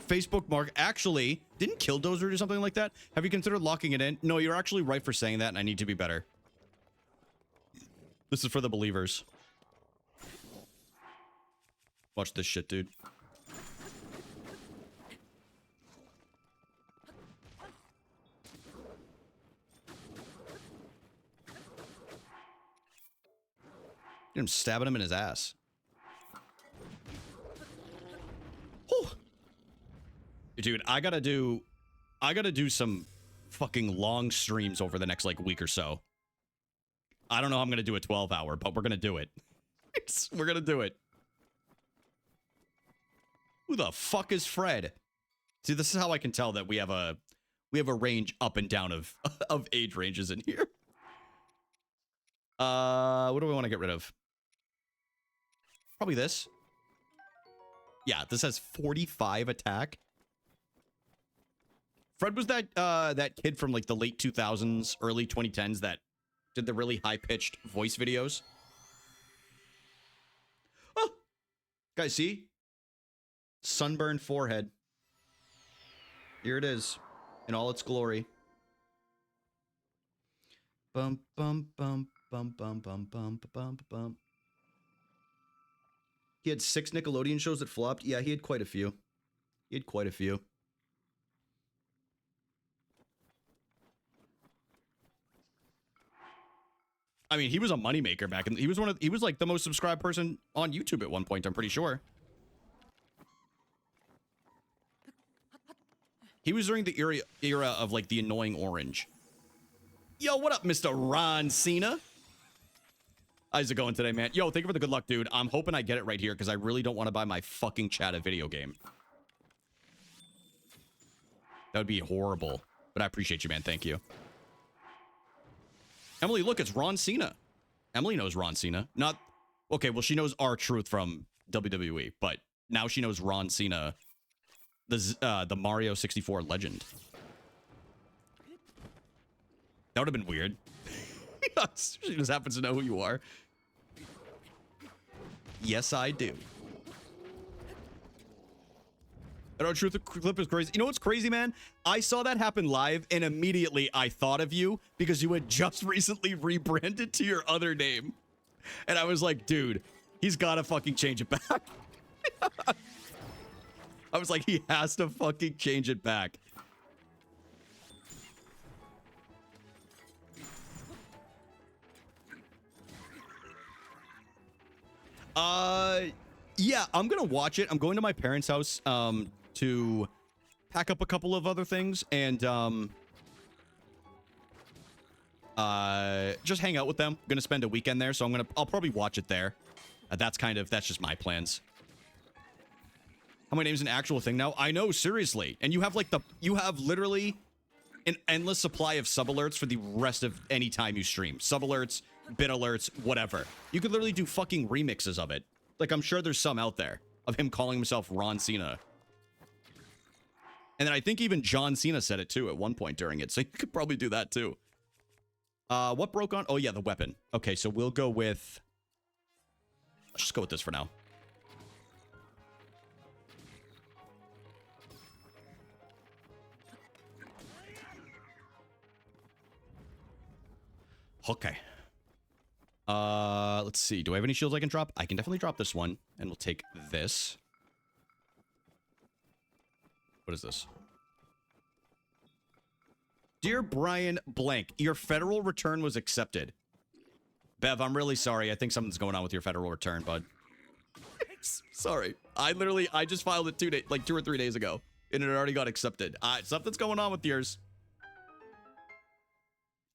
Facebook Mark actually didn't Killdozer do something like that? Have you considered locking it in? No, you're actually right for saying that, and I need to be better. This is for the believers. Watch this shit, dude. I'm stabbing him in his ass. Whew. Dude, I gotta do some fucking long streams over the next like week or so. I don't know how I'm gonna do a 12-hour, but we're gonna do it. We're gonna do it. Who the fuck is Fred? See, this is how I can tell that we have a range up and down of age ranges in here. What do we want to get rid of? Probably this. Yeah, this has 45 attack. Fred was that kid from like the late 2000s, early 2010s that did the really high-pitched voice videos. Oh! Guys, see? Sunburned forehead. Here it is. In all its glory. Bum, bum, bum, bum, bum, bum, bum, bum, bum. He had 6 Nickelodeon shows that flopped. Yeah, he had quite a few. He had quite a few. I mean, he was a moneymaker back in. He was like the most subscribed person on YouTube at one point, I'm pretty sure. He was during the era of like the annoying orange. Yo, what up, Mr. Ron Cena? How's it going today, man? Yo, thank you for the good luck, dude. I'm hoping I get it right here because I really don't want to buy my fucking chat a video game. That would be horrible. But I appreciate you, man. Thank you. Emily, look, it's Ron Cena. Emily knows Ron Cena. Not... Okay, well, she knows R-Truth from WWE, but now she knows Ron Cena, the Mario 64 legend. That would have been weird. She just happens to know who you are. Yes, I do. I know, truth, the clip is crazy. You know what's crazy, man? I saw that happen live, and immediately I thought of you because you had just recently rebranded to your other name. And I was like, dude, he's got to fucking change it back. I was like, he has to fucking change it back. Yeah, I'm gonna watch it. I'm going to my parents' house to pack up a couple of other things and just hang out with them. I'm gonna spend a weekend there, so I'll probably watch it there. That's just my plans. How my name's an actual thing now? I know, seriously. And you have like you have literally an endless supply of sub alerts for the rest of any time you stream. Sub alerts, bit alerts, whatever. You could literally do fucking remixes of it. Like, I'm sure there's some out there of him calling himself Ron Cena. And then I think even John Cena said it too at one point during it. So you could probably do that too. What broke on? Oh yeah, the weapon. Okay, so we'll go with... Let's just go with this for now. Okay. Let's see. Do I have any shields I can drop? I can definitely drop this one. And we'll take this. What is this? Dear Brian Blank, your federal return was accepted. Bev, I'm really sorry. I think something's going on with your federal return, bud. Sorry. I just filed it 2 or 3 days ago. And it already got accepted. Something's going on with yours.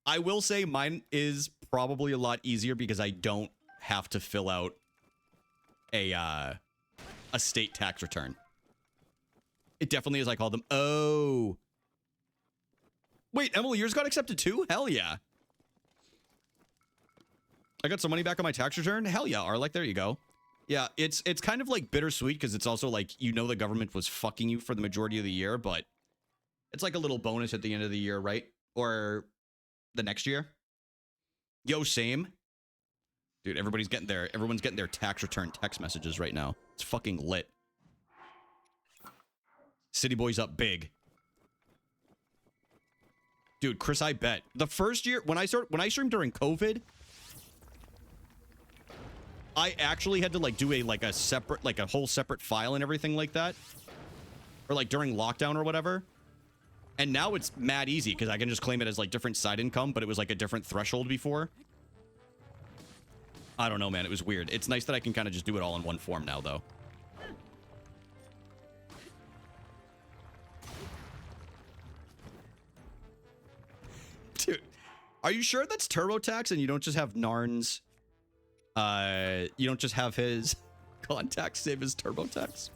I will say mine is probably a lot easier because I don't have to fill out a state tax return. It definitely is. I call them. Oh. Wait, Emily, yours got accepted too? Hell yeah. I got some money back on my tax return? Hell yeah, Arlek, there you go. Yeah, it's kind of like bittersweet because it's also like, you know, the government was fucking you for the majority of the year, but it's like a little bonus at the end of the year, right? Or the next year. Yo, same. Dude, everyone's getting their tax return text messages right now. It's fucking lit. City Boy's up big. Dude, Chris, I bet. The first year, when I streamed during COVID, I actually had to like do a whole separate file and everything like that. Or like during lockdown or whatever. And now it's mad easy because I can just claim it as like different side income, but it was like a different threshold before. I don't know, man. It was weird. It's nice that I can kind of just do it all in one form now, though. Dude, are you sure that's TurboTax and you don't just have Narn's, you don't just have his contacts save as TurboTax?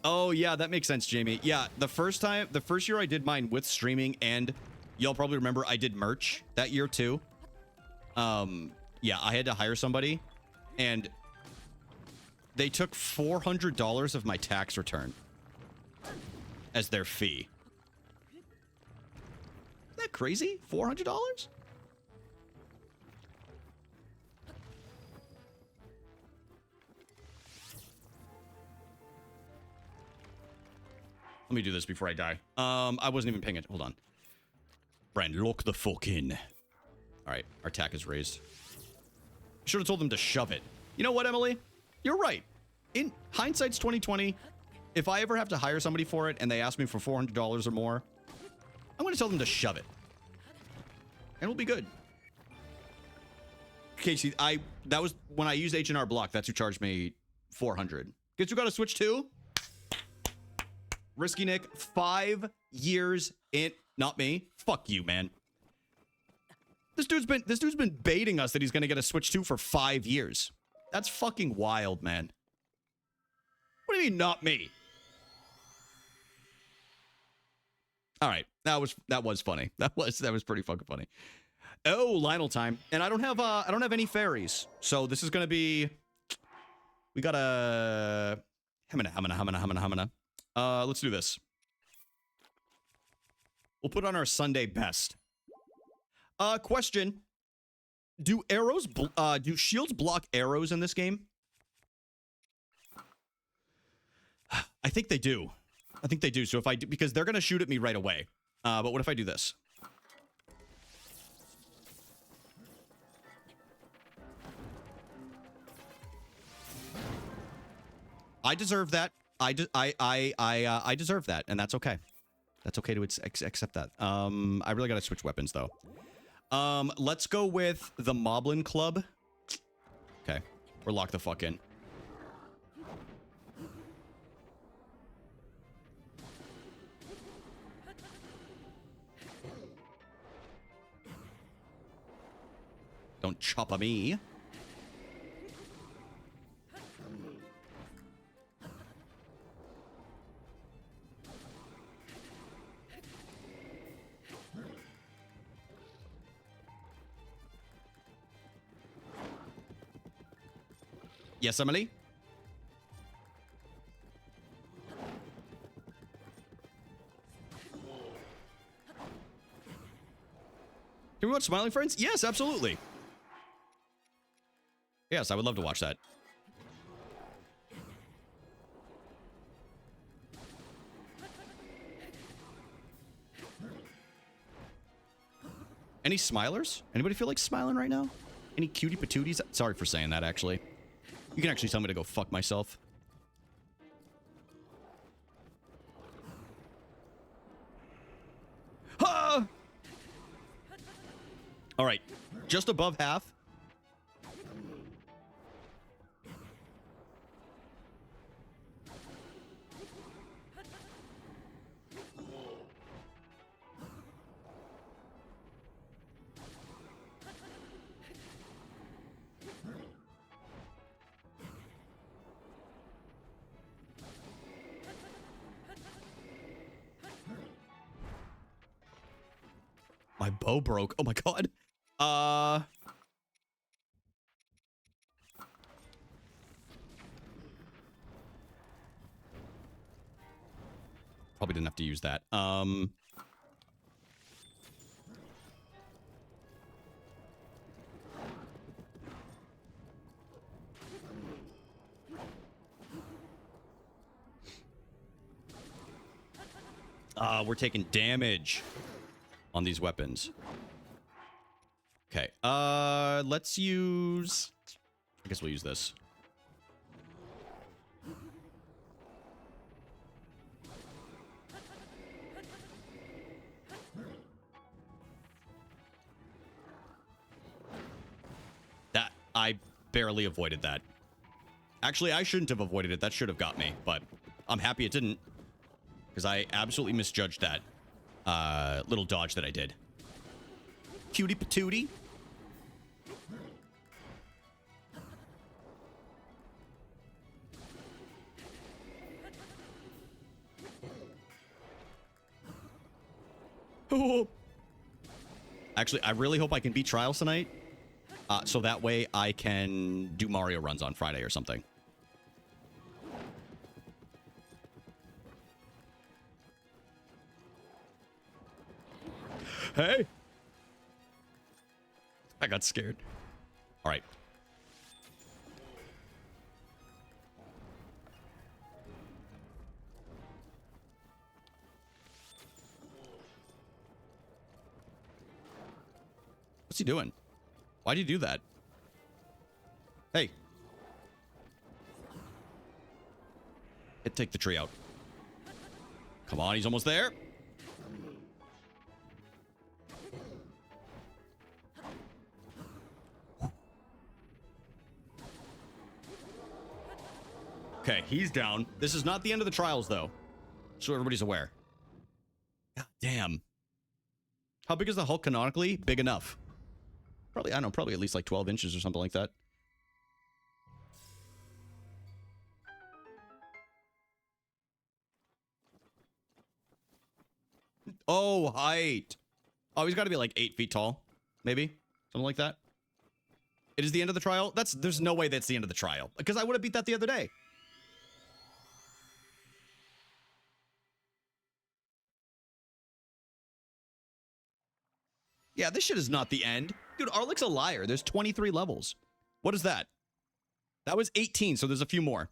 Oh, yeah, that makes sense, Jamie. Yeah, the first year I did mine with streaming, and y'all probably remember I did merch that year too. Yeah, I had to hire somebody, and they took $400 of my tax return as their fee. Isn't that crazy? $400? Let me do this before I die. I wasn't even paying it. Hold on. Brand, lock the fuck in. All right, our attack is raised. Should have told them to shove it. You know what, Emily? You're right. In hindsight's 2020, if I ever have to hire somebody for it and they ask me for $400 or more, I'm going to tell them to shove it. And it'll be good. Casey, that was when I used H&R Block. That's who charged me $400. Guess you got to switch to? Risky Nick, 5 years in. Not me. Fuck you, man. This dude's been baiting us that he's gonna get a Switch 2 for 5 years. That's fucking wild, man. What do you mean, not me? All right, that was funny. That was pretty fucking funny. Oh, Lionel time, and I don't have any fairies, so this is gonna be. We gotta. Hamina. Let's do this. We'll put on our Sunday best. Question. Do shields block arrows in this game? I think they do. So if I do, because they're going to shoot at me right away. But what if I do this? I deserve that. I deserve that, and that's okay. That's okay to accept that. I really got to switch weapons, though. Let's go with the Moblin Club. Okay. We're locked the fuck in. Don't chop a me. Yes, Emily? Can we watch Smiling Friends? Yes, absolutely. Yes, I would love to watch that. Any smilers? Anybody feel like smiling right now? Any cutie patooties? Sorry for saying that, actually. You can actually tell me to go fuck myself. Ah! All right, just above half. My bow broke. Oh my god. Probably didn't have to use that. We're taking damage on these weapons. Okay. Let's use... I guess we'll use this. That... I barely avoided that. Actually, I shouldn't have avoided it. That should have got me, but I'm happy it didn't. Because I absolutely misjudged that little dodge that I did. Cutie patootie. Oh. Actually, I really hope I can beat Trials tonight. So that way I can do Mario runs on Friday or something. Hey! I got scared. All right. What's he doing? Why'd you do that? Hey. Take the tree out. Come on, he's almost there. Okay, he's down. This is not the end of the trials, though. So everybody's aware. God damn. How big is the Hulk canonically? Big enough. Probably, I don't know, probably at least like 12 inches or something like that. Oh, height. Oh, he's got to be like 8 feet tall. Maybe. Something like that. It is the end of the trial? There's no way that's the end of the trial. Because I would have beat that the other day. Yeah, this shit is not the end. Dude, Arlik's a liar. There's 23 levels. What is that? That was 18, so there's a few more.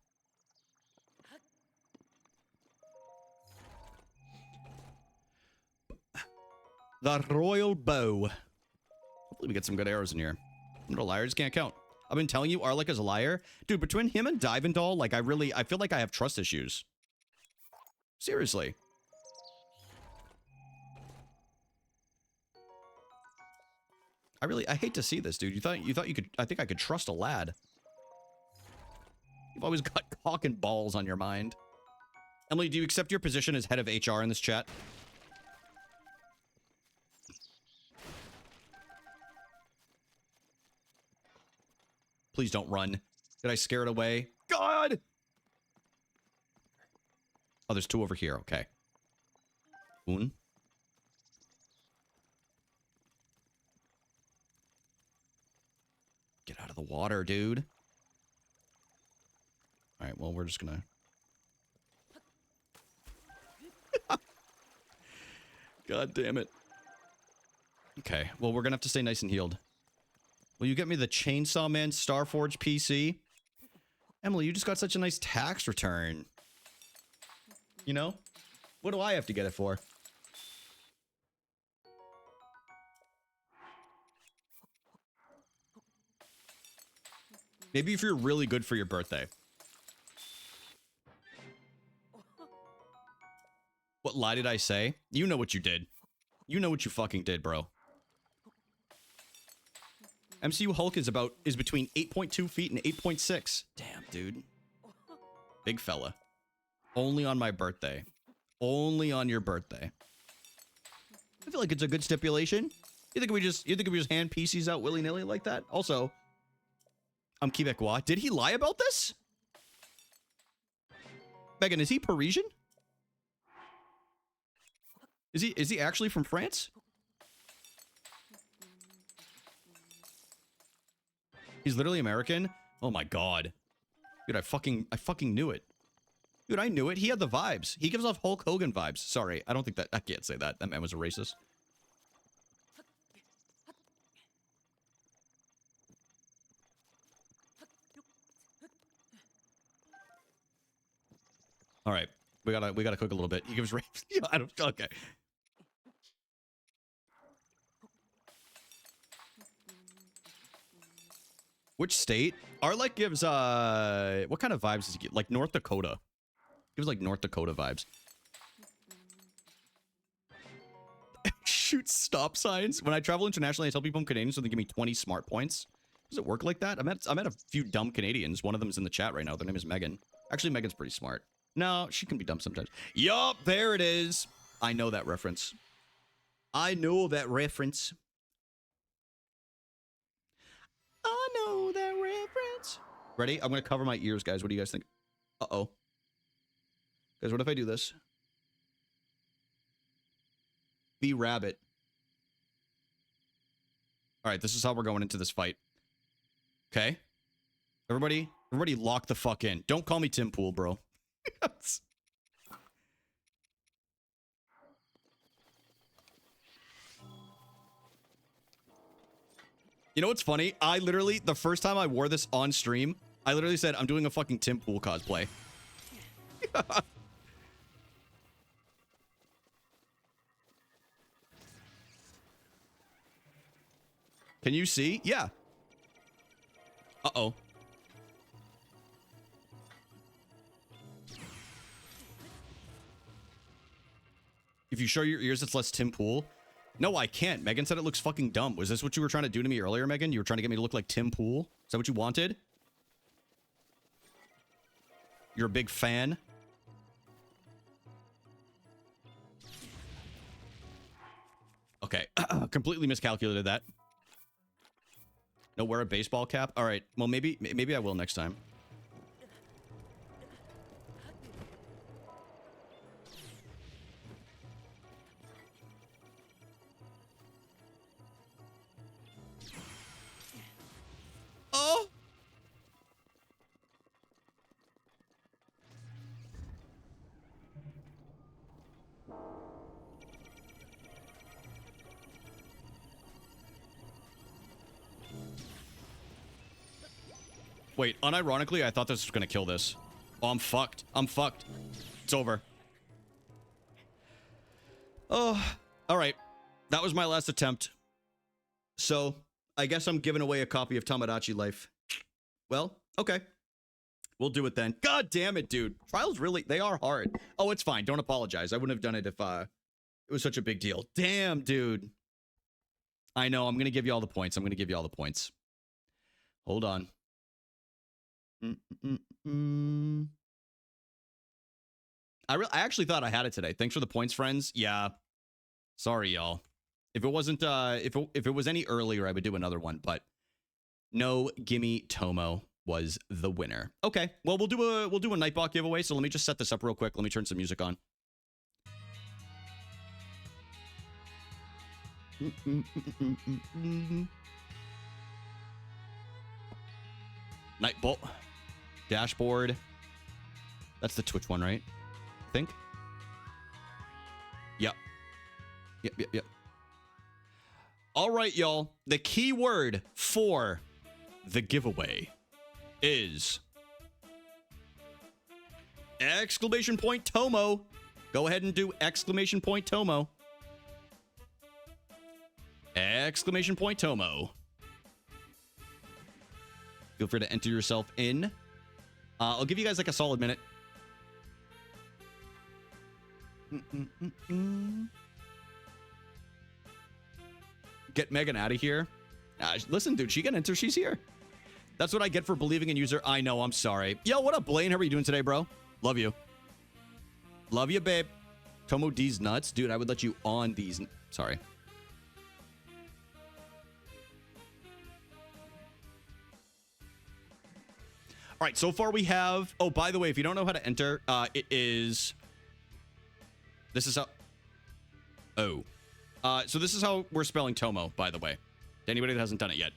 The Royal Bow. Hopefully we get some good arrows in here. No liars can't count. I've been telling you Arlik is a liar. Dude, between him and Divendal, like I feel like I have trust issues. Seriously. I hate to see this, dude. You thought you could, I think I could trust a lad. You've always got cock and balls on your mind. Emily, do you accept your position as head of HR in this chat? Please don't run. Did I scare it away? God! Oh, there's 2 over here. Okay. Un. Get out of the water, dude. well, we're just gonna... God damn it. Okay, well, we're gonna have to stay nice and healed. Will you get me the Chainsaw Man Starforge PC? Emily, you just got such a nice tax return. You know? What do I have to get it for? Maybe if you're really good for your birthday. What lie did I say? You know what you did. You know what you fucking did, bro. MCU Hulk is between 8.2 feet and 8.6. Damn, dude. Big fella. Only on my birthday. Only on your birthday. I feel like it's a good stipulation. You think we just hand PCs out willy-nilly like that? Also, I'm Quebecois. Did he lie about this? Megan, is he Parisian? Is he actually from France? He's literally American? Oh my god. Dude, I fucking knew it. Dude, I knew it. He had the vibes. He gives off Hulk Hogan vibes. Sorry, I can't say that. That man was a racist. All right, we gotta cook a little bit. He gives rapes. I don't. Okay. Which state? Arlek gives what kind of vibes does he get? Like North Dakota. Gives like North Dakota vibes. Shoot stop signs. When I travel internationally, I tell people I'm Canadian so they give me 20 smart points. Does it work like that? I met a few dumb Canadians. One of them is in the chat right now. Their name is Megan. Actually, Megan's pretty smart. No, she can be dumb sometimes. Yup, there it is. I know that reference. I know that reference. I know that reference. Ready? I'm going to cover my ears, guys. What do you guys think? Uh-oh. Guys, what if I do this? Be rabbit. All right, this is how we're going into this fight. Okay? Everybody lock the fuck in. Don't call me Tim Pool, bro. You know what's funny? I literally, the first time I wore this on stream, I literally said, I'm doing a fucking Tim Pool cosplay. Can you see? Yeah. Uh-oh. If you show your ears, it's less Tim Pool. No, I can't. Megan said it looks fucking dumb. Was this what you were trying to do to me earlier, Megan? You were trying to get me to look like Tim Pool? Is that what you wanted? You're a big fan? Okay. Completely miscalculated that. No, wear a baseball cap? All right. Well, maybe I will next time. Oh! Wait, unironically, I thought this was gonna kill this. Oh, I'm fucked. I'm fucked. It's over. Oh, all right. That was my last attempt. So, I guess I'm giving away a copy of Tomodachi Life. Well, okay. We'll do it then. God damn it, dude. Trials really, they are hard. Oh, it's fine. Don't apologize. I wouldn't have done it if it was such a big deal. Damn, dude. I know. I'm going to give you all the points. I'm going to give you all the points. Hold on. I actually thought I had it today. Thanks for the points, friends. Yeah. Sorry, y'all. If it wasn't, if it was any earlier, I would do another one, but no, Gimme Tomo was the winner. Okay, well, we'll do a Nightbot giveaway, so let me just set this up real quick. Let me turn some music on. Nightbot. Dashboard. That's the Twitch one, right? I think. Yep. Yep. All right, y'all. The keyword for the giveaway is exclamation point Tomo. Go ahead and do exclamation point Tomo. Exclamation point Tomo. Feel free to enter yourself in. I'll give you guys like a solid minute. Get Megan out of here. Listen, dude, she can enter. She's here. That's what I get for believing in user. I know. I'm sorry. Yo, what up, Blaine? How are you doing today, bro? Love you. Love you, babe. Tomo D's nuts. Dude, I would let you on these. Sorry. All right, so far we have... Oh, by the way, if you don't know how to enter, it is... This is how... Oh. So this is how we're spelling Tomo, by the way. To anybody that hasn't done it yet.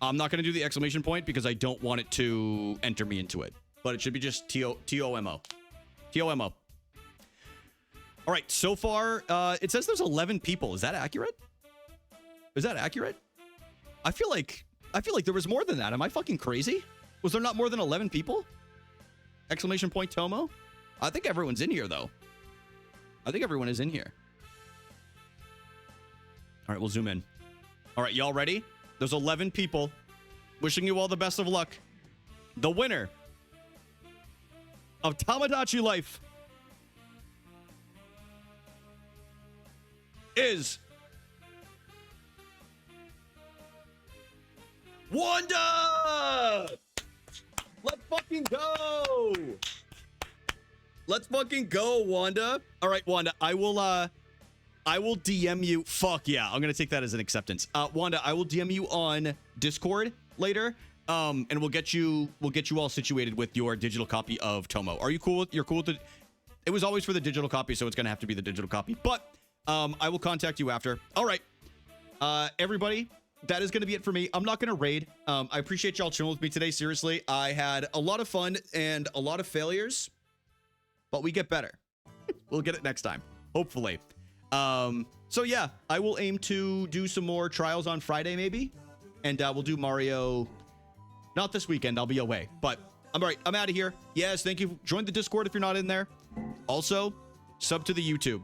I'm not going to do the exclamation point because I don't want it to enter me into it. But it should be just T-O-M-O. T-O-M-O. All right, so far, it says there's 11 people. Is that accurate? Is that accurate? I feel like there was more than that. Am I fucking crazy? Was there not more than 11 people? Exclamation point Tomo? I think everyone's in here, though. I think everyone is in here. All right, we'll zoom in. All right, y'all ready? There's 11 people. Wishing you all the best of luck. The winner of Tamagotchi Life is Wanda! Let's fucking go! Let's fucking go, Wanda. All right, Wanda, I will DM you. Fuck yeah, I'm gonna take that as an acceptance. Wanda, I will DM you on Discord later. And we'll get you all situated with your digital copy of Tomo. Are you cool with you're cool with it? It was always for the digital copy, so it's gonna have to be the digital copy. But I will contact you after. All right. Everybody, that is gonna be it for me. I'm not gonna raid. I appreciate y'all chilling with me today. Seriously, I had a lot of fun and a lot of failures, but we get better. We'll get it next time, hopefully. So yeah, I will aim to do some more trials on Friday maybe, and we'll do Mario. Not this weekend, I'll be away, but I'm all right. I'm out of here. Yes, thank you. Join the Discord if you're not in there. Also, sub to the YouTube.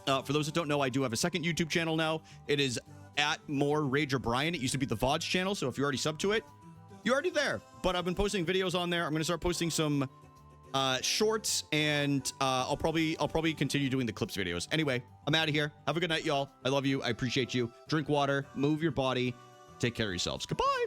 For those that don't know, I do have a second YouTube channel now. It is at More Rager Brian. It used to be the VODs channel, so if you already sub to it, you're already there. But I've been posting videos on there. I'm gonna start posting some shorts, and I'll probably continue doing the clips videos. Anyway, I'm out of here. Have a good night, y'all. I love you. I appreciate you. Drink water. Move your body. Take care of yourselves. Goodbye.